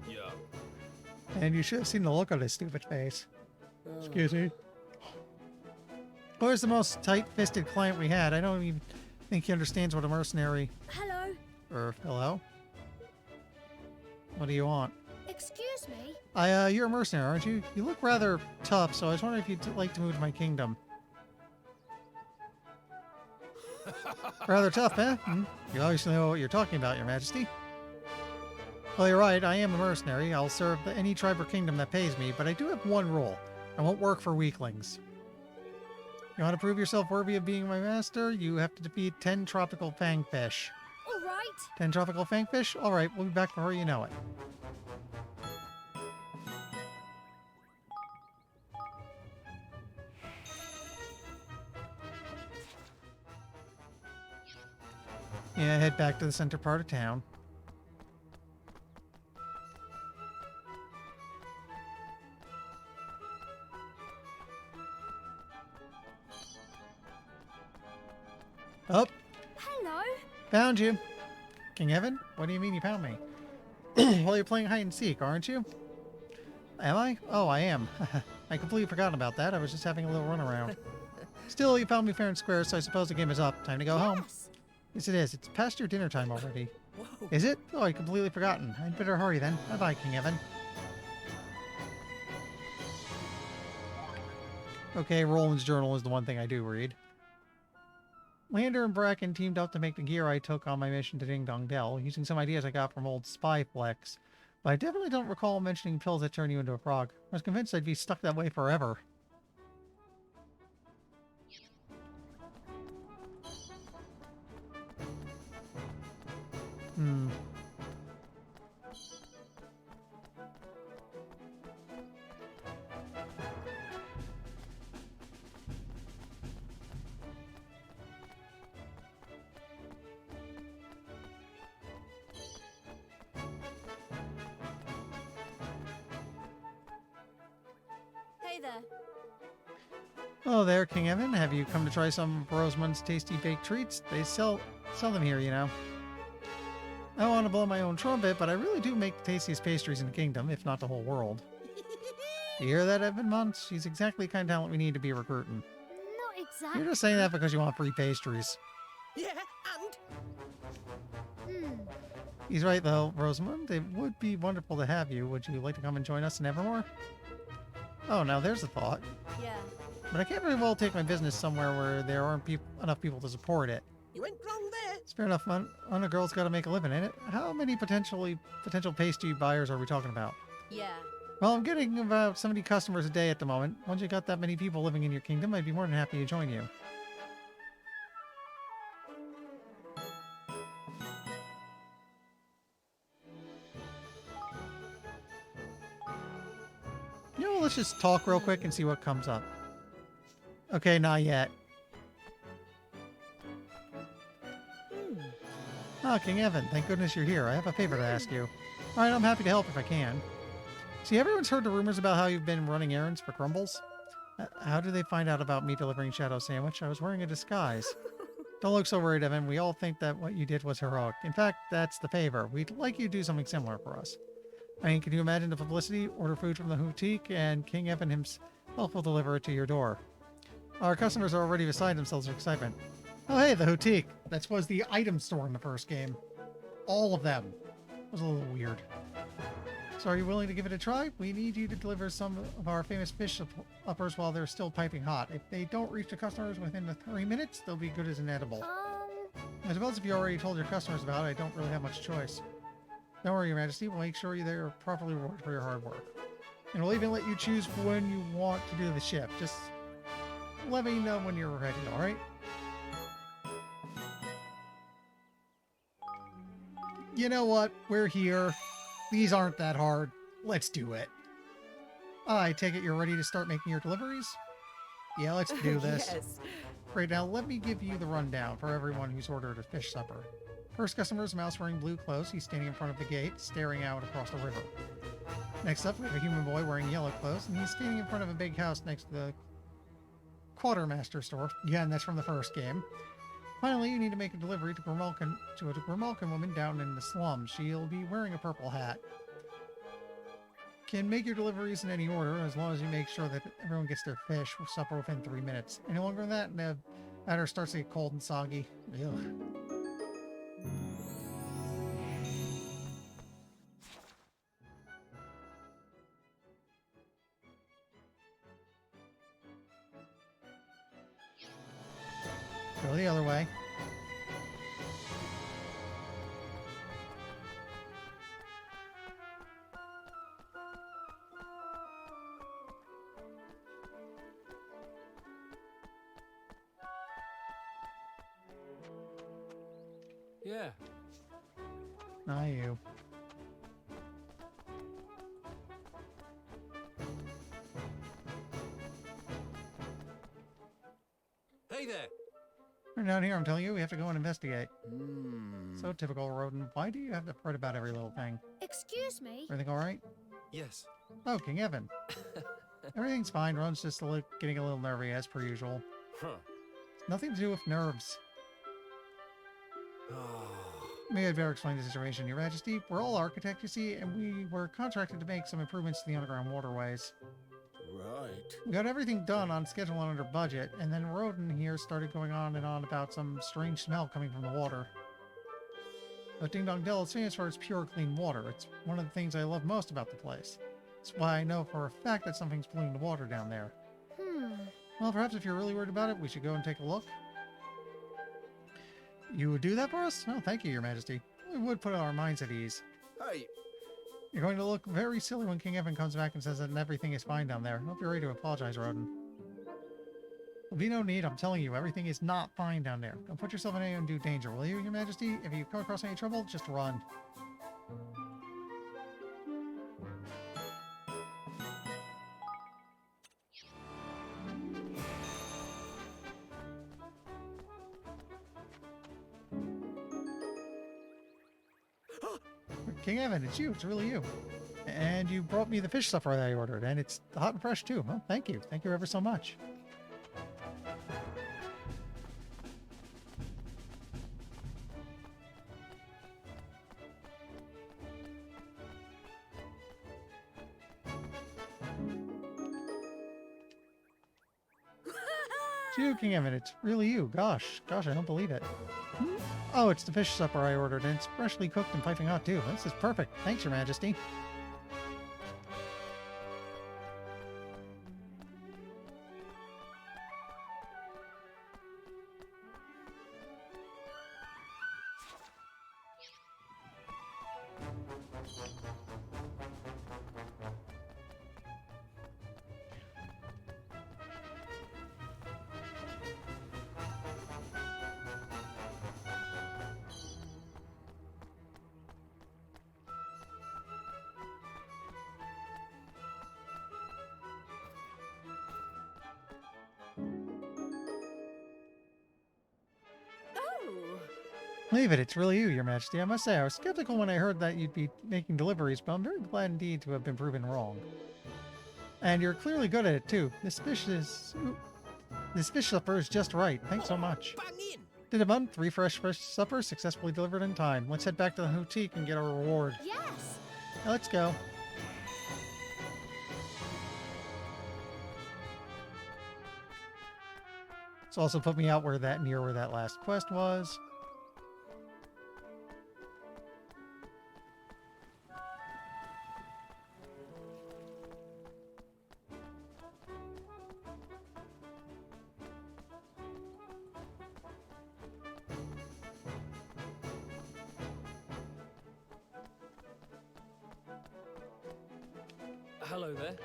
Yeah. And you should have seen the look on his stupid face. Excuse me. Where's the most tight-fisted client we had? I don't even think he understands what a mercenary... Hello. Hello? What do you want? Excuse me. You're a mercenary, aren't you? You look rather tough, so I was wondering if you'd like to move to my kingdom. Rather tough, eh? You obviously know what you're talking about, Your Majesty. Well, you're right. I am a mercenary. I'll serve any tribe or kingdom that pays me, but I do have one rule. I won't work for weaklings. You want to prove yourself worthy of being my master? You have to defeat 10 tropical fangfish. All right. 10 tropical fangfish? All right, we'll be back before you know it. Yeah, head back to the center part of town. Oh, Hello. found you. King Evan? What do you mean you found me? Well, you're playing hide and seek, aren't you? Am I? Oh, I am. I completely forgot about that. I was just having a little run around. Still, you found me fair and square, so I suppose the game is up. Time to go home. Yes, it is. It's past your dinner time already. Whoa. Is it? Oh, I'd completely forgotten. I'd better hurry then. Bye-bye, King Evan. Okay, Roland's journal is the one thing I do read. Lander and Bracken teamed up to make the gear I took on my mission to Ding Dong Dell, using some ideas I got from old Spy Flex. But I definitely don't recall mentioning pills that turn you into a frog. I was convinced I'd be stuck that way forever. Hey there. Hello there, King Evan. Have you come to try some of Rosamund's tasty baked treats? They sell them here, you know. I don't want to blow my own trumpet, but I really do make the tastiest pastries in the kingdom, if not the whole world. You hear that, Evan Muntz? She's exactly the kind of talent we need to be recruiting. Not exactly. You're just saying that because you want free pastries. Yeah, and He's right, though, Rosamund. It would be wonderful to have you. Would you like to come and join us in Evermore? Oh, now there's a thought. Yeah. But I can't very well take my business somewhere where there aren't enough people to support it. you went wrong there. It's fair enough, man. A girl's got to make a living, ain't it? How many potential pastry buyers are we talking about? Yeah. Well, I'm getting about 70 customers a day at the moment. Once you got that many people living in your kingdom, I'd be more than happy to join you. You know, let's just talk real quick and see what comes up. Okay, not yet. Ah, King Evan, thank goodness you're here. I have a favor to ask you. Alright, I'm happy to help if I can. See, everyone's heard the rumors about how you've been running errands for Crumbles. How did they find out about me delivering Shadow Sandwich? I was wearing a disguise. Don't look so worried, Evan. We all think that what you did was heroic. In fact, that's the favor. We'd like you to do something similar for us. I mean, can you imagine the publicity? Order food from the boutique, and King Evan himself will deliver it to your door. Our customers are already beside themselves with excitement. Oh, hey, the boutique. That was the item store in the first game. All of them. It was a little weird. So are you willing to give it a try? We need you to deliver some of our famous fish uppers while they're still piping hot. If they don't reach the customers within the 3 minutes, they'll be good as an edible. I suppose if you already told your customers about it, I don't really have much choice. Don't worry, Your Majesty. We'll make sure they're properly rewarded for your hard work. And we'll even let you choose when you want to do the shift. Just let me know when you're ready, alright? You know what? We're here. These aren't that hard. Let's do it. I take it you're ready to start making your deliveries? Yeah, let's do this. Yes. Great, now let me give you the rundown for everyone who's ordered a fish supper. First customer is a mouse wearing blue clothes. He's standing in front of the gate, staring out across the river. Next up, we have a human boy wearing yellow clothes, and he's standing in front of a big house next to the quartermaster store. Again, that's from the first game. Finally, you need to make a delivery to a Grimalkin woman down in the slums. She'll be wearing a purple hat. Can make your deliveries in any order, as long as you make sure that everyone gets their fish or supper within 3 minutes. Any longer than that, and the batter starts to get cold and soggy. Ugh. Go the other way. Yeah. Not you. Hey there. We're down here, I'm telling you, we have to go and investigate. So typical, Rodin. Why do you have to fret about every little thing? Excuse me? Everything alright? Yes. Oh, King Evan. Everything's fine. Ron's just getting a little nervy, as per usual. Huh. Nothing to do with nerves. May I better explain the situation, Your Majesty? We're all architects, you see, and we were contracted to make some improvements to the underground waterways. Right. We got everything done on schedule and under budget, and then Rodin here started going on and on about some strange smell coming from the water. But Ding Dong Dell is famous for its pure, clean water. It's one of the things I love most about the place. That's why I know for a fact that something's polluting the water down there. Well, perhaps if you're really worried about it, we should go and take a look. You would do that for us? Oh, thank you, Your Majesty. We would put our minds at ease. Hey. You're going to look very silly when King Evan comes back and says that everything is fine down there. I hope you're ready to apologize, Rodin. There'll be no need, I'm telling you, everything is not fine down there. Don't put yourself in any undue danger, will you, Your Majesty? If you come across any trouble, just run. King Evan, it's you. It's really you. And you brought me the fish supper that I ordered, and it's hot and fresh too. Well, thank you. Thank you ever so much. It's you, King Evan. It's really you. Gosh, I don't believe it. Oh, it's the fish supper I ordered, and it's freshly cooked and piping hot, too. This is perfect. Thanks, Your Majesty. Leave it, it's really you, Your Majesty. I must say, I was skeptical when I heard that you'd be making deliveries, but I'm very glad indeed to have been proven wrong. And you're clearly good at it, too. This fish supper is just right. Thanks so much. Bang in! Did a month, 3 fresh suppers successfully delivered in time. Let's head back to the boutique and get our reward. Yes! Now let's go. This also put me out where that last quest was. Hello there.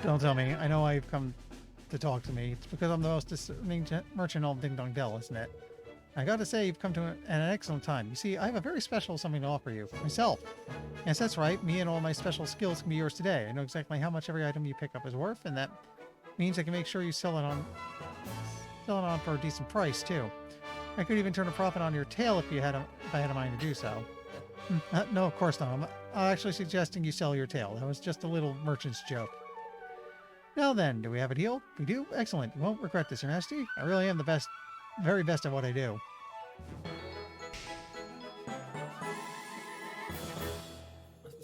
Don't tell me. I know I've come to talk to me. It's because I'm the most discerning merchant on Ding Dong Dell, isn't it? I gotta say, you've come to an excellent time. You see, I have a very special something to offer you. Myself. Yes, that's right. Me and all my special skills can be yours today. I know exactly how much every item you pick up is worth, and that means I can make sure you sell it on for a decent price, too. I could even turn a profit on your tail if I had a mind to do so. No, of course not. I'm actually suggesting you sell your tail. That was just a little merchant's joke. Now then, do we have a deal? We do? Excellent. You won't regret this, Your Majesty. I really am the best, very best at what I do.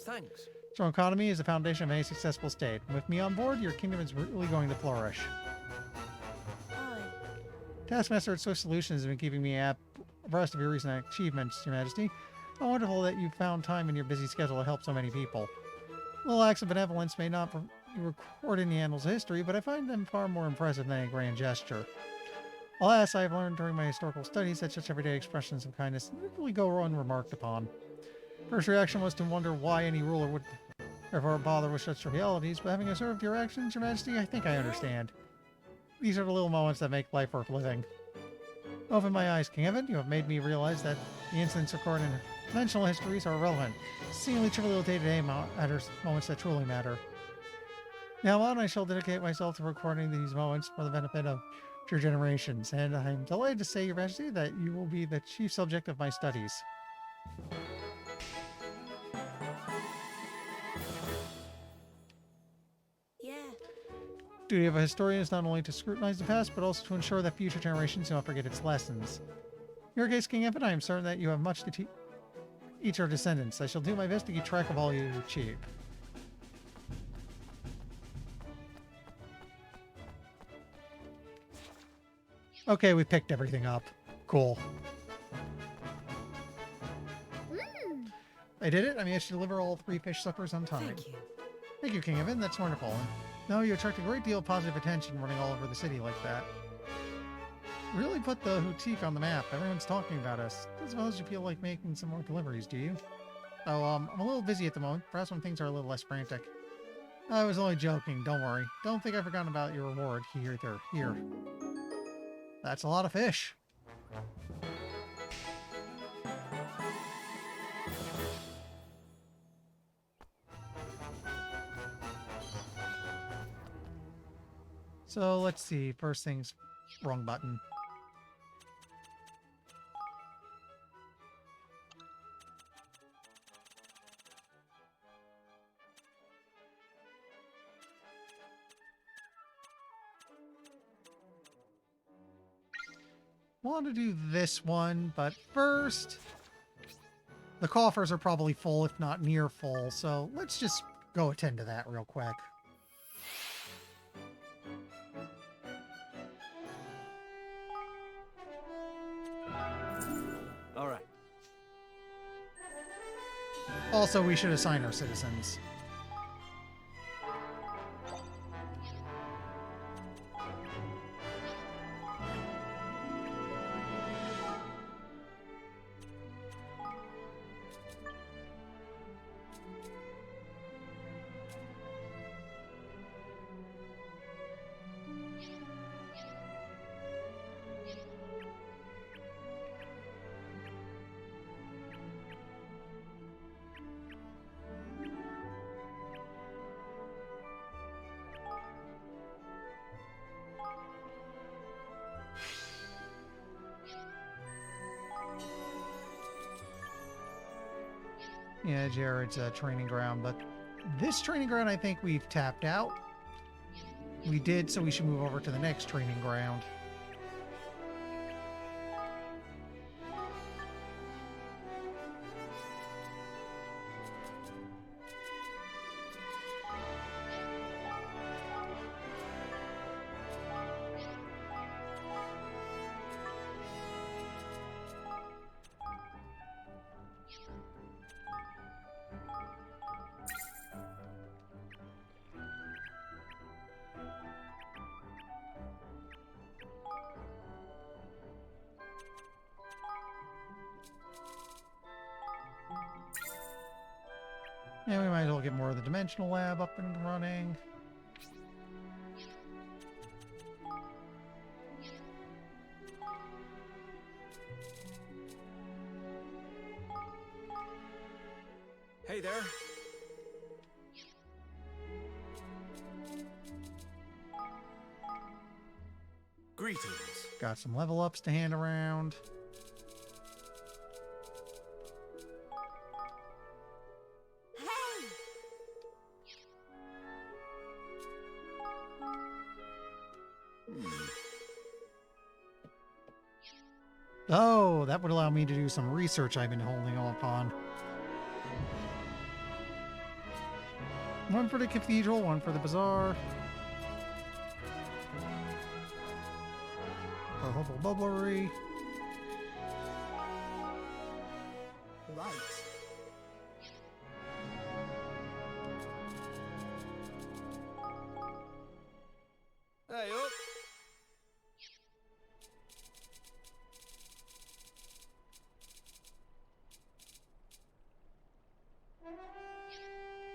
Thanks. Strong economy is the foundation of any successful state. With me on board, your kingdom is really going to flourish. Taskmaster at Swift Solutions has been keeping me abreast of your recent achievements, Your Majesty. How wonderful that you found time in your busy schedule to help so many people. Little acts of benevolence may not be recorded in the annals of history, but I find them far more impressive than a grand gesture. Alas, I have learned during my historical studies that such everyday expressions of kindness really go unremarked upon. First reaction was to wonder why any ruler would ever bother with such trivialities, but having observed your actions, Your Majesty, I think I understand. These are the little moments that make life worth living. Open my eyes, King Evan. You have made me realize that the incidents recorded in conventional histories are irrelevant. Seemingly trivial day-to-day moments that truly matter. Now on, I shall dedicate myself to recording these moments for the benefit of future generations, and I am delighted to say, Your Majesty, that you will be the chief subject of my studies. Yeah. Duty of a historian is not only to scrutinize the past, but also to ensure that future generations do not forget its lessons. In your case, King Evan, I am certain that you have much to teach our descendants. I shall do my best to keep track of all you achieve. Okay, we picked everything up. Cool. I did it. I managed to deliver all 3 fish suppers on time. Thank you. Thank you, King Evan. That's wonderful. No, you attract a great deal of positive attention running all over the city like that. Really put the boutique on the map. Everyone's talking about us. I suppose you feel like making some more deliveries, do you? Oh, I'm a little busy at the moment. Perhaps when things are a little less frantic. I was only joking. Don't worry. Don't think I've forgotten about your reward. Here. That's a lot of fish. So let's see. First things, wrong button. Want to do this one, but first, the coffers are probably full, if not near full, so let's just go attend to that real quick. All right. Also, we should assign our citizens. Yeah, Jared's training ground, but this training ground I think we've tapped out. We did, so we should move over to the next training ground. And we might as well get more of the dimensional lab up and running. Hey there. Greetings. Got some level ups to hand around. Hey! Oh, that would allow me to do some research I've been holding upon. One for the cathedral, one for the bazaar. For hopeful bubblery. Right. Hey up.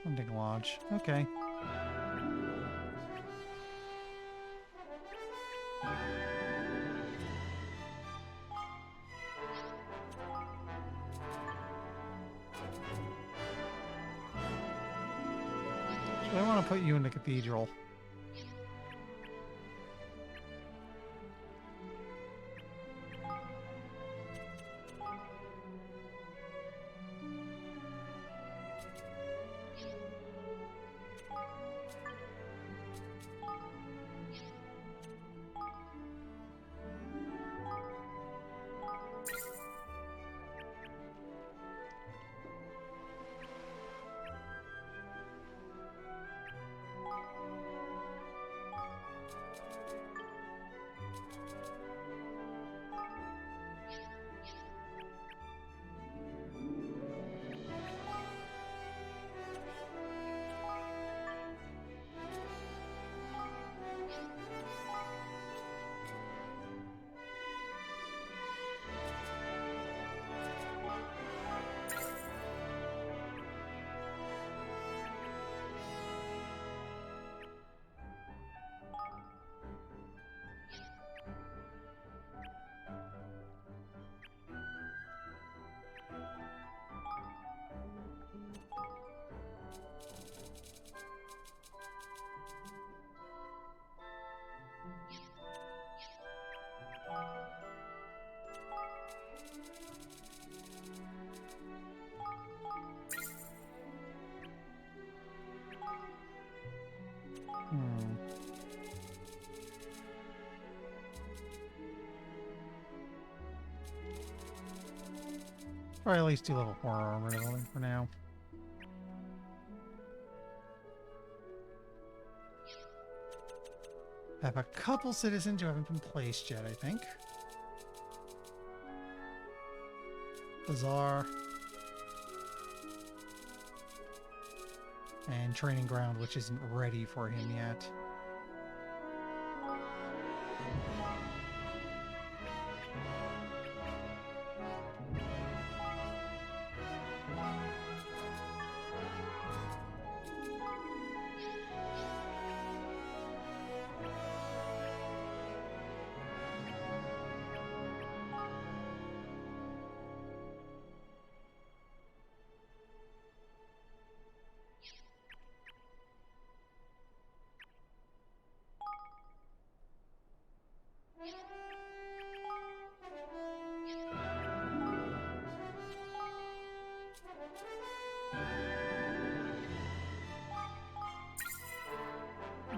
Hunting lodge. Okay. So I want to put you in the cathedral. Probably at least 2 level 4 armor leveling for now. I have a couple citizens who haven't been placed yet, I think. Bazaar. And training ground, which isn't ready for him yet.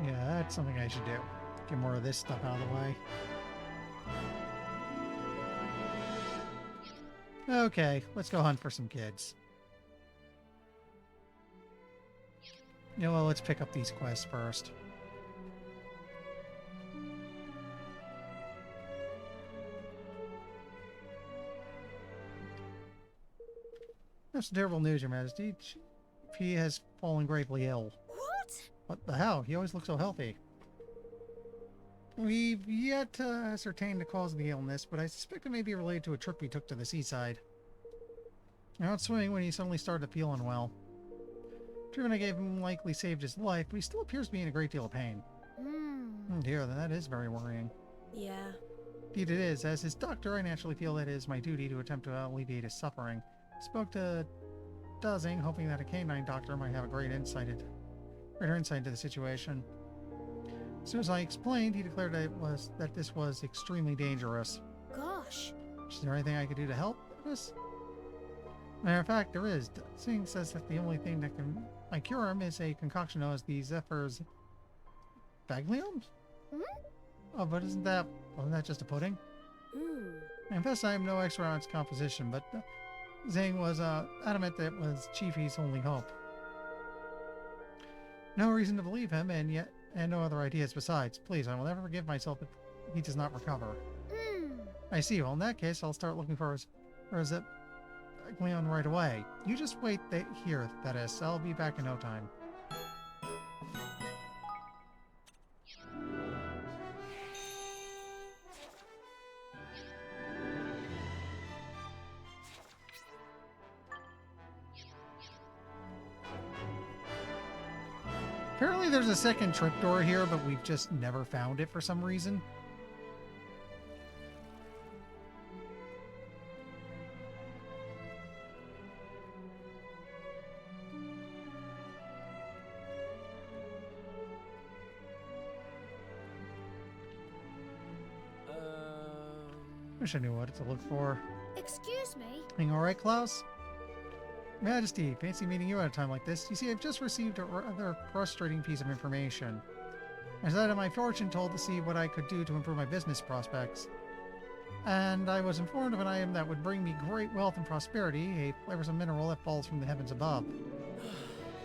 Yeah, that's something I should do. Get more of this stuff out of the way. Okay, let's go hunt for some kids. You know what, let's pick up these quests first. That's terrible news, Your Majesty. He has fallen gravely ill. What? What the hell? He always looks so healthy. We've yet to ascertain the cause of the illness, but I suspect it may be related to a trip he took to the seaside. Out swimming when he suddenly started to feel unwell. Treatment I gave him likely saved his life, but he still appears to be in a great deal of pain. Oh dear, then that is very worrying. Yeah. Indeed it is. As his doctor, I naturally feel that it is my duty to attempt to alleviate his suffering. I spoke to Dazing, hoping that a canine doctor might have a greater insight into the situation. As soon as I explained, he declared that this was extremely dangerous. Gosh. Is there anything I could do to help this? Matter of fact, there is. Singh says that the only thing that might cure him is a concoction known as the Zephyr's Baglium? Oh, but wasn't that just a pudding? I confess I am no expert on its composition, but Zhang was adamant that it was Chiefy's only hope. No reason to believe him, and no other ideas besides. Please, I will never forgive myself if he does not recover. I see. Well, in that case, I'll start looking for his Leon right away. You just wait here, that is. I'll be back in no time. Apparently there's a second trapdoor here, but we've just never found it for some reason. Wish I knew what to look for. Excuse me? Everything all right, Klaus? Majesty, fancy meeting you at a time like this. You see, I've just received a rather frustrating piece of information. I decided my fortune told to see what I could do to improve my business prospects. And I was informed of an item that would bring me great wealth and prosperity, a flavorsome mineral that falls from the heavens above.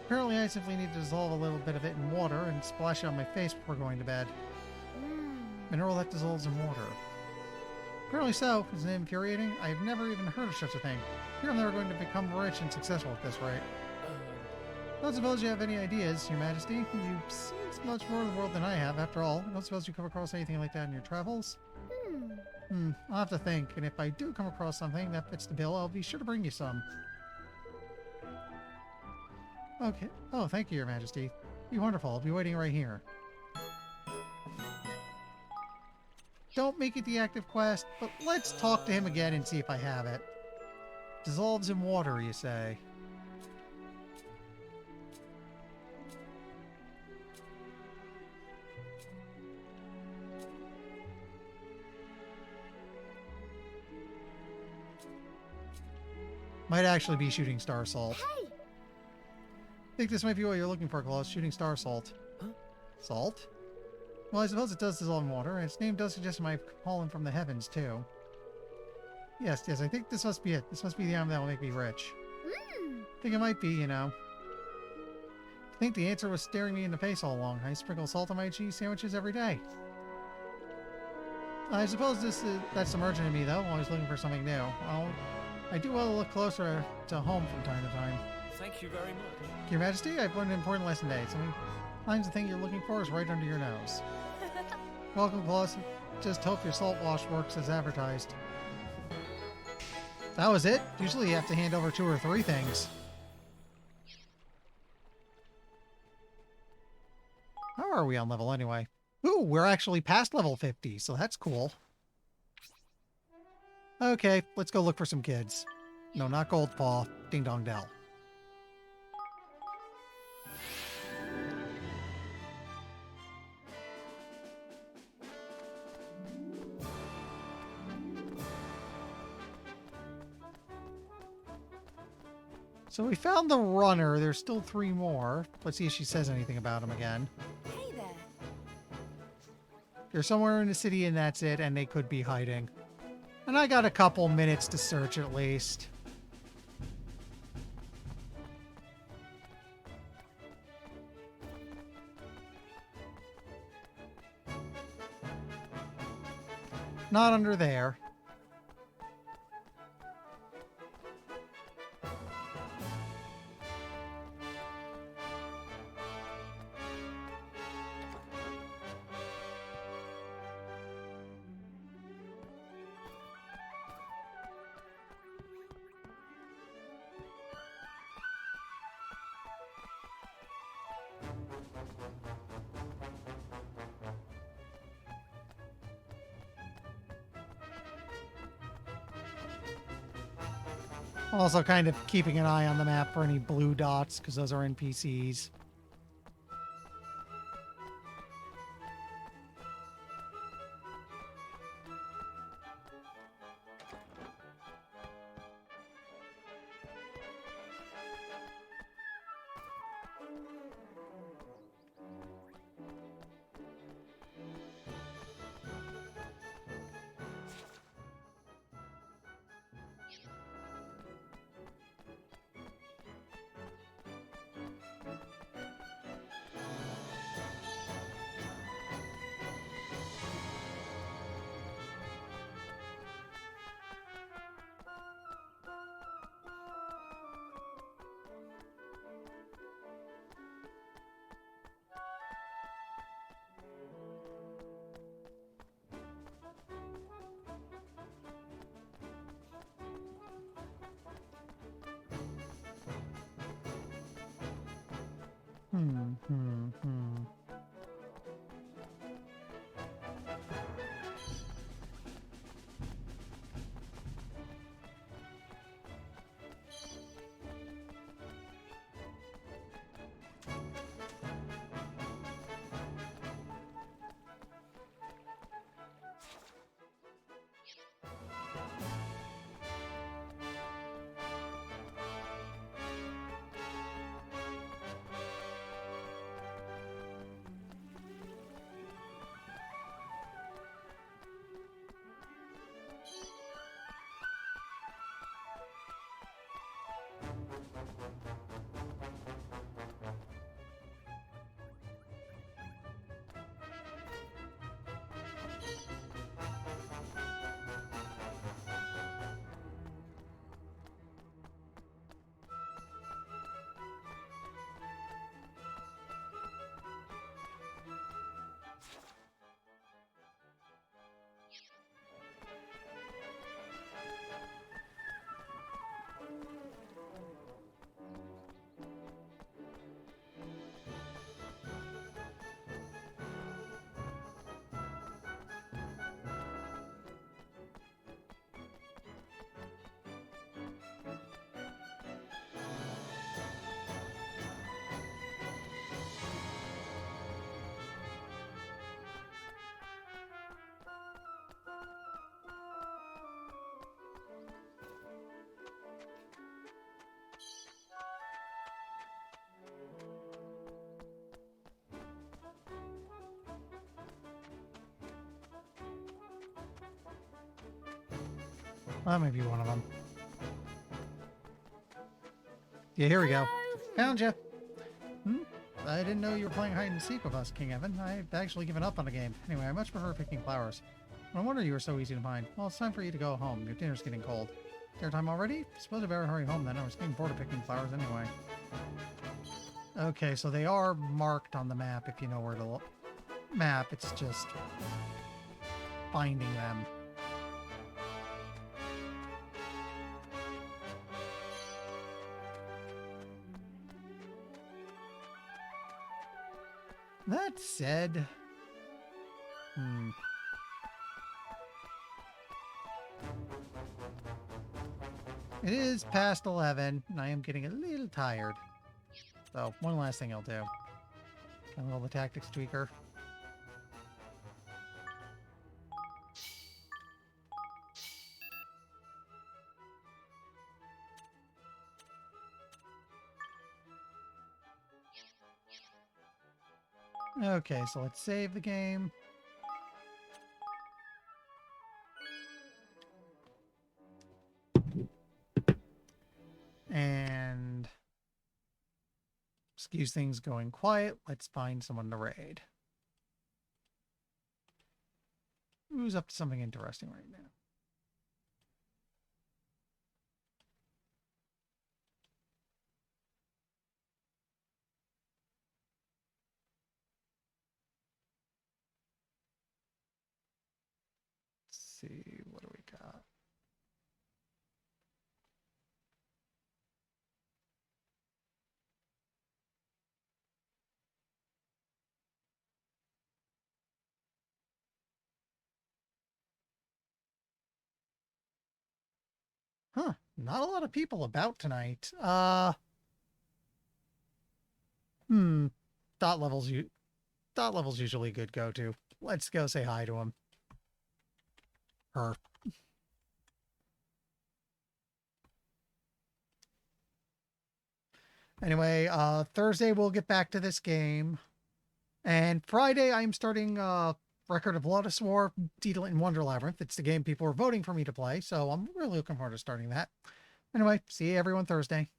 Apparently, I simply need to dissolve a little bit of it in water and splash it on my face before going to bed. Mineral that dissolves in water. Apparently so. Isn't it infuriating? I have never even heard of such a thing. You're never going to become rich and successful at this rate. I don't suppose you have any ideas, Your Majesty. You've seen much more of the world than I have, after all. I don't suppose you come across anything like that in your travels? I'll have to think, and if I do come across something that fits the bill, I'll be sure to bring you some. Okay. Oh, thank you, Your Majesty. Be wonderful. I'll be waiting right here. Don't make it the active quest, but let's talk to him again and see if I have it. Dissolves in water, you say? Might actually be shooting star salt. Hey! I think this might be what you're looking for, Klaus. Shooting star salt. Huh? Salt? Well, I suppose it does dissolve in water, and its name does suggest it might have fallen from the heavens, too. Yes, I think this must be it. This must be the item that will make me rich. I think it might be, you know. I think the answer was staring me in the face all along. I sprinkle salt on my cheese sandwiches every day. I suppose that's emergent in me, though. Always looking for something new. I do well to look closer to home from time to time. Thank you very much. Your Majesty, I've learned an important lesson today. Sometimes the thing you're looking for is right under your nose. Welcome, Klaus. Just hope your salt wash works as advertised. That was it? Usually you have to hand over 2 or 3 things. How are we on level anyway? Ooh, we're actually past level 50, so that's cool. Okay, let's go look for some kids. No, not Goldpaw. Ding Dong Dell. So we found the runner. There's still 3 more. Let's see if she says anything about him again. Hey there. They're somewhere in the city and that's it, and they could be hiding. And I got a couple minutes to search at least. Not under there. Also kind of keeping an eye on the map for any blue dots, because those are NPCs. Hmm. That may be one of them. Yeah, here we go. Found you. I didn't know you were playing hide and seek with us, King Evan. I've actually given up on the game. Anyway, I much prefer picking flowers. No wonder you were so easy to find. Well, it's time for you to go home. Your dinner's getting cold. Dinner time already? Suppose I better hurry home then. I was getting bored of picking flowers anyway. Okay, so they are marked on the map if you know where to look. Map, it's just finding them. That said, it is past 11, and I am getting a little tired. So, one last thing I'll do. A little the tactics tweaker. Okay, so let's save the game. And excuse things going quiet. Let's find someone to raid. Who's up to something interesting right now? Let's see, what do we got? Huh. Not a lot of people about tonight. Dot level's usually a good go-to. Let's go say hi to him. Her. Anyway, Thursday we'll get back to this game. And Friday I'm starting Record of Lotus War, Deedle in Wonder Labyrinth. It's the game people are voting for me to play, so I'm really looking forward to starting that. Anyway, see everyone Thursday.